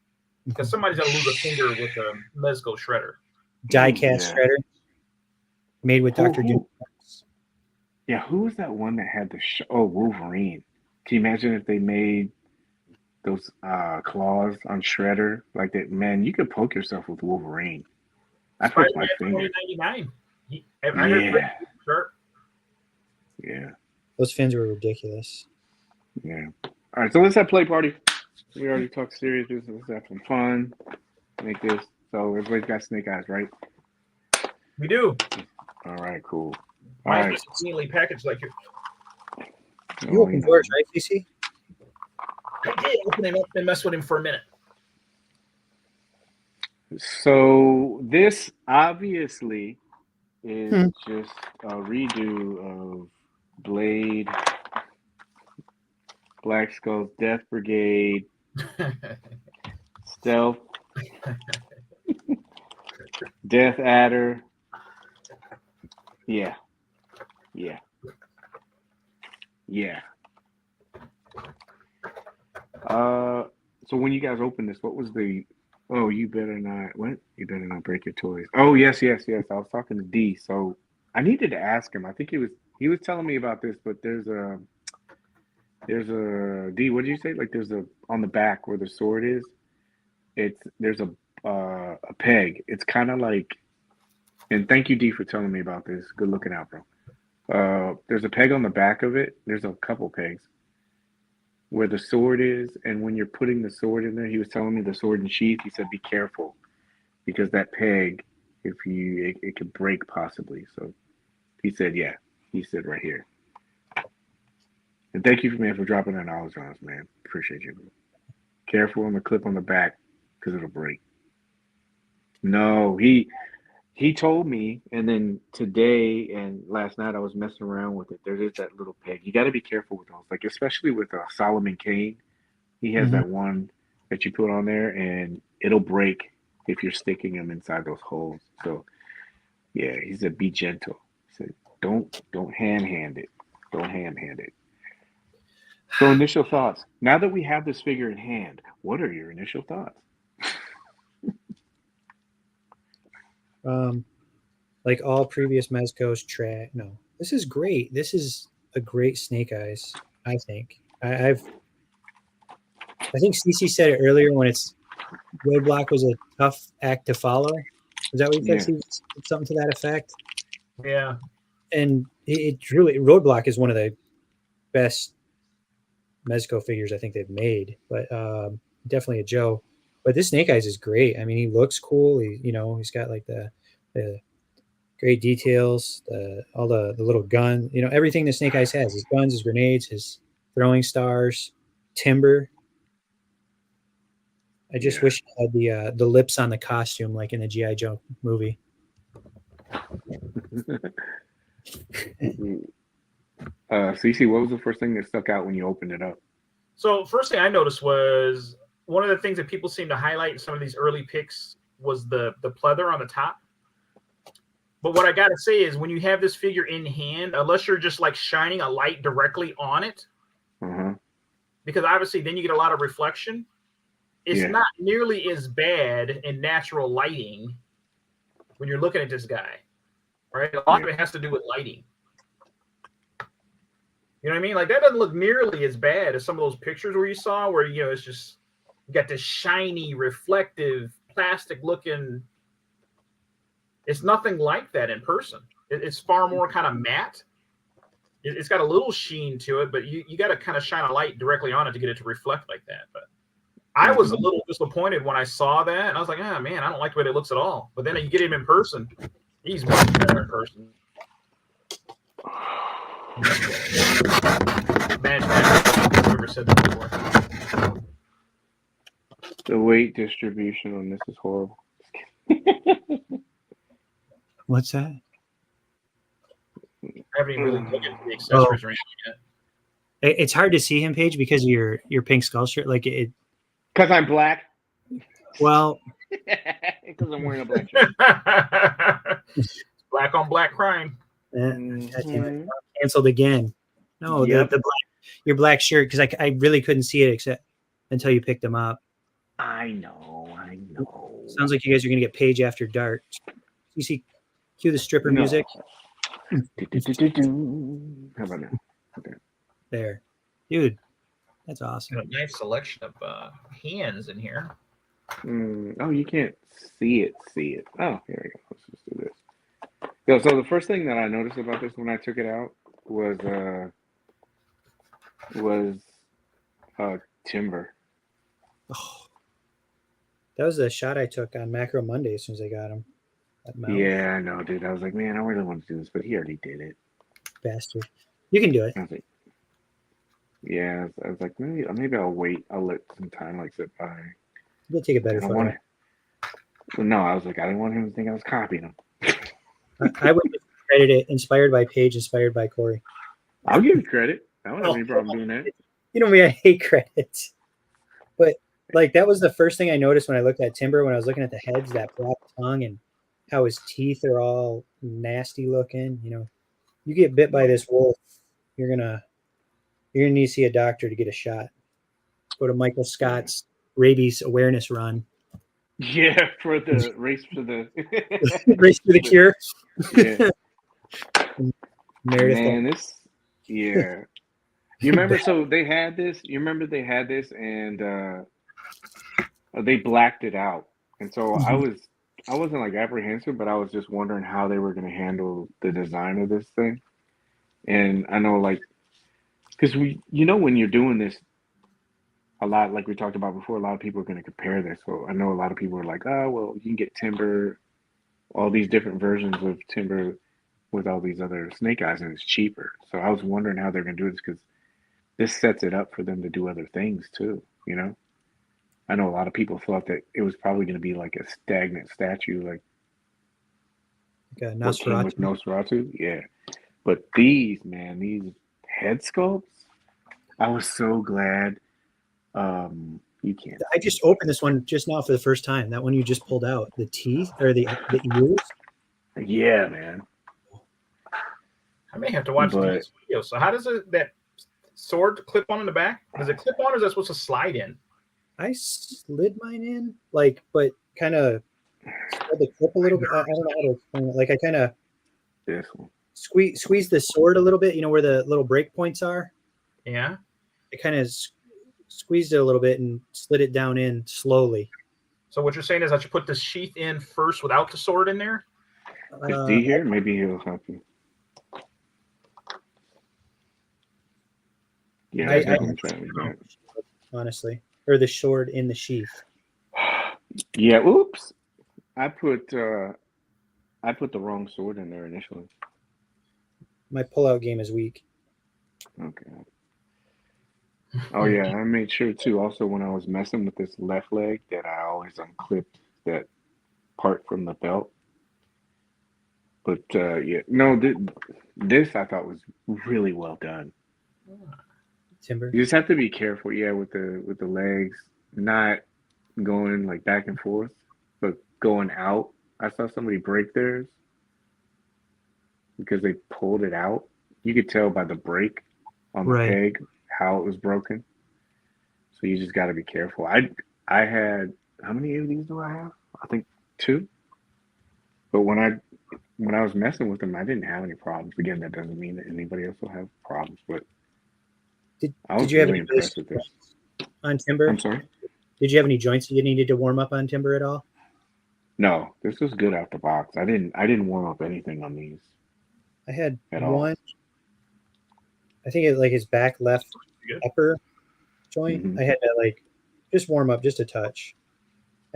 because somebody's gonna lose a finger with a Mezco Shredder. Die-cast Shredder, made with Dr. Doom. Yeah, who was that one that had the Wolverine? Can you imagine if they made those claws on Shredder like that? Man, you could poke yourself with Wolverine. I put my finger. Yeah. Those fins were ridiculous. Yeah. All right, so let's have play party. We already talked serious business. Let's have some fun. Make this. So everybody's got snake eyes, right? We do. All right, cool. All Mine's right. just neatly packaged like you. You Oh, opened yours, right, CC? I did open him up and mess with him for a minute. So this obviously is just a redo of Blade, Black Skull's Death Brigade, Stealth, Death Adder. Yeah. So when you guys opened this, what was the? Oh, you better not. What? You better not break your toys. Oh, yes. I was talking to D. So I needed to ask him. I think he was telling me about this, but there's a D. What did you say? Like there's a on the back where the sword is. There's a peg. It's kind of like. And thank you, D, for telling me about this. Good looking out, bro. There's a peg on the back of it. There's a couple pegs where the sword is, and when you're putting the sword in there, he was telling me the sword and sheath. He said, "Be careful, because that peg, it could break possibly." So he said, "Yeah." He said right here. And thank you, man, for dropping that knowledge on us, man. Appreciate you. Careful on the clip on the back, because it'll break. No, he told me, and then today and last night I was messing around with it. There is that little peg. You got to be careful with those, like especially with Solomon Kane. He has that one that you put on there, and it'll break if you're sticking them inside those holes. So, yeah, he said be gentle. He said don't hand it. Don't hand it. So, initial thoughts. Now that we have this figure in hand, what are your initial thoughts? Like all previous Mezcos, no, this is great. This is a great Snake Eyes. I think I think CC said it earlier when Roadblock was a tough act to follow. Is that what you said? Yeah. Something to that effect. Yeah, and it really Roadblock is one of the best Mezco figures I think they've made, but definitely a Joe. But this Snake Eyes is great. I mean, he looks cool. He's got like the great details, all the little gun, everything the Snake Eyes has, his guns, his grenades, his throwing stars, timber. I just wish he had the lips on the costume like in the G.I. Joe movie. CC, what was the first thing that stuck out when you opened it up? So first thing I noticed was one of the things that people seem to highlight in some of these early picks was the pleather on the top. But what I got to say is when you have this figure in hand, unless you're just like shining a light directly on it, because obviously then you get a lot of reflection, it's not nearly as bad in natural lighting when you're looking at this guy, right? A lot of it has to do with lighting. You know what I mean? Like that doesn't look nearly as bad as some of those pictures where you saw where, it's just, you got this shiny, reflective, plastic looking. It's nothing like that in person. It's far more kind of matte. It's got a little sheen to it, but you got to kind of shine a light directly on it to get it to reflect like that. But I was a little disappointed when I saw that. And I was like, oh, man, I don't like the way it looks at all. But then you get him in person. He's much better in person. Man, I've never said that before. The weight distribution on this is horrible. What's that? I haven't even really looked at the accessories or anything yet. It's hard to see him, Paige, because of your pink skull shirt. Like it. Because I'm black. Well, because I'm wearing a black shirt. Black on black crime. Canceled again. No, your black shirt, because I really couldn't see it except until you picked them up. I know. Sounds like you guys are gonna get Paige after dark. You see, cue the stripper music. How about now? Okay. There, dude, that's awesome. A nice selection of hands in here. Oh, you can't see it. Oh, here we go. Let's just do this. So the first thing that I noticed about this when I took it out was timber. Oh, that was the shot I took on Macro Monday as soon as I got him. That mouth. Yeah, I know, dude. I was like, man, I really want to do this, but he already did it. Bastard. You can do it. I was like, yeah, I was like, maybe I'll wait. I'll let some time like sit by. You'll take a I better don't photo. want it. Well, no, I was like, I didn't want him to think I was copying him. I would credit it inspired by Paige, inspired by Cory. I'll give you credit. I don't have any problem doing that. You know me, I hate credit. But like that was the first thing I noticed when I looked at Timber, when I was looking at the heads, that black tongue and how his teeth are all nasty looking. You know, you get bit by this wolf, you're gonna need to see a doctor to get a shot. Go to Michael Scott's rabies awareness run. Yeah, for the race for the Race for the cure. Yeah. Meredith. Man, this yeah. You remember? So they had this. You remember they had this, and they blacked it out. And so I wasn't like apprehensive, but I was just wondering how they were going to handle the design of this thing. And I know, like, because when you're doing this a lot, like we talked about before, a lot of people are going to compare this. So I know a lot of people are like, oh, well, you can get Timber, all these different versions of Timber with all these other snake eyes, and it's cheaper. So I was wondering how they're going to do this, because this sets it up for them to do other things too, you know? I know a lot of people thought that it was probably going to be like a stagnant statue, like what came with Nosferatu. Yeah. But these head sculpts, I was so glad. You can't. I just opened this one just now for the first time. That one you just pulled out. The teeth or the ears. Yeah, man. I may have to watch this video. So how does that sword clip on in the back? Does it clip on, or is that supposed to slide in? I slid mine in, like, but kind of spread the clip a little bit. I don't know how to explain it. Like, I kind of squeeze the sword a little bit. You know where the little break points are? Yeah. I kind of squeezed it a little bit and slid it down in slowly. So what you're saying is I should put the sheath in first without the sword in there? Is D here? Maybe he'll help you. Yeah, I honestly, or the sword in the sheath. Yeah. Oops. I put the wrong sword in there initially. My pullout game is weak. Okay. Oh yeah, I made sure too. Also, when I was messing with this left leg, that I always unclipped that part from the belt. But yeah, no, this I thought was really well done. Timber. You just have to be careful, yeah, with the legs, not going like back and forth, but going out. I saw somebody break theirs because they pulled it out. You could tell by the break on the peg how it was broken. So you just got to be careful. I had, how many of these do I have? I think 2. But when I was messing with them, I didn't have any problems. Again, that doesn't mean that anybody else will have problems, but I was really impressed with this. On Timber? I'm sorry? Did you have any joints that you needed to warm up on Timber at all? No, this was good out the box. I didn't warm up anything on these. I had at one. All. I think it like his back left upper joint. Mm-hmm. I had to like just warm up just a touch.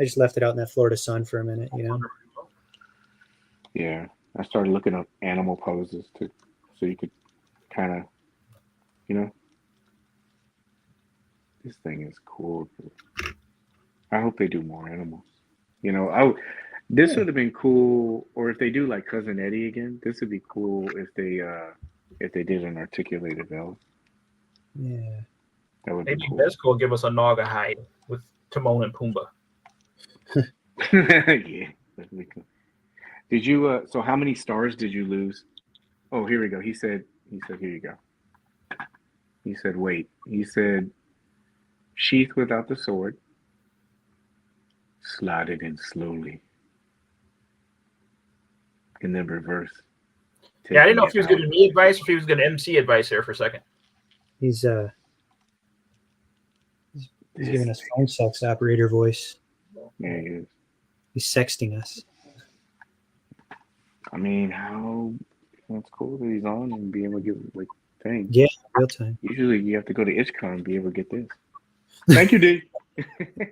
I just left it out in that Florida sun for a minute, you know. Yeah, I started looking up animal poses too, so you could kind of, you know. This thing is cool. I hope they do more animals. You know, this would have been cool, or if they do like Cousin Eddie again, this would be cool if they did an articulated belt. Yeah. That would Maybe be cool. Mezco will give us a Naga hide with Timon and Pumbaa. Yeah, that'd be cool. Did you so how many stars did you lose? Oh, here we go. He said here you go. He said wait. He said sheath without the sword. Slide it in slowly. And then reverse. Yeah, I didn't know if he was giving me advice or if he was giving MC advice there for a second. He's giving us phone sex operator voice. Yeah, he is. He's sexting us. I mean, that's cool that he's on and be able to get like things. Yeah, real time. Usually you have to go to IshCon and be able to get this. Thank you, D.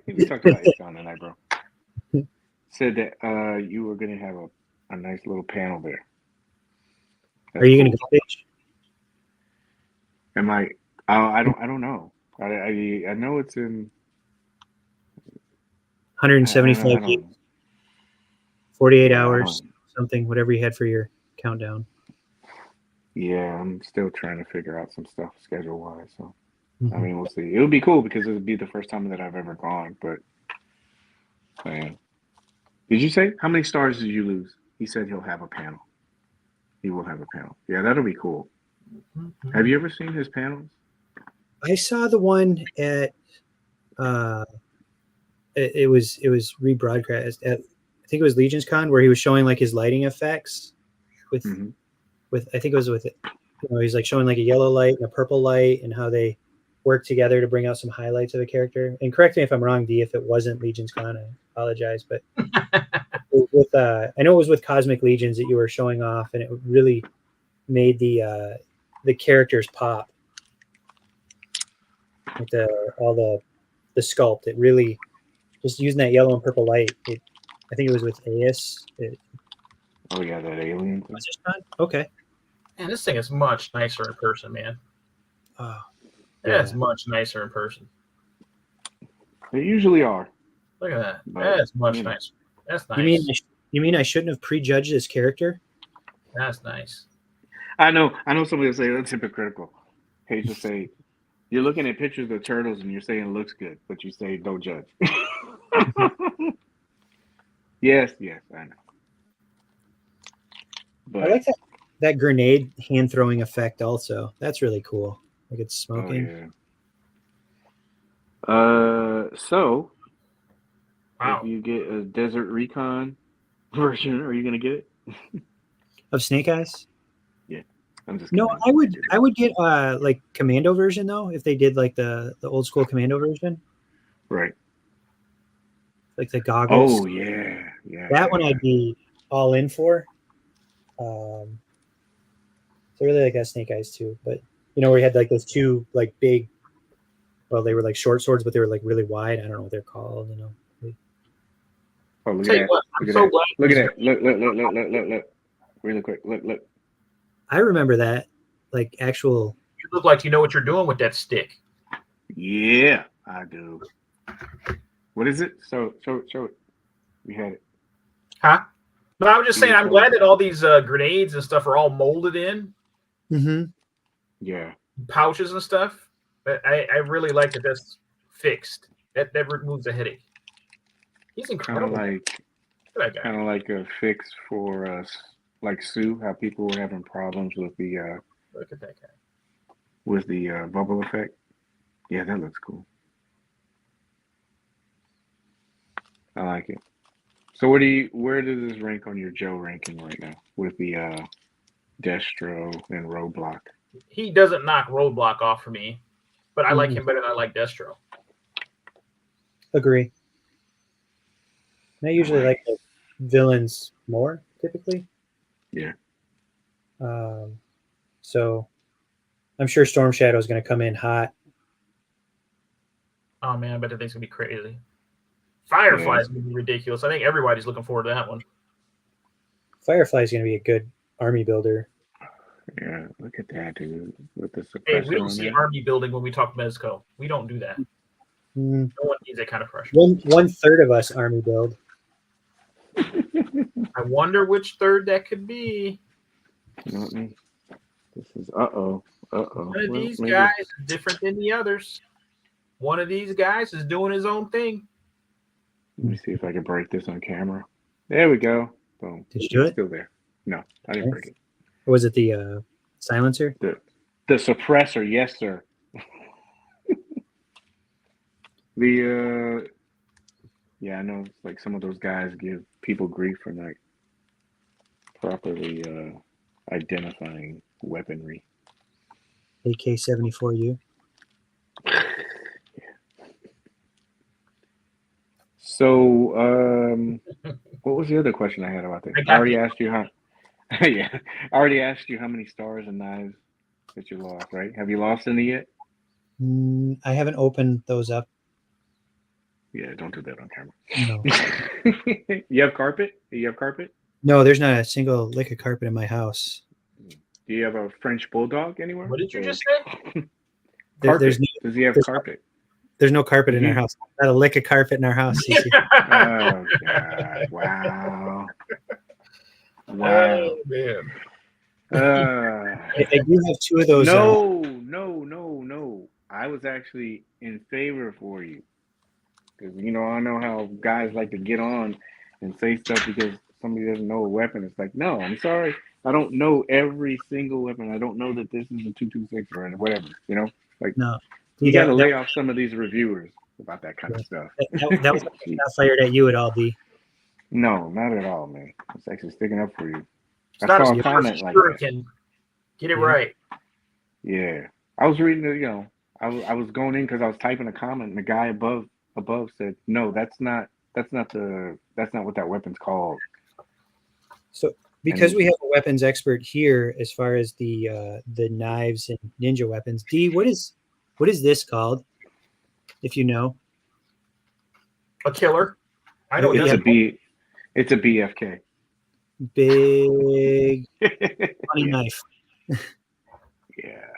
We talked about Ishon tonight, bro. Said that you were gonna have a nice little panel there. Are you going to go, Paige? Am I? I don't know. I know it's in 175 I gigs, don't, 48 yeah, I hours, don't. something, whatever you had for your countdown. Yeah, I'm still trying to figure out some stuff schedule wise. So I Mhm. mean, we'll see. It would be cool because it would be the first time that I've ever gone. But man, did you say how many stars did you lose? He said he'll have a panel. He will have a panel. Yeah, that'll be cool. Have you ever seen his panels? I saw the one at it was rebroadcast at, I think it was Legion's Con, where he was showing like his lighting effects with Mm-hmm. I think it was with it. He's like showing like a yellow light and a purple light and how they work together to bring out some highlights of a character. And correct me if I'm wrong, D, if it wasn't Legion's Con, I apologize. But with I know it was with Cosmic Legions that you were showing off, and it really made the characters pop with all the sculpt. It really just using that yellow and purple light. I think it was with AS. Oh yeah, that alien thing. Was it IshCon? Okay. Man, this thing is much nicer in person, man. Oh, Yeah, it's yeah. much nicer in person. They usually are. Look at that. But, That's much you know. nicer. That's nice. You mean I shouldn't have prejudged this character? That's nice. I know somebody will say that's hypocritical. Hate to say, you're looking at pictures of turtles and you're saying it looks good, but you say don't judge. Yes, I know. But I like that grenade hand throwing effect also. That's really cool. Like it's smoking. oh yeah. So Wow. if you get a Desert Recon version, are you gonna get it? Of Snake Eyes? Yeah. I'm just No, kidding. I would get like Commando version though, if they did like the old school Commando version. Right. Like the goggles. Oh yeah. That one I'd be all in for. So I really like that Snake Eyes too. But where you had like those two like big, well, they were like short swords, but they were like really wide. I don't know what they're called, Oh, look Tell at you that. what, I'm so glad. Look at that. Look. Really quick. Look. I remember that. Like actual. You look like you know what you're doing with that stick. Yeah, I do. What is it? Show it. We had it. Huh? But I was just saying, I'm glad that all these grenades and stuff are all molded in Mm-hmm. Yeah. pouches and stuff. But I really like that that's fixed. That removes a headache. He's incredible. Kind of like a fix for us, like Sue, how people were having problems with the Look at that guy. with the bubble effect. Yeah, that looks cool. I like it. So where does this rank on your Joe ranking right now with the Destro and Roadblock? He doesn't knock Roadblock off for me, but I like him better than I like Destro. Agree. I usually like the villains more typically. Yeah. So I'm sure Storm Shadow is going to come in hot. Oh man, I bet that thing's gonna be crazy. Firefly is gonna be ridiculous. I think everybody's looking forward to that one. Firefly is going to be a good army builder. Yeah, look at that, dude. With the suppressor. Hey, we don't on see there. army building when we talk Mezco. We don't do that. Mm. No one needs that kind of pressure. One third of us army build. I wonder which third that could be. This is uh-oh. One of these guys is different than the others. One of these guys is doing his own thing. Let me see if I can break this on camera. There we go. Boom. Did you do it? Still there. No, I didn't break it. Or was it the silencer? The suppressor, yes, sir. Yeah, I know it's like some of those guys give people grief for not properly identifying weaponry. AK-74U. So, what was the other question I had about this? I already asked you how. Yeah, I already asked you how many stars and knives that you lost. Right? Have you lost any yet? I haven't opened those up. Yeah, don't do that on camera. No. You have carpet? You have carpet? No, there's not a single lick of carpet in my house. Do you have a French bulldog anywhere? What did you Or just say? carpet? There's no, Does he have there's carpet? there's no carpet in our Mhm. house. Not a lick of carpet in our house. CC. Oh God! Wow! Wow! Oh man. I do have two of those. No. I was actually in favor for you because I know how guys like to get on and say stuff because somebody doesn't know a weapon. It's like, no, I'm sorry, I don't know every single weapon. I don't know that this is a 226 or whatever. Like No, you that, got to that, lay off some of these reviewers about that kind of stuff. that was not fired at you at all, D. No, not at all, man. It's actually sticking up for you. It's I not saw a a comment like sure that. can get it Yeah. right. Yeah, I was reading the, I was going in because I was typing a comment, and the guy above said, "No, that's not what that weapon's called." So because And we have a weapons expert here, as far as the knives and ninja weapons, D, what is this called? If you know, A killer. I know. it's Yeah. it's a BFK. big money Yeah. knife. Yeah.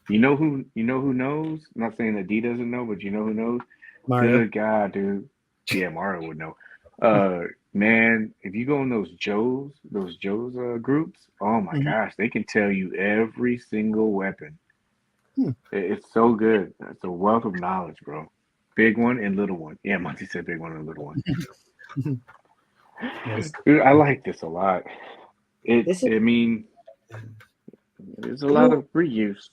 You know who knows? I'm not saying that D doesn't know, but you know who knows? Mario. Good God, dude. Yeah, Mario would know. Man, if you go in those Joe's groups, oh my Mhm. gosh, they can tell you every single weapon. Hmm. It's so good. It's a wealth of knowledge, bro. Big one and little one. Yeah, Monty said big one and little one. Yes. Dude, I like this a lot. This is- I mean, there's a lot of reuse.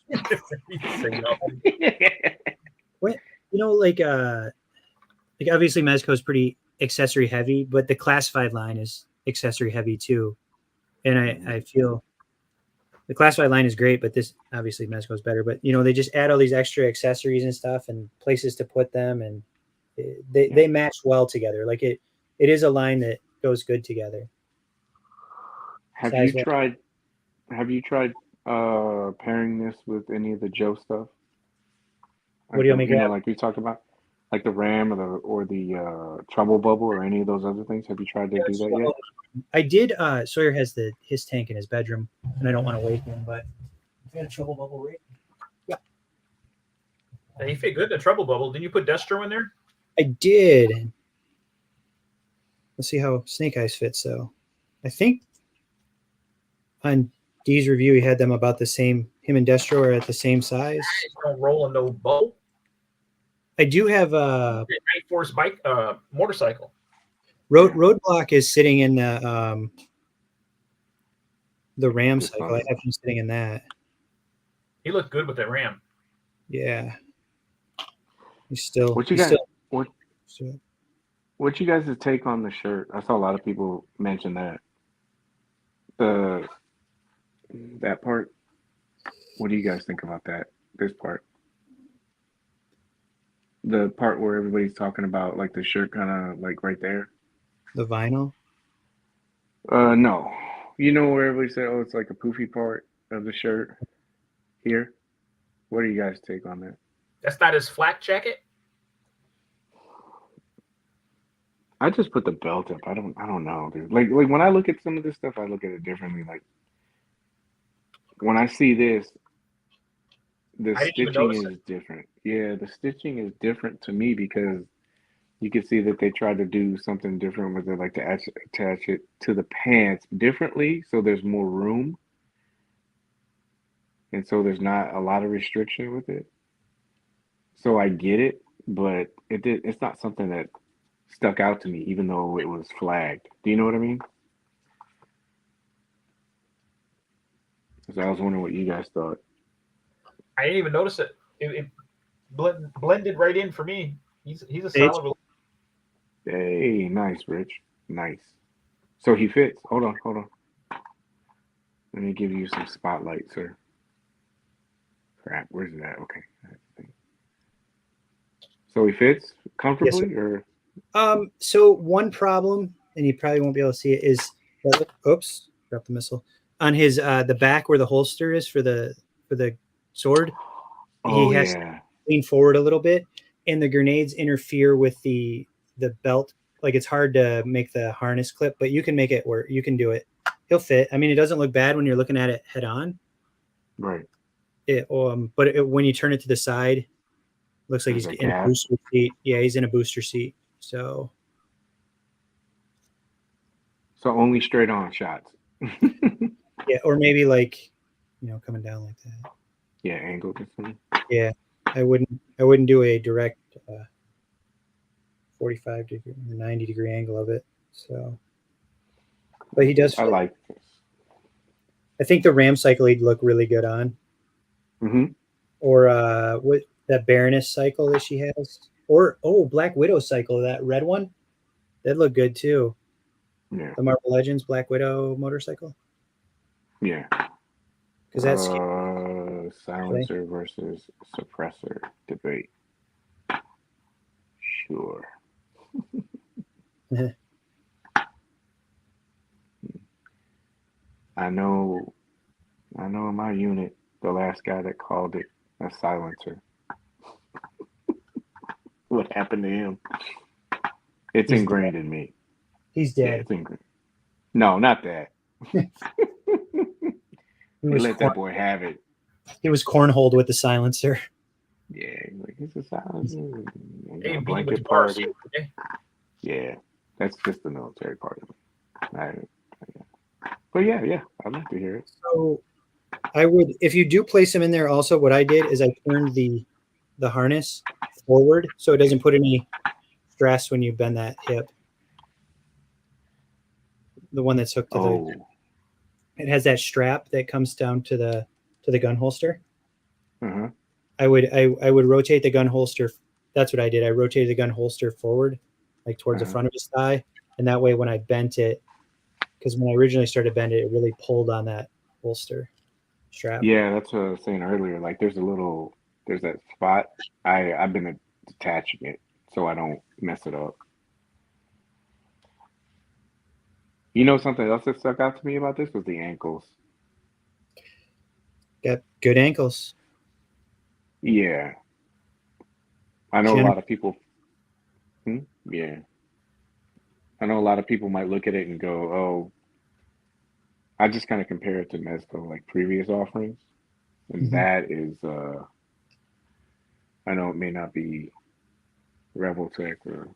like obviously Mezco is pretty accessory heavy, but the classified line is accessory heavy too. And I feel the classified line is great, but this obviously Mezco is better. But they just add all these extra accessories and stuff and places to put them, and they match well together. Like it is a line that goes good together. Have you tried pairing this with any of the Joe stuff? What do you want me to grab? Like we talked about, like the RAM or the trouble bubble or any of those other things? Have you tried to do that yet? I did. Sawyer has his tank in his bedroom, and I don't want to wake him, but I got a trouble bubble right. Yeah, He fit good in the trouble bubble. Didn't you put Destro in there? I did. Let's see how Snake Eyes fits. So, I think on D's review, he had them about the same. Him and Destro are at the same size. Don't roll in no bubble. I do have Night Force bike, motorcycle. Roadblock is sitting in the RAM Good cycle. fun. I have him sitting in that. He looked good with that ram. Yeah. He's still. What you he's guys? still- What you guys' take on the shirt? I saw a lot of people mention that. That part. What do you guys think about that? This part. The part where everybody's talking about like the shirt kind of like right there. the vinyl. No. You know where everybody said, oh, it's like a poofy part of the shirt here? What do you guys take on that? That's not his flak jacket. I just put the belt up. I don't know, dude. Like when I look at some of this stuff, I look at it differently. Like when I see this, the I didn't even stitching notice is different. Yeah, the stitching is different to me because you can see that they tried to do something different with it, like to attach it to the pants differently, so there's more room, and so there's not a lot of restriction with it. So I get it, but it's not something that stuck out to me, even though it was flagged. Do you know what I mean? So I was wondering what you guys thought. I didn't even notice it. It blended right in for me. He's a Paige? solid. Hey, nice, Rich. Nice. So he fits. Hold on. Let me give you some spotlight, sir. Crap, where's it at? Okay. So he fits comfortably, or? So one problem, and you probably won't be able to see it, is that, oops, dropped the missile on his the back where the holster is for the sword. Oh He has yeah. to lean forward a little bit, and the grenades interfere with the belt. Like it's hard to make the harness clip, but you can make it work. You can do it. He'll fit. I mean, it doesn't look bad when you're looking at it head on. Right. When you turn it to the side, looks like There's he's a in a gap. booster seat. Yeah, he's in a booster seat. So only straight on shots. yeah, or maybe like, coming down like that. Yeah, angled or something. Yeah, I wouldn't do a direct 45 degree or 90 degree angle of it. So, but he does. I like this. I think the Ram cycle he'd look really good on. Mm-hmm. Or what that Baroness cycle that she has, or Black Widow cycle, that red one, that'd look good too. Yeah. The Marvel Legends Black Widow motorcycle. Yeah. Because that's silencer versus suppressor debate. Sure. I know in my unit, the last guy that called it a silencer. What happened to him? It's He's ingrained dead. in me. He's Yeah, dead. it's ingrained. No, not that. He let that boy have it. He was cornholed with the silencer. Yeah, like it's a silencer. Hey, A beat blanket with the bars, party. okay? Yeah, that's just the military part of it. But yeah, I'd like to hear it. So I would, if you do place him in there also, what I did is I turned the harness forward so it doesn't put any stress when you bend that hip. The one that's hooked to it has that strap that comes down to the gun holster. Uh-huh. I would rotate the gun holster. That's what I did. I rotated the gun holster forward, like towards the front of his thigh, and that way when I bent it, because when I originally started to bend it, it really pulled on that holster strap. Yeah, that's what I was saying earlier. Like there's that spot. I've been detaching it so I don't mess it up. You know, something else that stuck out to me about this was the ankles. Got good ankles. Yeah. I know a lot of people. Yeah. I know a lot of people might look at it and go, oh, I just kind of compare it to Mezco, like previous offerings. And that is, I know it may not be Revoltech or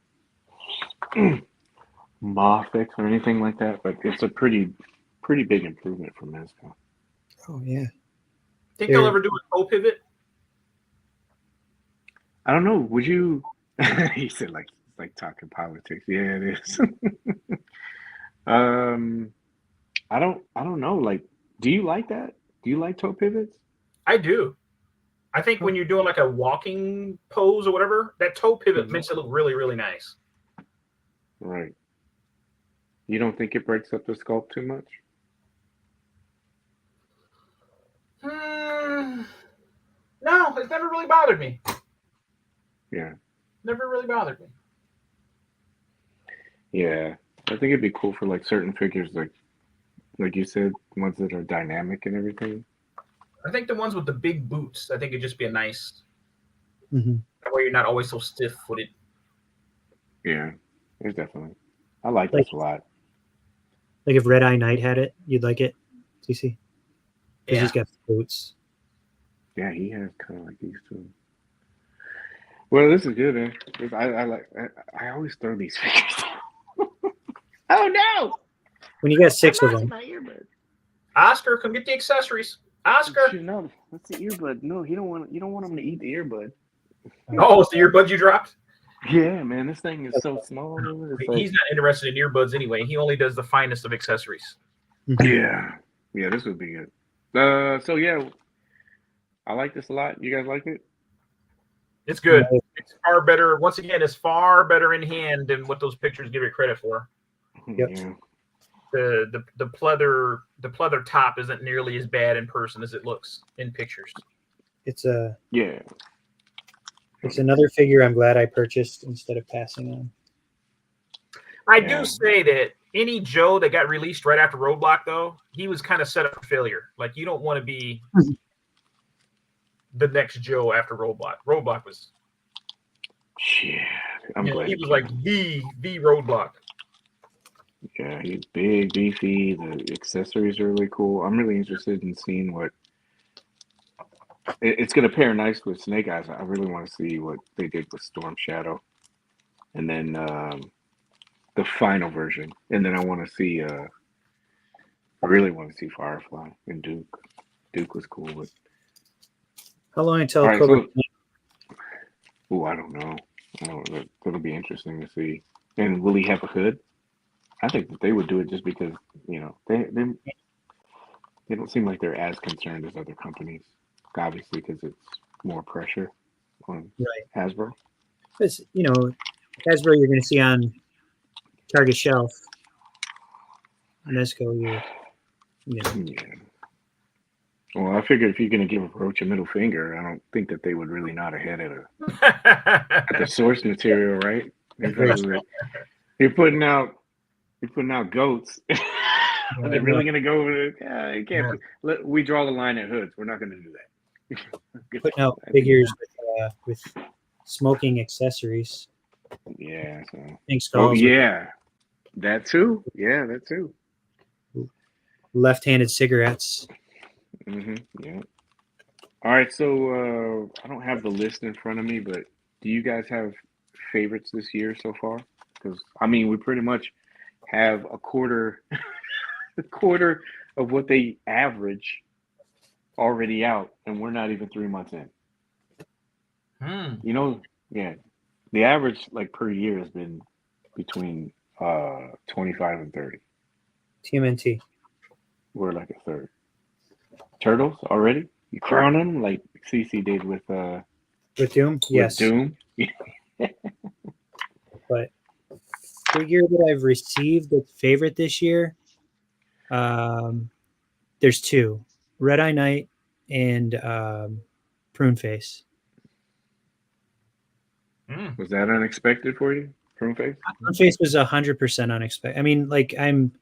Mofix or anything like that, but it's a pretty big improvement from Mezco. Oh, yeah. Think they'll ever do a toe pivot? I don't know. Would you? He said like talking politics. Yeah, it is. I don't know. Like, do you like that? Do you like toe pivots? I do. I think when you're doing like a walking pose or whatever, that toe pivot makes it look really, really nice. Right. You don't think it breaks up the sculpt too much? No, it's never really bothered me. Yeah. Never really bothered me. Yeah. I think it'd be cool for like certain figures, like you said, ones that are dynamic and everything. I think the ones with the big boots, I think it'd just be a nice. That way you're not always so stiff-footed. Yeah, there's definitely. I like this a lot. Like if Red Eye Knight had it, you'd like it, CC? Because he's got boots. Yeah, he has kind of like these two. Well, this is good, man. I always throw these figures. Oh no! When you got 6 of them. My earbud. Oscar, come get the accessories. Oscar. No, that's the earbud. No, you don't want him to eat the earbud. Oh, it's the earbud you dropped? Yeah, man, this thing is so small. He's not interested in earbuds anyway. He only does the finest of accessories. Yeah, this would be good. So yeah, I like this a lot. You guys like it? It's good. It's far better. Once again, it's far better in hand than what those pictures give it credit for. Yep. Yeah. The pleather top isn't nearly as bad in person as it looks in pictures. It's It's another figure I'm glad I purchased instead of passing on. I do say that any Joe that got released right after Roadblock, though, he was kind of set up for failure. Like, you don't want to be the next Joe after Roadblock. Roadblock was Yeah, I'm Yeah, glad he it was came like out. the roadblock. Yeah, he's big, beefy. The accessories are really cool. I'm really interested in seeing what it's going to pair nice with Snake Eyes. I really want to see what they did with Storm Shadow, and then the final version. And then I want to see. I really want to see Firefly and Duke. Duke was cool, but How long until all right. Cobra? So, oh, I don't know. That'll be interesting to see. And will he have a hood? I think that they would do it just because they don't seem like they're as concerned as other companies. Obviously, because it's more pressure on Right. Hasbro. Because Hasbro you're going to see on Target shelf. Mezco, Yeah. Well, I figured if you're going to give a Roach a middle finger, I don't think that they would really nod ahead at the source material, right? They're probably like, you're putting out goats. Are they really going to go over it? Yeah, you can't. We draw the line at hoods. We're not going to do that. putting out figures with smoking accessories. Yeah. So. Pink Oh skulls yeah, that too. Yeah, that too. with left-handed cigarettes. Yeah. All right. So I don't have the list in front of me, but do you guys have favorites this year so far? Because I mean, we pretty much have a quarter of what they average already out, and we're not even 3 months in. Yeah, the average like per year has been between 25 and 30. TMNT. We're like a third. Turtles already? You crown them like CC did with Doom? Yes. Doom. But figure that I've received that's favorite this year, there's two. Red Eye Knight and Prune Face. Was that unexpected for you, Prune Face? Prune Face was 100% unexpected. I mean, like I'm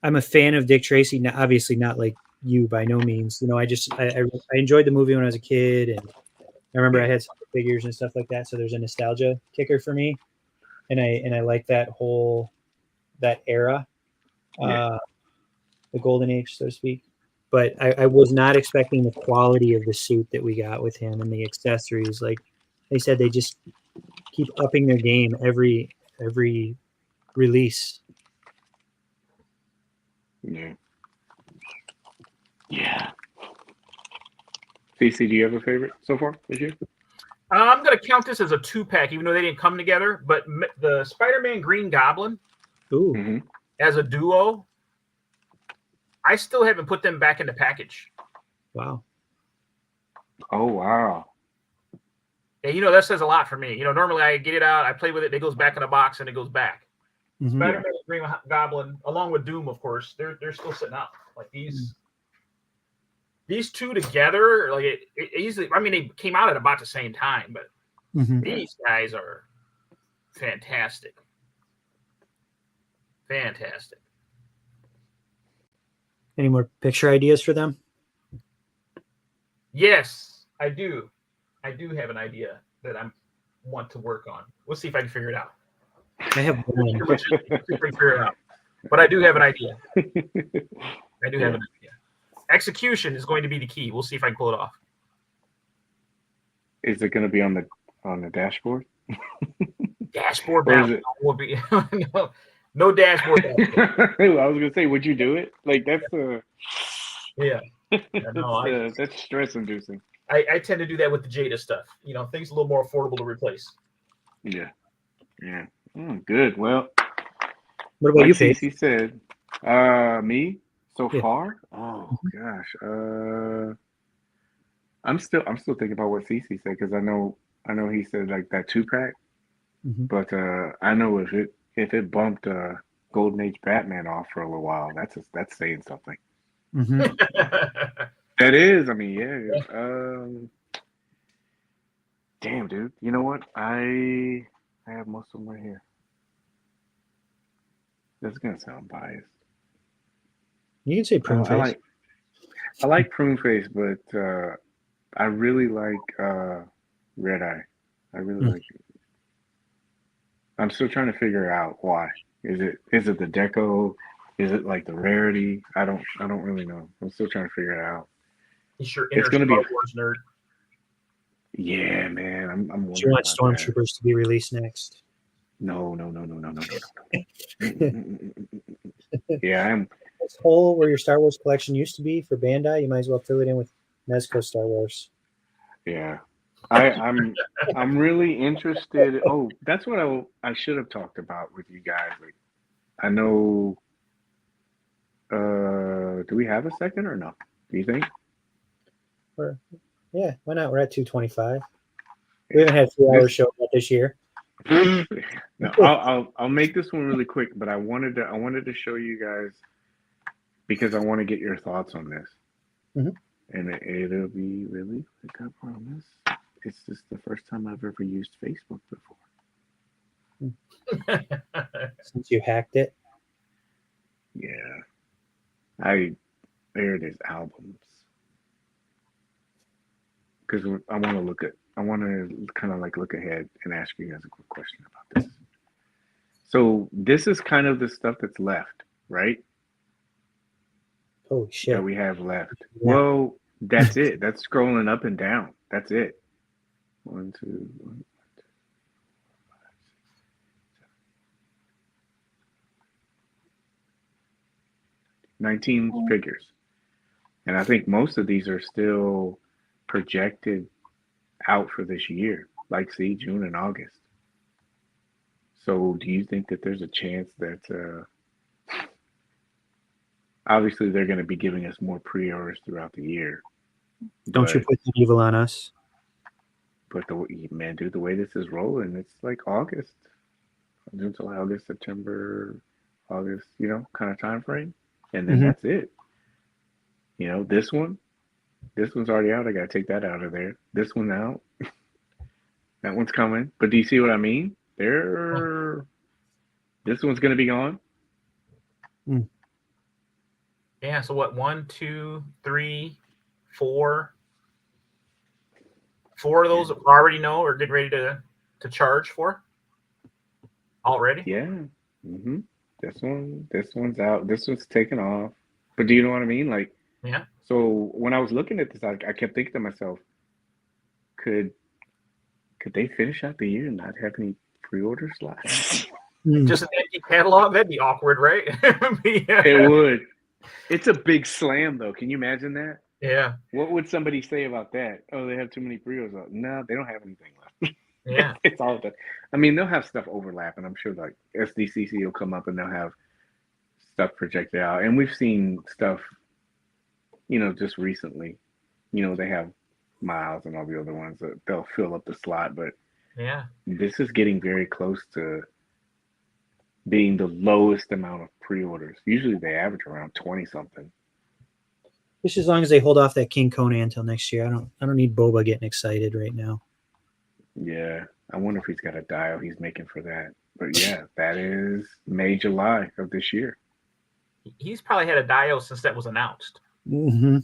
a fan of Dick Tracy. Now, obviously not like you by no means. I enjoyed the movie when I was a kid, and I remember I had some figures and stuff like that. So there's a nostalgia kicker for me, and I like that era, the golden age, so to speak. But I was not expecting the quality of the suit that we got with him and the accessories. Like they said, they just keep upping their game every release. Yeah. Yeah. CC, do you have a favorite so far this year? I'm going to count this as a 2-pack, even though they didn't come together. But the Spider-Man Green Goblin as a duo, I still haven't put them back in the package. Wow. Oh, wow. And, that says a lot for me. Normally I get it out, I play with it, it goes back in the box, and it goes back. Mm-hmm. Spider-Man Green Goblin, along with Doom, of course, they're still sitting out. Like these two together, like it easily. I mean, they came out at about the same time, but these guys are fantastic. Fantastic. Any more picture ideas for them? Yes, I do. I do have an idea that I want to work on. We'll see if I can figure it out. I have one. Figure it out. But I do have an idea. I do have an idea. Execution is going to be the key. We'll see if I can pull it off. Is it going to be on the dashboard? Dashboard now will be no dashboard. I was going to say, would you do it? Like that's that's stress inducing. I tend to do that with the Jada stuff. Things a little more affordable to replace. Yeah. Good. Well, what about you, Paige? CC said, me so far. Oh gosh. I'm still thinking about what CC said because I know he said like that 2-pack, but I know if it bumped Golden Age Batman off for a little while, that's saying something. That is. I mean, yeah. Damn, dude. You know what? I have most of them right here. That's gonna sound biased. You can say Prune Face. I like Prune Face, but I really like Red Eye. I really like it. I'm still trying to figure out why. Is it the deco? Is it like the rarity? I don't really know. I'm still trying to figure it out. He's your It's inner gonna Star be Wars nerd. yeah, man. I'm Do you wondering want about that. Stormtroopers to be released next? No. Yeah, I'm This hole where your Star Wars collection used to be for Bandai, you might as well fill it in with Mezco Star Wars. yeah. I'm really interested. Oh, that's what I should have talked about with you guys. Like, I know. Do we have a second or no? Do you think? Yeah, why not? We're at 2:25. We haven't had a 3-hour show yet this year. No, I'll make this one really quick, but I wanted to show you guys because I want to get your thoughts on this, and it'll be really quick. I promise. It's just the first time I've ever used Facebook before. Since you hacked it. Yeah, there it is, albums. Because I want to kind of like look ahead and ask you guys a quick question about this. So this is kind of the stuff that's left, right? Oh shit. That we have left. Yeah. Well, that's it. That's scrolling up and down. That's it. 1, 2, 1, 2, 5, 6, 7, 19 figures. And I think most of these are still projected out for this year, like see June and August. So do you think that there's a chance that obviously they're going to be giving us more pre-orders throughout the year? Don't you put the evil on us? But the way this is rolling, it's like August, June, July, August, September, August, kind of time frame, and then that's it. This one's already out. I got to take that out of there. This one out. That one's coming. But do you see what I mean? This one's going to be gone. Yeah. So what? 1, 2, 3, 4. 4 of those already know or getting ready to charge for already. Yeah. This one's out. This one's taken off. But do you know what I mean? Like, yeah. So when I was looking at this, I kept thinking to myself, could they finish out the year and not have any pre-order slots? Just an empty catalog? That'd be awkward, right? It would. It's a big slam, though. Can you imagine that? Yeah. What would somebody say about that? Oh, they have too many pre-orders. No, they don't have anything left. Yeah. It's all that. I mean, they'll have stuff overlap, and I'm sure like SDCC will come up and they'll have stuff projected out. And we've seen stuff, just recently. They have Miles and all the other ones that they'll fill up the slot, but yeah, this is getting very close to being the lowest amount of pre-orders. Usually they average around 20 something. Just as long as they hold off that King Conan until next year. I don't need Boba getting excited right now. Yeah, I wonder if he's got a dial he's making for that. But yeah, that is May, July of this year. He's probably had a dial since that was announced. Yeah,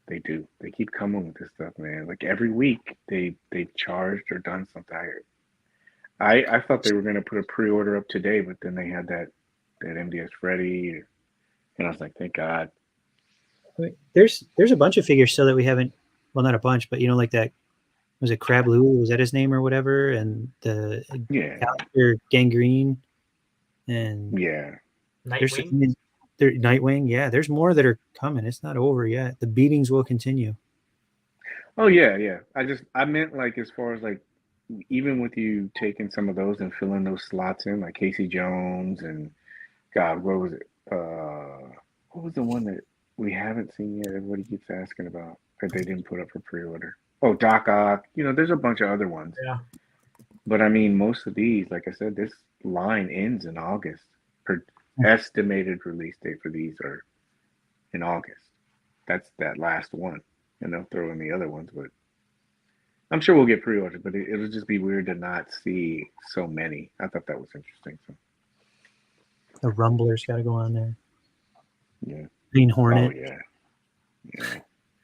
they do. They keep coming with this stuff, man. Like every week, they charged or done something. I thought they were going to put a pre-order up today, but then they had that MDS Freddy, and I was like, thank God. I mean, there's a bunch of figures still that we haven't. Well, not a bunch, but like that. Was it Crab Lou? Was that his name or whatever? And the Gangrene, and Nightwing. Nightwing. Yeah, there's more that are coming. It's not over yet. The beatings will continue. Oh yeah. I meant like as far as like even with you taking some of those and filling those slots in, like Casey Jones and God, what was it? What was the one that we haven't seen yet? Everybody keeps asking about that they didn't put up for pre-order. Oh, Doc Ock. There's a bunch of other ones. Yeah. But I mean, most of these, like I said, this line ends in August. Her estimated release date for these are in August. That's that last one. And they'll throw in the other ones, but I'm sure we'll get pre-orders, but it'll just be weird to not see so many. I thought that was interesting. So. The Rumbler's got to go on there. Yeah. Green Hornet. Oh, yeah.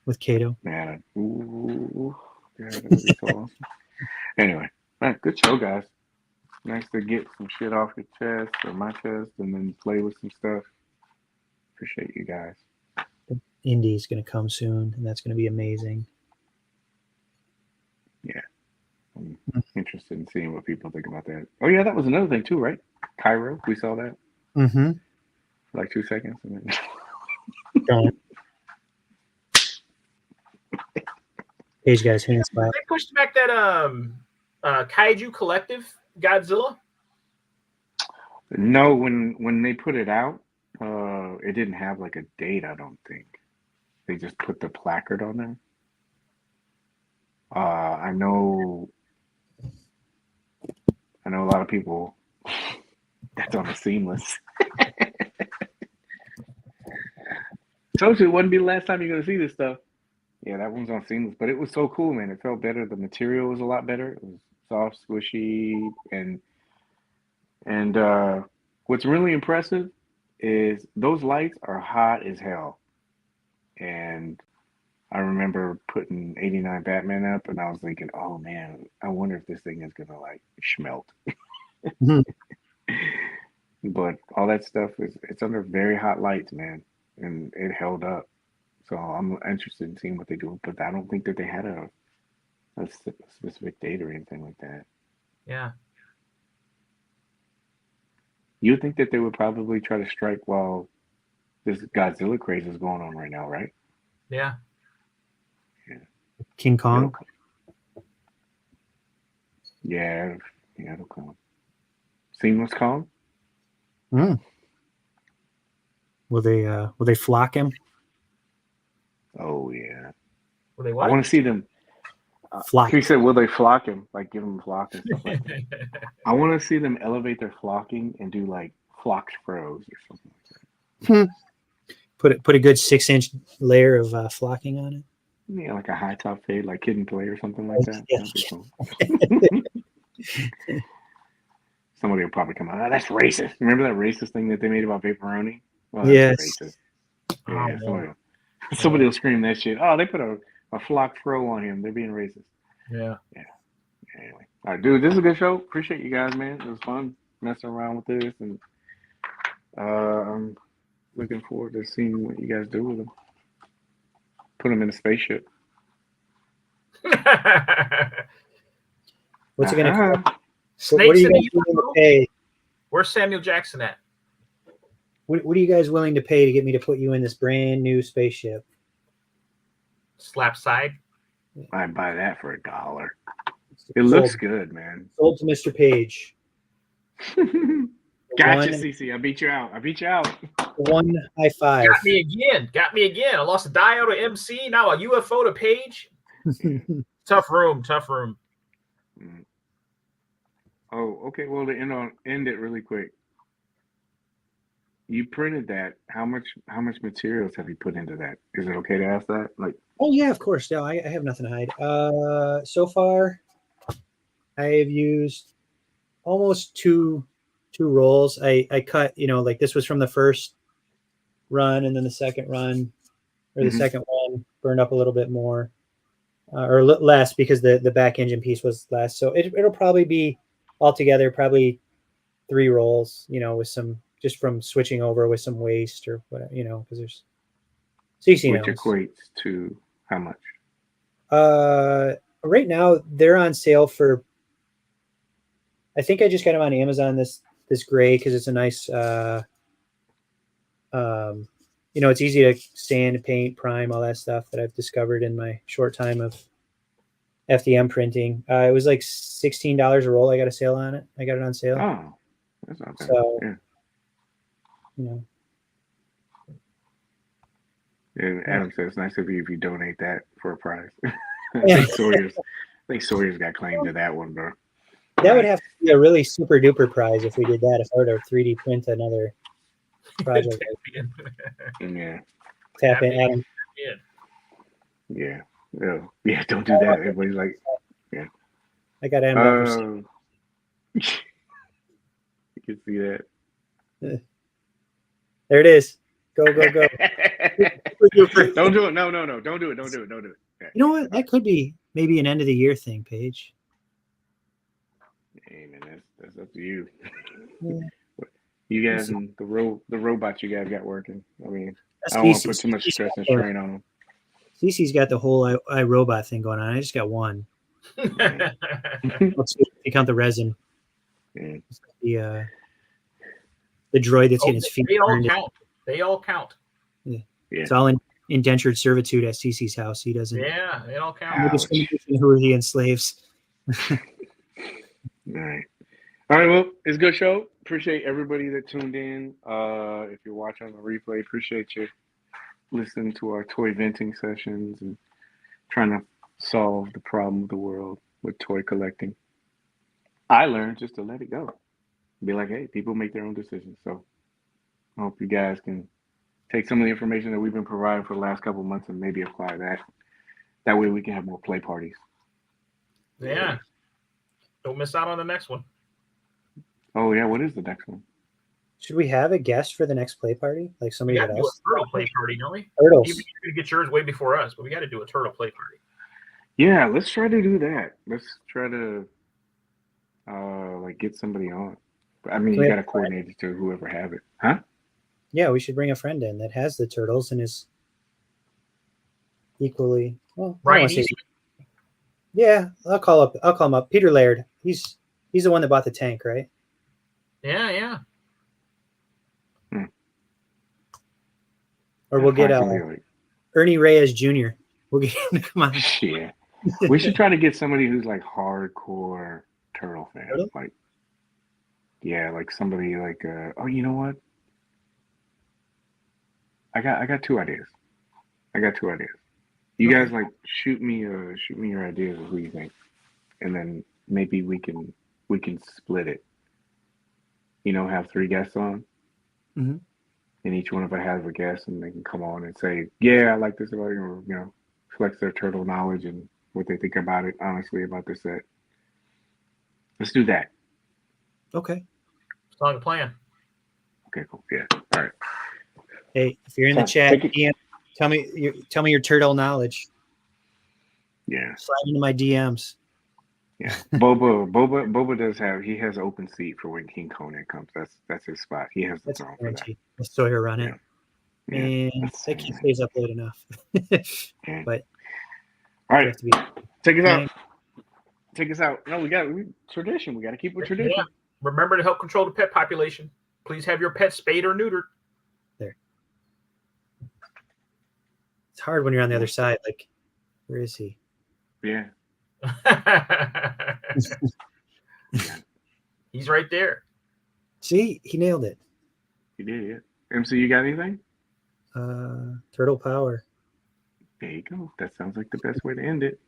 with Kato. Man, ooh, yeah, that would be so awesome. Anyway, man, good show, guys. Nice to get some shit off your chest or my chest, and then play with some stuff. Appreciate you guys. Indie's going to come soon, and that's going to be amazing. Yeah, I'm interested in seeing what people think about that. Oh yeah, that was another thing too, right? Cairo, we saw that Mm-hmm. for like 2 seconds, and then Paige guys, hand slap. They pushed back that Kaiju Collective Godzilla. no, when they put it out, it didn't have like a date. I don't think they just put the placard on there. I know a lot of people that's on the seamless. Told you it wouldn't be the last time you're gonna see this stuff. Yeah, that one's on seamless, but it was so cool, man. It felt better. The material was a lot better. It was soft, squishy, and what's really impressive is those lights are hot as hell. And I remember putting 89 Batman up, and I was thinking, oh man, I wonder if this thing is gonna like smelt. But all that stuff it's under very hot lights, man, and it held up. So I'm interested in seeing what they do, but I don't think that they had a specific date or anything like that. Yeah. You think that they would probably try to strike while this Godzilla craze is going on right now, right? Yeah. King Kong. Yeah, it'll come. Seamless Kong? Mm. Will they flock him? Oh yeah. Were they I what? want to see them. Flock. He said, will they flock him? Like give him flock and stuff like that. I want to see them elevate their flocking and do like flock throws or something like that. Put a good 6-inch layer of flocking on it. Yeah, like a high top fade, like Kid and Play or something like that. Yeah. That'd be cool. Somebody will probably come out. Oh, that's racist. Remember that racist thing that they made about Vaporoni? Well, Yes. Racist. Oh, Yeah, man. somebody will scream that shit. Oh, they put a flock throw on him. They're being racist. Yeah. Anyway, all right, dude, this is a good show. Appreciate you guys, man. It was fun messing around with this, and I'm looking forward to seeing what you guys do with them. Put them in a spaceship. What's it going to Uh-huh. cost? What are Snakes you in guys the willing to UFO? pay? Where's Samuel Jackson at? What are you guys willing to pay to get me to put you in this brand new spaceship? Slap side. I'd buy that for $1. It looks good, man. Sold to Mr. Page. Gotcha, One- CC. I beat you out. One high five. Got me again. I lost a Dio to MC. Now a UFO to Page. Tough room. Mm. Oh, okay. Well, to end it really quick. You printed that. How much materials have you put into that? Is it okay to ask that? Like, Oh yeah, of course. No, I have nothing to hide. So far, I have used almost two rolls. I cut, like this was from the first run, and then the second run, or the Mhm. second one burned up a little bit more, or less because the back engine piece was less. So it'll probably be altogether probably 3 rolls. With some just from switching over with some waste or whatever. Because there's CC which knows. equates to how much? Right now they're on sale for. I think I just got them on Amazon. This gray because it's a nice. It's easy to sand, paint, prime, all that stuff that I've discovered in my short time of FDM printing. It was like $16 a roll. I got a sale on it. I got it on sale. Oh, that's not bad. So, Yeah. And Adam says it's nice of you if you donate that for a prize. I think Sawyer's got claim to that one, bro. That would have to be a really super duper prize if we did that. If I were to 3D print another project, Yeah. tap in Adam. Yeah. Don't do that. Everybody's like, I got Adam. you can see that. There it is. Go. Don't do it. No. Don't do it. Don't do it. Don't do it. Okay. You know what? That could be maybe an end of the year thing, Paige. Hey man, that's up to you. Yeah. You guys and the robots you guys got working. I mean, That's I don't want to CC. put too much stress and strain on them. CC's got the whole iRobot thing going on. I just got one. Let's see if you count the resin. Yeah. The droid that's getting his feet they all burned. count. They all count. Yeah. It's all in indentured servitude at CC's house. He doesn't. Yeah, they all No count. discrimination who he enslaves. All right. All right. Well, it's a good show. Appreciate everybody that tuned in. If you're watching on the replay, appreciate you listening to our toy venting sessions and trying to solve the problem of the world with toy collecting. I learned just to let it go. Be like, hey, people make their own decisions. So I hope you guys can take some of the information that we've been providing for the last couple of months and maybe apply that. That way we can have more play parties. Yeah. Don't miss out on the next one. Oh, yeah. What is the next one? Should we have a guest for the next play party? Like somebody We got that to do else? a turtle play party, don't we? Turtles. Even if you're going to get yours way before us, but we got to do a turtle play party. Yeah, let's try to do that. Let's try to like get somebody on. I mean, you got to coordinate it to whoever have it. Huh? Yeah, we should bring a friend in that has the turtles and is equally well. I don't Ryan wanna say- Easy. Yeah, I'll call him up. Peter Laird. He's the one that bought the tank, right? Yeah. Or we'll get Like, Ernie Reyes Jr. We'll get him to come on. yeah. We should try to get somebody who's like hardcore turtle fan. Turtle? Like, yeah, like somebody like oh, you know what? I got two ideas. You guys like shoot me your ideas of who you think, and then maybe we can split it. You know, have 3 guests on, Mhm. and each one of us has a guest, and they can come on and say, "Yeah, I like this about it," or flex their turtle knowledge and what they think about it. Honestly, about this set. Let's do that. Okay. It's not a plan. Okay, cool. Yeah. All right. Hey, if you're in the Fine. chat, Take it. DM, tell me your turtle knowledge. Yeah. Slide into my DMs. Yeah. Boba does he has open seat for when King Conan comes. That's his spot. He has the That's throne for that. guaranteed. Let's Sawyer run it. Yeah. Man, That's- that kid stays up late enough. Yeah. But All you right. have to be. Take us Yeah. out. Take us out. No, we tradition. We got to keep with tradition. Yeah. Remember to help control the pet population. Please have your pet spayed or neutered. It's hard when you're on the other side. Like, where is he? Yeah. He's right there. See, he nailed it. You did. Yeah. MC, you got anything? Turtle power. There you go. That sounds like the best way to end it.